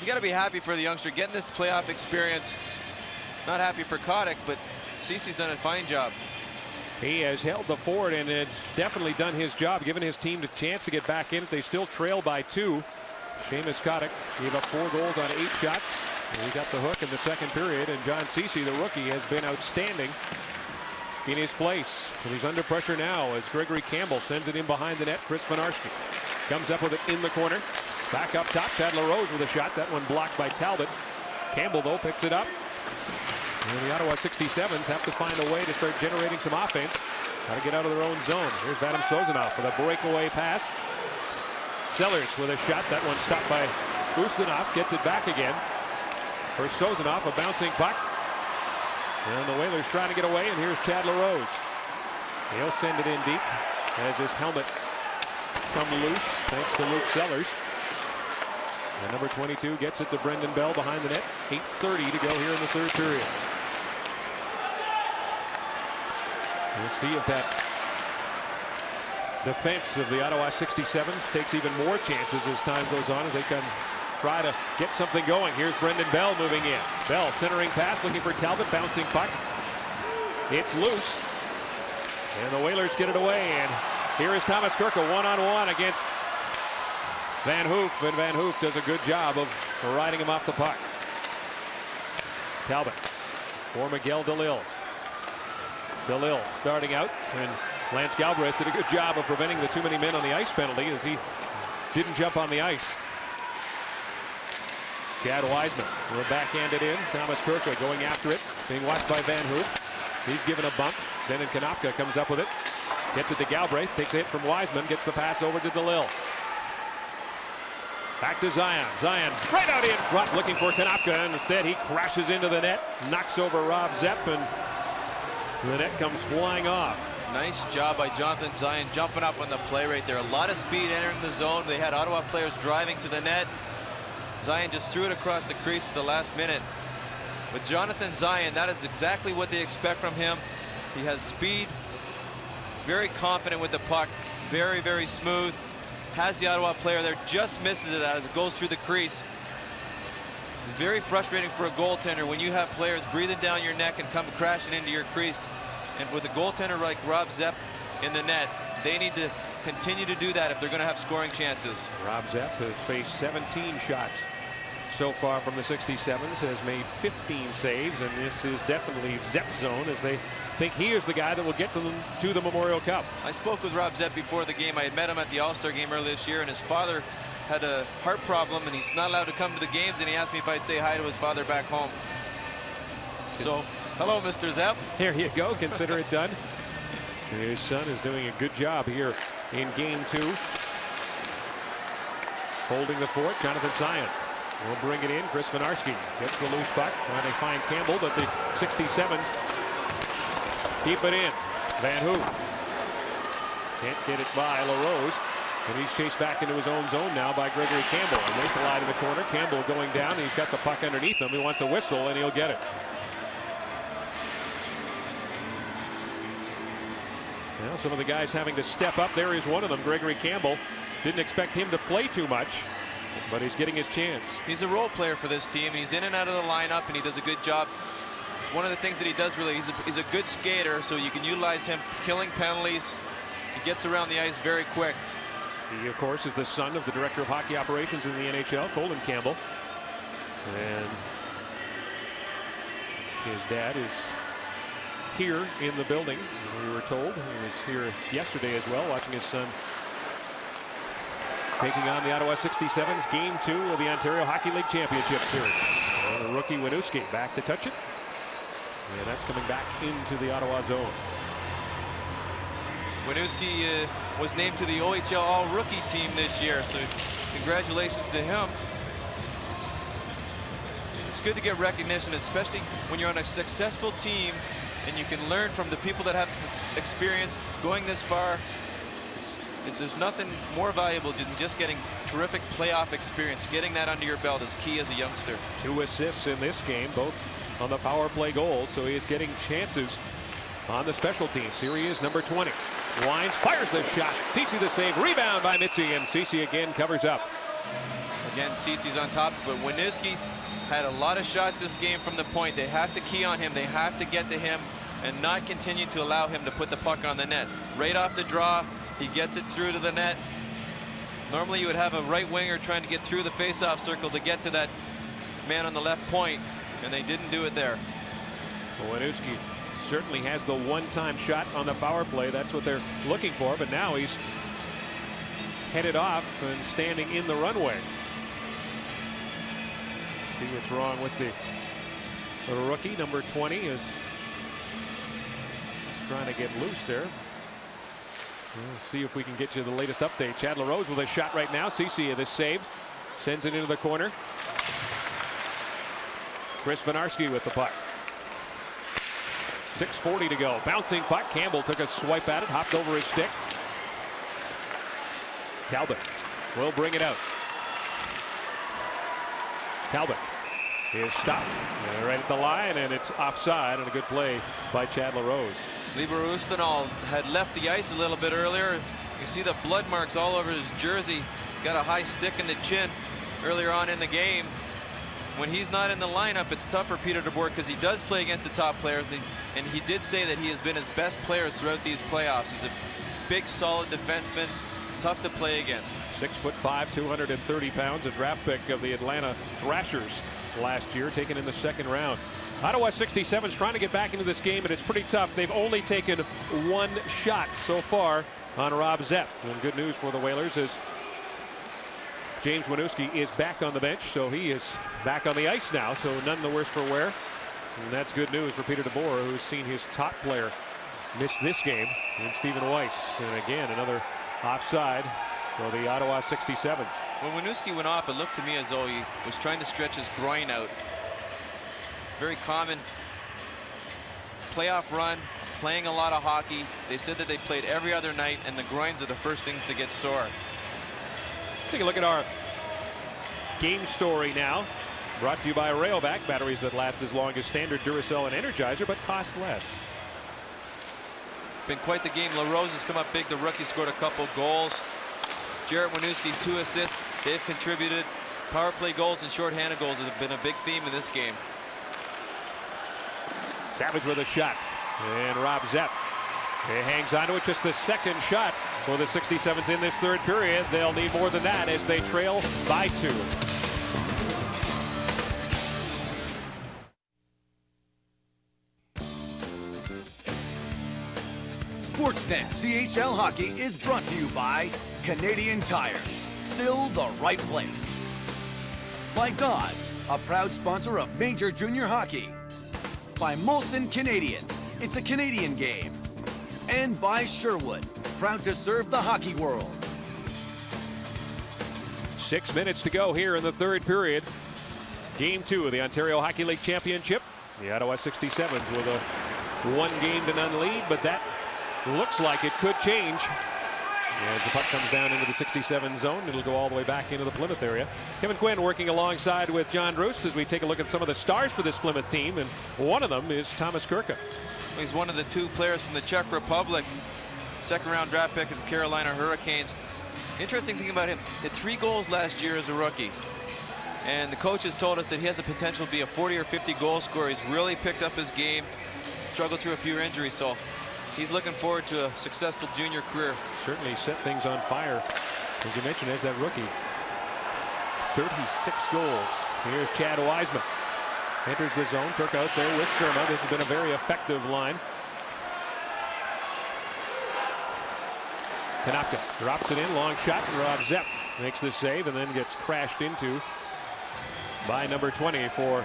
You got to be happy for the youngster getting this playoff experience. Not happy for Kotick, but Cece's done a fine job. He has held the fort and has definitely done his job, giving his team the chance to get back in it. They still trail by 2. Seamus Kotick gave up 4 goals on 8 shots. He got the hook in the second period, and John Cece, the rookie, has been outstanding in his place. And he's under pressure now as Gregory Campbell sends it in behind the net. Chris Venarski comes up with it in the corner. Back up top, Chad LaRose with a shot. That one blocked by Talbot. Campbell, though, picks it up. And the Ottawa 67's have to find a way to start generating some offense. Got to get out of their own zone. Here's Vadim Sozanov with a breakaway pass. Sellers with a shot. That one stopped by Ustinov. Gets it back again. For Sozanov, a bouncing puck. And the Whalers trying to get away, and here's Chad LaRose. He'll send it in deep as his helmet come loose, thanks to Luke Sellers. And number 22 gets it to Brendan Bell behind the net. 8:30 to go here in the third period. We'll see if that defense of the Ottawa 67's takes even more chances as time goes on, as they can try to get something going. Here's Brendan Bell moving in. Bell centering pass, looking for Talbot, bouncing puck. It's loose. And the Whalers get it away. And here is Thomas Kirka one-on-one against Van Hoof, and Van Hoof does a good job of riding him off the puck. Talbot for Miguel DeLille. DeLille starting out, and Lance Galbraith did a good job of preventing the too many men on the ice penalty as he didn't jump on the ice. Chad Wiseman will backhand it in. Thomas Kirka going after it, being watched by Van Hoof. He's given a bump. Zenon Konopka comes up with it. Gets it to Galbraith, takes a hit from Wiseman, gets the pass over to DeLille. Back to Zion. Zion right out in front looking for Konopka, and instead he crashes into the net, knocks over Rob Zepp, and the net comes flying off. Nice job by Jonathan Zion jumping up on the play right there. A lot of speed entering the zone. They had Ottawa players driving to the net. Zion just threw it across the crease at the last minute. With Jonathan Zion, that is exactly what they expect from him. He has speed, very confident with the puck, very, very smooth. Has the Ottawa player there, just misses it as it goes through the crease. It's very frustrating for a goaltender when you have players breathing down your neck and come crashing into your crease. And with a goaltender like Rob Zepp in the net, they need to continue to do that if they're going to have scoring chances. Rob Zepp has faced 17 shots so far from the 67's, has made 15 saves, and this is definitely Zepp zone as they think he is the guy that will get them to the Memorial Cup. I spoke with Rob Zepp before the game. I had met him at the All-Star game earlier this year, and his father had a heart problem, and he's not allowed to come to the games, and he asked me if I'd say hi to his father back home. So, hello, Mr. Zepp. There you go. Consider it done. His son is doing a good job here in game 2. Holding the fort, Jonathan Sion will bring it in. Chris Winarski gets the loose puck. Trying to find Campbell, but the 67's keep it in. Van Hoop can't get it by LaRose, and he's chased back into his own zone now by Gregory Campbell. And they collide in the corner. Campbell going down, and he's got the puck underneath him. He wants a whistle, and he'll get it. Well, some of the guys having to step up. There is one of them, Gregory Campbell. Didn't expect him to play too much, but he's getting his chance. He's a role player for this team. He's in and out of the lineup, and he does a good job. It's one of the things that he does really. He's a good skater, so you can utilize him killing penalties. He gets around the ice very quick. He, of course, is the son of the director of hockey operations in the NHL, Colin Campbell. And his dad is here in the building, we were told. He was here yesterday as well, watching his son taking on the Ottawa 67's game 2 of the Ontario Hockey League Championship Series. And the rookie Winarski back to touch it. And that's coming back into the Ottawa zone. Winarski was named to the OHL All-Rookie team this year, so congratulations to him. It's good to get recognition, especially when you're on a successful team and you can learn from the people that have experience going this far. There's nothing more valuable than just getting terrific playoff experience. Getting that under your belt is key as a youngster. 2 assists in this game, both on the power play goals, so he is getting chances on the special teams. Here he is, number 20. Wines fires the shot. Ceci the save. Rebound by Mitzi, and Ceci again covers up. Again, Ceci's on top, but Winarski had a lot of shots this game from the point. They have to key on him. They have to get to him and not continue to allow him to put the puck on the net. Right off the draw, he gets it through to the net. Normally you would have a right winger trying to get through the face-off circle to get to that man on the left point, and they didn't do it there. Well, Winarski certainly has the one-time shot on the power play. That's what they're looking for, but now he's headed off and standing in the runway. See what's wrong with the rookie. Number 20 is trying to get loose there. We'll see if we can get you the latest update. Chad LaRose with a shot right now. Ceci this save. Sends it into the corner. Chris Winarski with the puck. 6:40 to go. Bouncing puck. Campbell took a swipe at it. Hopped over his stick. Talbot will bring it out. Talbot is stopped right at the line, and it's offside, and a good play by Chad LaRose. Lieber Ustenal had left the ice a little bit earlier. You see the blood marks all over his jersey. Got a high stick in the chin earlier on in the game. When he's not in the lineup, it's tough for Peter DeBoer because he does play against the top players, and he did say that he has been his best player throughout these playoffs. He's a big, solid defenseman, tough to play against. 6'5", 230 pounds, a draft pick of the Atlanta Thrashers last year, taken in the second round. Ottawa 67's trying to get back into this game, and it's pretty tough. They've only taken 1 shot so far on Rob Zepp. And good news for the Whalers is James Winarski is back on the bench, so he is back on the ice now, so none the worse for wear. And that's good news for Peter DeBoer, who's seen his top player miss this game in Stephen Weiss. And again, another offside for the Ottawa 67's. When Winarski went off, it looked to me as though he was trying to stretch his groin out. Very common playoff run, playing a lot of hockey. They said that they played every other night, and the groins are the first things to get sore. Take a look at our game story now. Brought to you by Rayovac, batteries that last as long as standard Duracell and Energizer, but cost less. It's been quite the game. LaRose has come up big. The rookie scored a couple goals. Jarrett Winarski, 2 assists. They've contributed. Power play goals and shorthanded goals have been a big theme in this game. Savage with a shot, and Rob Zepp hangs on to it. Just the second shot for the 67's in this third period. They'll need more than that as they trail by 2. Sportsnet CHL Hockey is brought to you by Canadian Tire, still the right place. By Dodd, a proud sponsor of Major Junior Hockey. By Molson Canadian, it's a Canadian game. And by Sherwood, proud to serve the hockey world. 6 minutes to go here in the third period. Game 2 of the Ontario Hockey League Championship. The Ottawa 67's with a 1-game-to-none lead, but that looks like it could change. As the puck comes down into the 67 zone, it'll go all the way back into the Plymouth area. Kevin Quinn working alongside with John Druce as we take a look at some of the stars for this Plymouth team, and one of them is Thomas Kurka. He's one of the 2 players from the Czech Republic, second-round draft pick of the Carolina Hurricanes. Interesting thing about him, he had 3 goals last year as a rookie. And the coaches told us that he has the potential to be a 40 or 50 goal scorer. He's really picked up his game, struggled through a few injuries, so he's looking forward to a successful junior career. Certainly set things on fire, as you mentioned, as that rookie. 36 goals. Here's Chad Wiseman. Enters the zone. Kirk out there with Surma. This has been a very effective line. Konopka drops it in. Long shot. Rob Zepp makes the save and then gets crashed into by number 20 for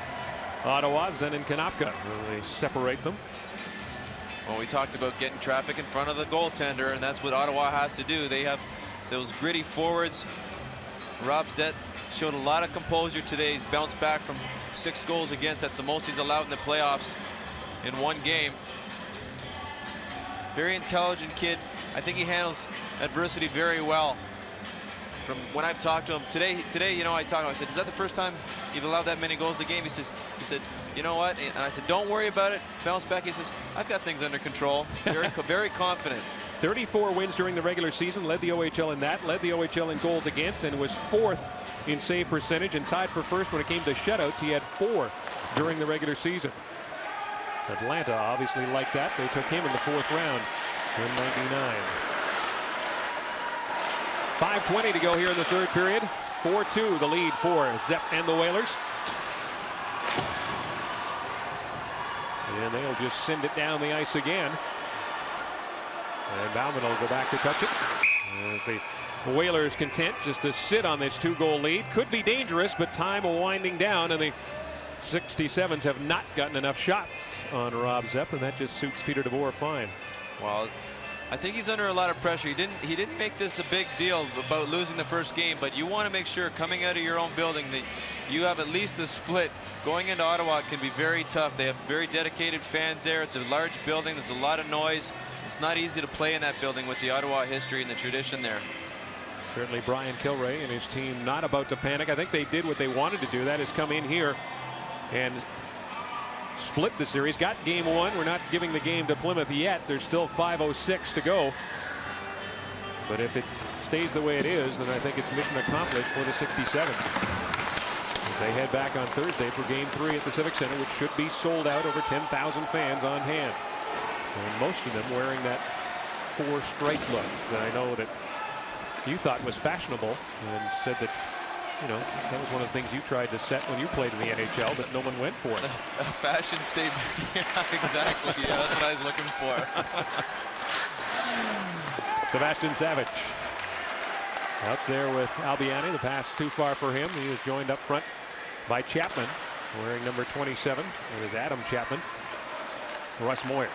Ottawa, Zenon Konopka. They separate them. Well, we talked about getting traffic in front of the goaltender, and that's what Ottawa has to do. They have those gritty forwards. Rob Zett showed a lot of composure today. He's bounced back from 6 goals against. That's the most he's allowed in the playoffs in 1 game. Very intelligent kid. I think he handles adversity very well. From when I've talked to him today, you know, I talked to him. I said, "Is that the first time you've allowed that many goals a game?" He said, "You know what?" And I said, "Don't worry about it." Bounce back. He says, "I've got things under control." Very confident. 34 wins during the regular season, led the OHL in that, led the OHL in goals against, and was 4th in save percentage and tied for 1st when it came to shutouts. He had 4 during the regular season. Atlanta obviously like that. They took him in the 4th round in '99. 5:20 to go here in the third period. 4-2 the lead for Zepp and the Whalers. And they'll just send it down the ice again. And Bauman will go back to touch it. As the Whalers content just to sit on this 2-goal lead. Could be dangerous, but time winding down, and the 67's have not gotten enough shots on Rob Zepp, and that just suits Peter DeBoer fine. Well, I think he's under a lot of pressure. He didn't make this a big deal about losing the first game, but you want to make sure coming out of your own building that you have at least a split. Going into Ottawa can be very tough. They have very dedicated fans there. It's a large building. There's a lot of noise. It's not easy to play in that building with the Ottawa history and the tradition there. Certainly Brian Kilray and his team not about to panic. I think they did what they wanted to do. That is come in here and split the series. Got game 1. We're not giving the game to Plymouth yet. There's still 5:06 to go. But if it stays the way it is, then I think it's mission accomplished for the 67. As they head back on Thursday for game 3 at the Civic Center, which should be sold out. Over 10,000 fans on hand. And most of them wearing that 4-stripe look that I know that you thought was fashionable, and said that, you know, that was one of the things you tried to set when you played in the NHL, but no one went for it. A fashion statement. Yeah, exactly. Yeah, that's what I was looking for. Sebastian Savage out there with Albiani. The pass too far for him. He was joined up front by Chapman, wearing number 27. It was Adam Chapman. Russ Moyer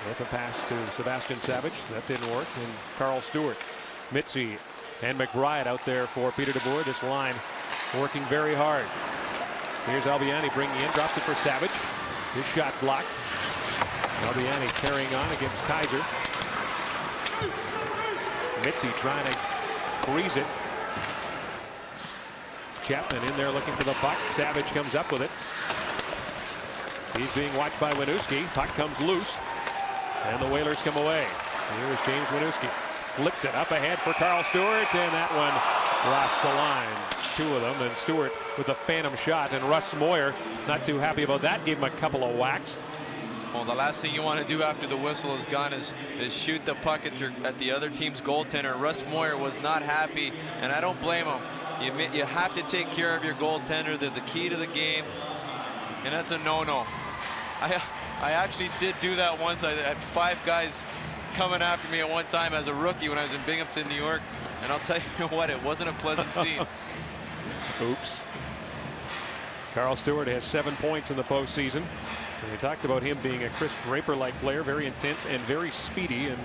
with a pass to Sebastian Savage. That didn't work. And Carl Stewart, Mitzi, and McBride out there for Peter DeBoer. This line working very hard. Here's Albiani bringing in, drops it for Savage. His shot blocked. Albiani carrying on against Kaiser. Mitzi trying to freeze it. Chapman in there looking for the puck. Savage comes up with it. He's being watched by Winooski. Puck comes loose, and the Whalers come away. Here's James Winooski. Flips it up ahead for Carl Stewart, and that one lost the lines. 2 of them, and Stewart with a phantom shot, and Russ Moyer not too happy about that. Gave him a couple of whacks. Well, the last thing you want to do after the whistle is gone is shoot the puck at the other team's goaltender. Russ Moyer was not happy, and I don't blame him. You have to take care of your goaltender. They're the key to the game, and that's a no-no. I actually did do that once. I had 5 guys coming after me at one time as a rookie when I was in Binghamton, New York. And I'll tell you what, it wasn't a pleasant scene. Oops. Carl Stewart has 7 points in the postseason. And we talked about him being a Chris Draper-like player, very intense and very speedy, and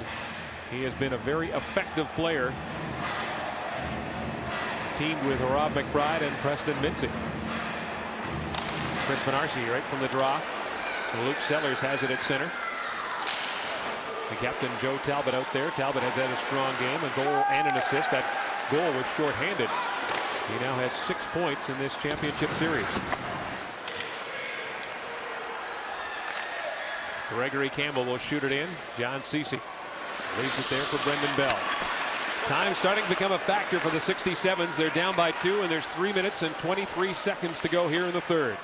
he has been a very effective player. Teamed with Rob McBride and Preston Mitzi. Chris Venarsi right from the draw. And Luke Sellers has it at center. The captain Joe Talbot out there. Talbot has had a strong game, a goal and an assist. That goal was shorthanded. He now has 6 points in this championship series. Gregory Campbell will shoot it in. John Ceci leaves it there for Brendan Bell. Time starting to become a factor for the 67's. They're down by 2, and there's 3 minutes and 23 seconds to go here in the third.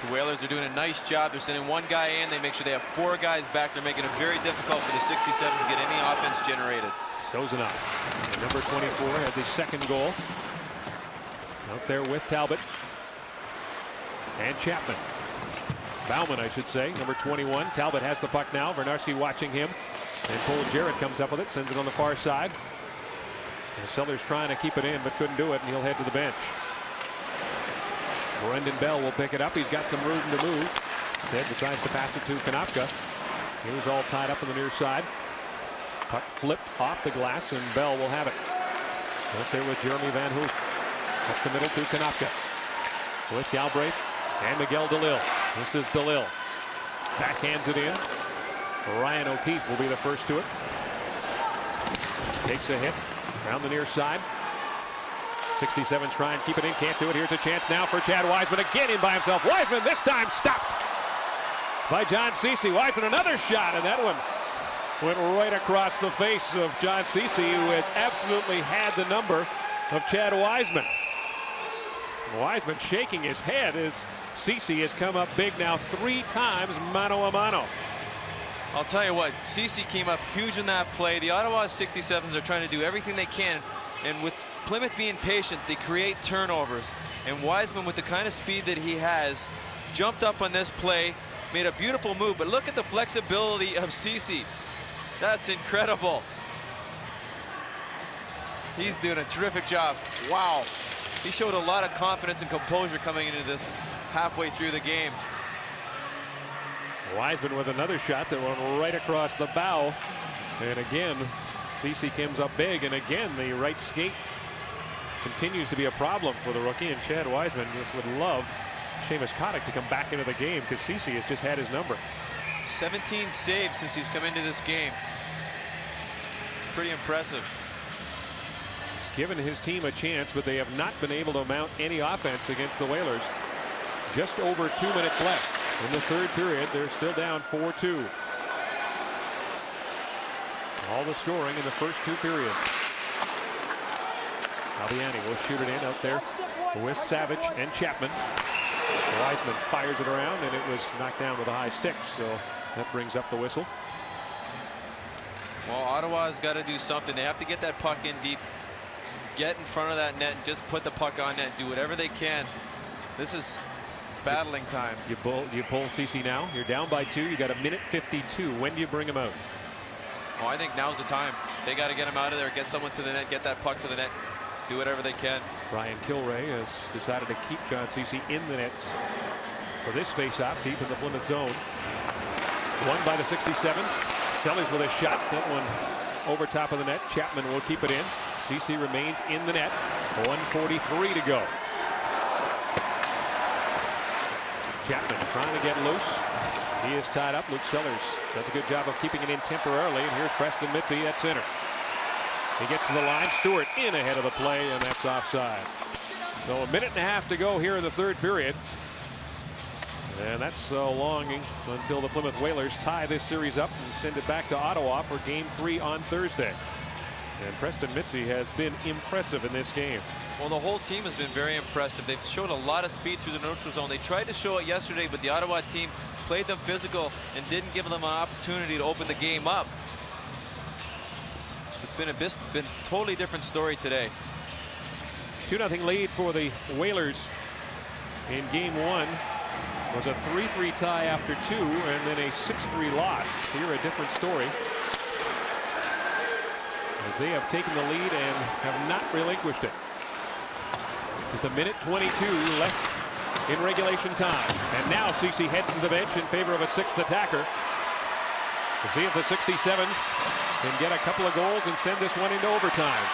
The Whalers are doing a nice job. They're sending one guy in. They make sure they have 4 guys back. They're making it very difficult for the 67's to get any offense generated. Sozanov, number 24, has his second goal. Out there with Talbot and Chapman. Bauman, I should say, number 21. Talbot has the puck now. Venarsi watching him. And Cole Jarrett comes up with it, sends it on the far side. And Sellers trying to keep it in, but couldn't do it, and he'll head to the bench. Brendan Bell will pick it up. He's got some room to move. Instead decides to pass it to Konopka. He was all tied up on the near side. Puck flipped off the glass, and Bell will have it. Out there with Jeremy Van Hoof. Up the middle to Konopka. With Galbraith and Miguel DeLille. This is DeLille. Backhands it in. Ryan O'Keefe will be the first to it. Takes a hit around the near side. 67's trying to keep it in, can't do it. Here's a chance now for Chad Wiseman, again in by himself. Wiseman this time stopped by John Ceci. Wiseman another shot, and that one went right across the face of John Ceci, who has absolutely had the number of Chad Wiseman. Wiseman shaking his head as Ceci has come up big now 3 times mano a mano. I'll tell you what, Ceci came up huge in that play. The Ottawa 67's are trying to do everything they can, and with Plymouth being patient, they create turnovers. And Wiseman, with the kind of speed that he has, jumped up on this play, made a beautiful move. But look at the flexibility of Ceci. That's incredible. He's doing a terrific job. Wow. He showed a lot of confidence and composure coming into this halfway through the game. Wiseman with another shot that went right across the bow. And again, Ceci comes up big, and again the right skate continues to be a problem for the rookie, and Chad Wiseman just would love Seamus Kotick to come back into the game because Ceci has just had his number. 17 saves since he's come into this game. Pretty impressive. He's given his team a chance, but they have not been able to mount any offense against the Whalers. Just over 2 minutes left in the third period. They're still down 4-2. All the scoring in the first 2 periods. Fabiani will shoot it in out there with Savage and Chapman. Wiseman fires it around, and it was knocked down with a high stick, so that brings up the whistle. Well, Ottawa's got to do something. They have to get that puck in deep, get in front of that net, and just put the puck on net, do whatever they can. This is battling time. You pull Ceci now. You're down by 2. You got 1:52. When do you bring him out? Well, I think now's the time. They got to get him out of there, get someone to the net, get that puck to the net, do whatever they can. Ryan Kilray has decided to keep John Ceci in the nets for this face-off deep in the Plymouth zone. Won by the 67's. Sellers with a shot. That one over top of the net. Chapman will keep it in. Ceci remains in the net. 1:43 to go. Chapman trying to get loose. He is tied up. Luke Sellers does a good job of keeping it in temporarily. And here's Preston Mitzi at center. He gets to the line. Stewart in ahead of the play, and that's offside. So 1.5 minutes to go here in the third period. And that's long until the Plymouth Whalers tie this series up and send it back to Ottawa for Game 3 on Thursday. And Preston Mitzi has been impressive in this game. Well, the whole team has been very impressive. They've showed a lot of speed through the neutral zone. They tried to show it yesterday, but the Ottawa team played them physical and didn't give them an opportunity to open the game up. It's been a totally different story today. 2-0 lead for the Whalers in Game 1. Was a 3-3 tie after 2, and then a 6-3 loss. Here a different story. as they have taken the lead and have not relinquished it. Just a minute 22 left in regulation time. And now CC heads to the bench in favor of a sixth attacker to see if the 67's can get a couple of goals and send this one into overtime.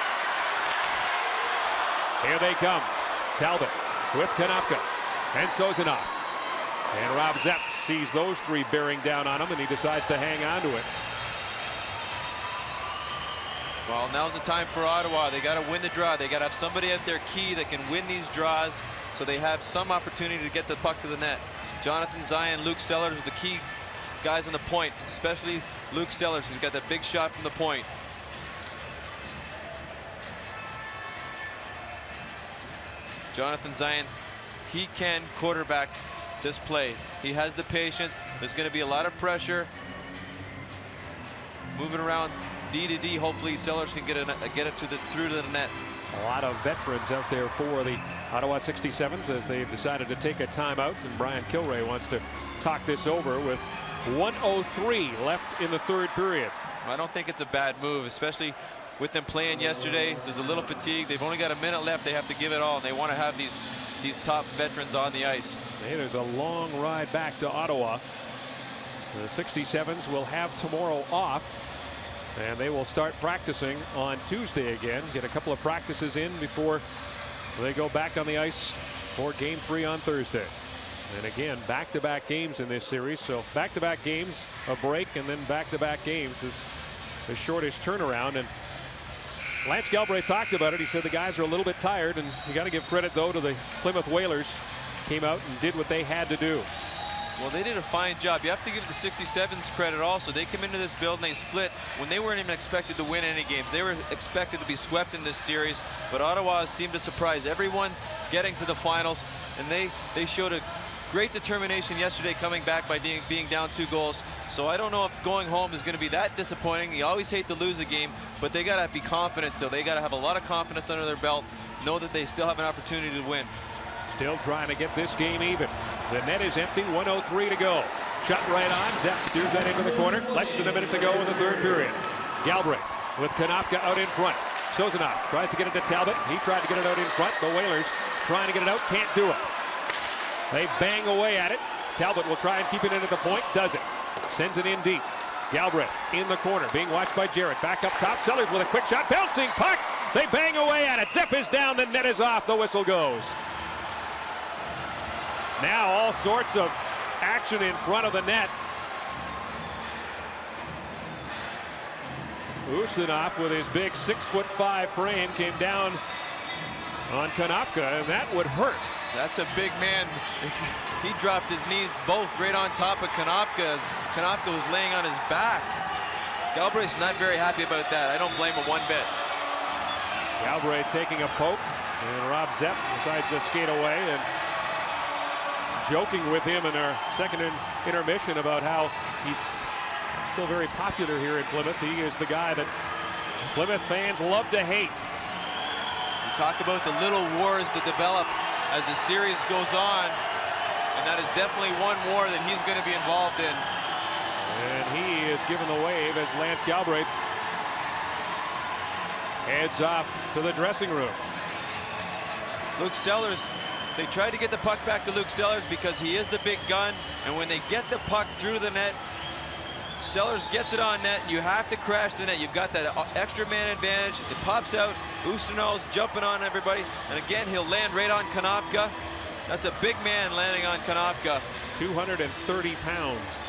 Here they come. Talbot with Konopka and Sozanov. And Rob Zepp sees those three bearing down on him, and he decides to hang on to it. Well, now's the time for Ottawa. They got to win the draw. They got to have somebody at their key that can win these draws, so they have some opportunity to get the puck to the net. Jonathan Zion, Luke Sellers are the key guys on the point, especially Luke Sellers. He's got that big shot from the point. Jonathan Zion, he can quarterback this play. He has the patience. There's going to be a lot of pressure. Moving around D to D, hopefully Sellers can get it through to the net. A lot of veterans out there for the Ottawa 67's as they've decided to take a timeout, and Brian Kilray wants to talk this over with 1:03 left in the third period. I don't think it's a bad move, especially with them playing yesterday. There's a little fatigue. They've only got a minute left. They have to give it all, and they want to have these top veterans on the ice. Hey, there's a long ride back to Ottawa. The 67's will have tomorrow off, and they will start practicing on Tuesday again. Get a couple of practices in before they go back on the ice for Game 3 on Thursday. And again, back-to-back games in this series. So back-to-back games, a break, and then back-to-back games is the shortest turnaround. And Lance Galbraith talked about it. He said the guys are a little bit tired, and you got to give credit, though, to the Plymouth Whalers. Came out and did what they had to do. Well, they did a fine job. You have to give the 67's credit also. They come into this build and they split when they weren't even expected to win any games. They were expected to be swept in this series, but Ottawa seemed to surprise everyone getting to the finals, and they showed a great determination yesterday coming back by being down 2 goals. So I don't know if going home is going to be that disappointing. You always hate to lose a game, but they got to be confident still. They got to have a lot of confidence under their belt, know that they still have an opportunity to win. Still trying to get this game even. The net is empty, 1:03 to go. Shot right on, Zepp steers that into the corner. Less than a minute to go in the third period. Galbraith with Konopka out in front. Sozanov tries to get it to Talbot. He tried to get it out in front. The Whalers trying to get it out, can't do it. They bang away at it. Talbot will try and keep it in at the point, does it. Sends it in deep. Galbraith in the corner, being watched by Jarrett. Back up top, Sellers with a quick shot, bouncing puck. They bang away at it. Zepp is down, the net is off, the whistle goes. Now all sorts of action in front of the net. Ustinov with his big 6'5" frame came down on Konopka, and that would hurt. That's a big man. He dropped his knees both right on top of Konopka as Konopka was laying on his back. Galbraith's not very happy about that. I don't blame him one bit. Galbraith taking a poke, and Rob Zepp decides to skate away and joking with him in our second intermission about how he's still very popular here in Plymouth. He is the guy that Plymouth fans love to hate. You talk about the little wars that develop as the series goes on, and that is definitely one war that he's going to be involved in. And he is given the wave as Lance Galbraith heads off to the dressing room. Luke Sellers, they tried to get the puck back to Luke Sellers because he is the big gun, and when they get the puck through the net, Sellers gets it on net. You have to crash the net. You've got that extra man advantage. It pops out. Ustinov's jumping on everybody, and again he'll land right on Konopka. That's a big man landing on Konopka. 230 pounds.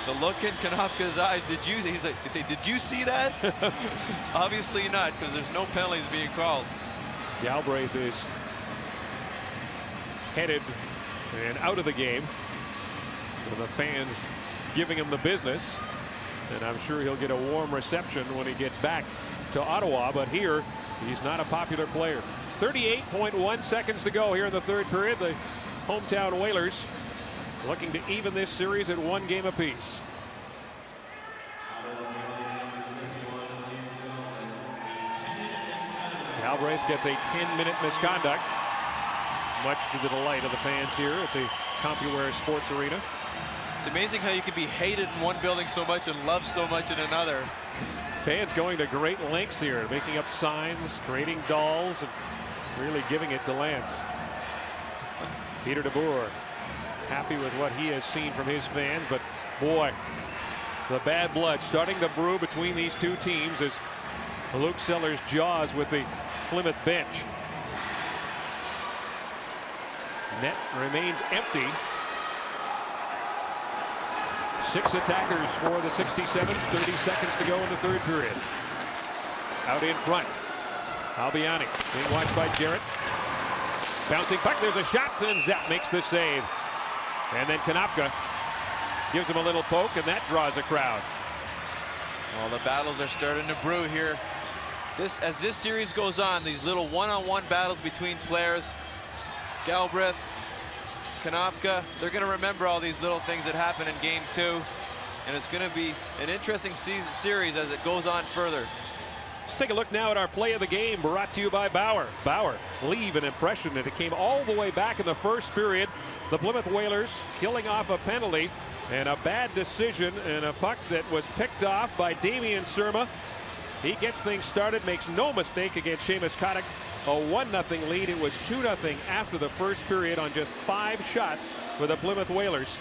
The look in Konopka's eyes. Did you see that? Obviously not, because there's no penalties being called. Galbraith is headed and out of the game, and the fans giving him the business, and I'm sure he'll get a warm reception when he gets back to Ottawa, but here he's not a popular player. 38.1 seconds to go here in the third period. The hometown Whalers looking to even this series at 1 game apiece. Galbraith gets a 10-minute misconduct, much to the delight of the fans here at the CompuWare Sports Arena. It's amazing how you can be hated in one building so much and loved so much in another. Fans going to great lengths here, making up signs, creating dolls, and really giving it to Lance. Peter DeBoer happy with what he has seen from his fans, but boy, the bad blood starting to brew between these two teams as Luke Sellers jaws with the Plymouth bench. Net remains empty. 6 attackers for the 67's. 30 seconds to go in the third period. Out in front, Albiani being watched by Jarrett. Bouncing puck, there's a shot, and Zepp makes the save. And then Konopka gives him a little poke, and that draws a crowd. Well, the battles are starting to brew here. As this series goes on, these little one-on-one battles between players, Galbraith, Konopka, they're going to remember all these little things that happen in game 2, and it's going to be an interesting series as it goes on further. Let's take a look now at our play of the game, brought to you by Bauer. Bauer leave an impression that it came all the way back in the first period. The Plymouth Whalers killing off a penalty and a bad decision, and a puck that was picked off by Damian Surma. He gets things started, makes no mistake against Seamus Kotick. A 1-0 lead. It was 2-0 after the first period on just 5 shots for the Plymouth Whalers.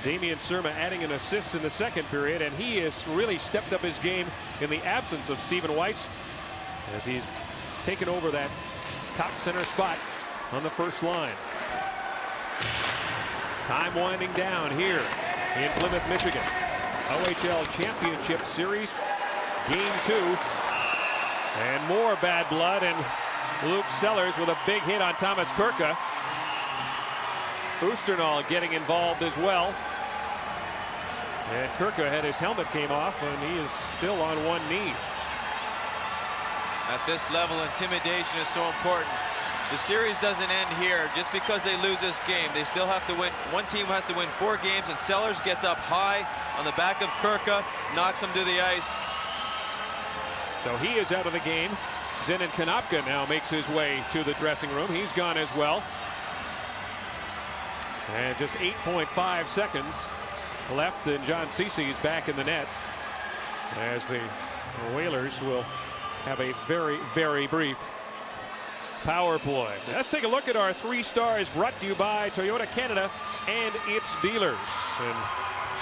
Damian Surma adding an assist in the second period, and he has really stepped up his game in the absence of Stephen Weiss as he's taken over that top center spot on the first line. Time winding down here in Plymouth, Michigan. OHL Championship Series, Game 2. And more bad blood, and Luke Sellers with a big hit on Thomas Kurka. Oosternal getting involved as well. And Kurka had his helmet came off, and he is still on one knee. At this level, intimidation is so important. The series doesn't end here just because they lose this game. They still have to win. One team has to win 4 games, and Sellers gets up high on the back of Kurka, knocks him to the ice. So he is out of the game. Zenon Konopka now makes his way to the dressing room. He's gone as well. And just 8.5 seconds left, and John Cece is back in the nets as the Whalers will have a very, very brief power play. Let's take a look at our 3 stars brought to you by Toyota Canada and its dealers. And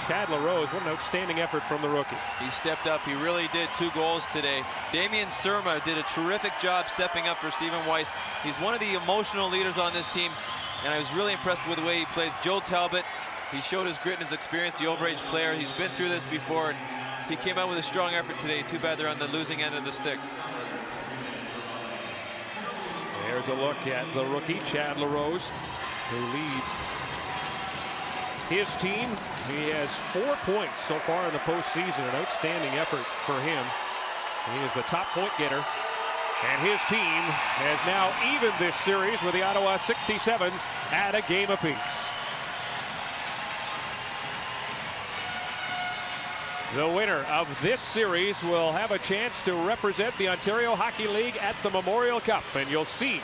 Chad LaRose, what an outstanding effort from the rookie. He stepped up. He really did. 2 goals today. Damian Surma did a terrific job stepping up for Stephen Weiss. He's one of the emotional leaders on this team, and I was really impressed with the way he played. Joe Talbot, he showed his grit and his experience, the overage player. He's been through this before, and he came out with a strong effort today. Too bad they're on the losing end of the stick. There's a look at the rookie, Chad LaRose, who leads his team. He has 4 points so far in the postseason, an outstanding effort for him. He is the top point getter, and his team has now evened this series with the Ottawa 67's at a game apiece. The winner of this series will have a chance to represent the Ontario Hockey League at the Memorial Cup, and you'll see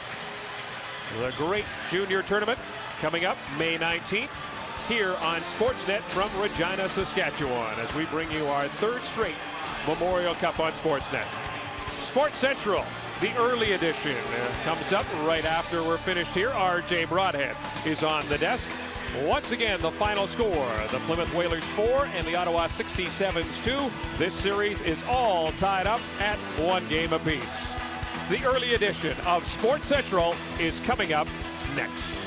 the great junior tournament coming up May 19th here on Sportsnet from Regina, Saskatchewan, as we bring you our 3rd straight Memorial Cup on Sportsnet. Sports Central, the early edition, comes up right after we're finished here. RJ Broadhead is on the desk. Once again, the final score, the Plymouth Whalers 4 and the Ottawa 67's 2. This series is all tied up at 1 game apiece. The early edition of Sports Central is coming up next.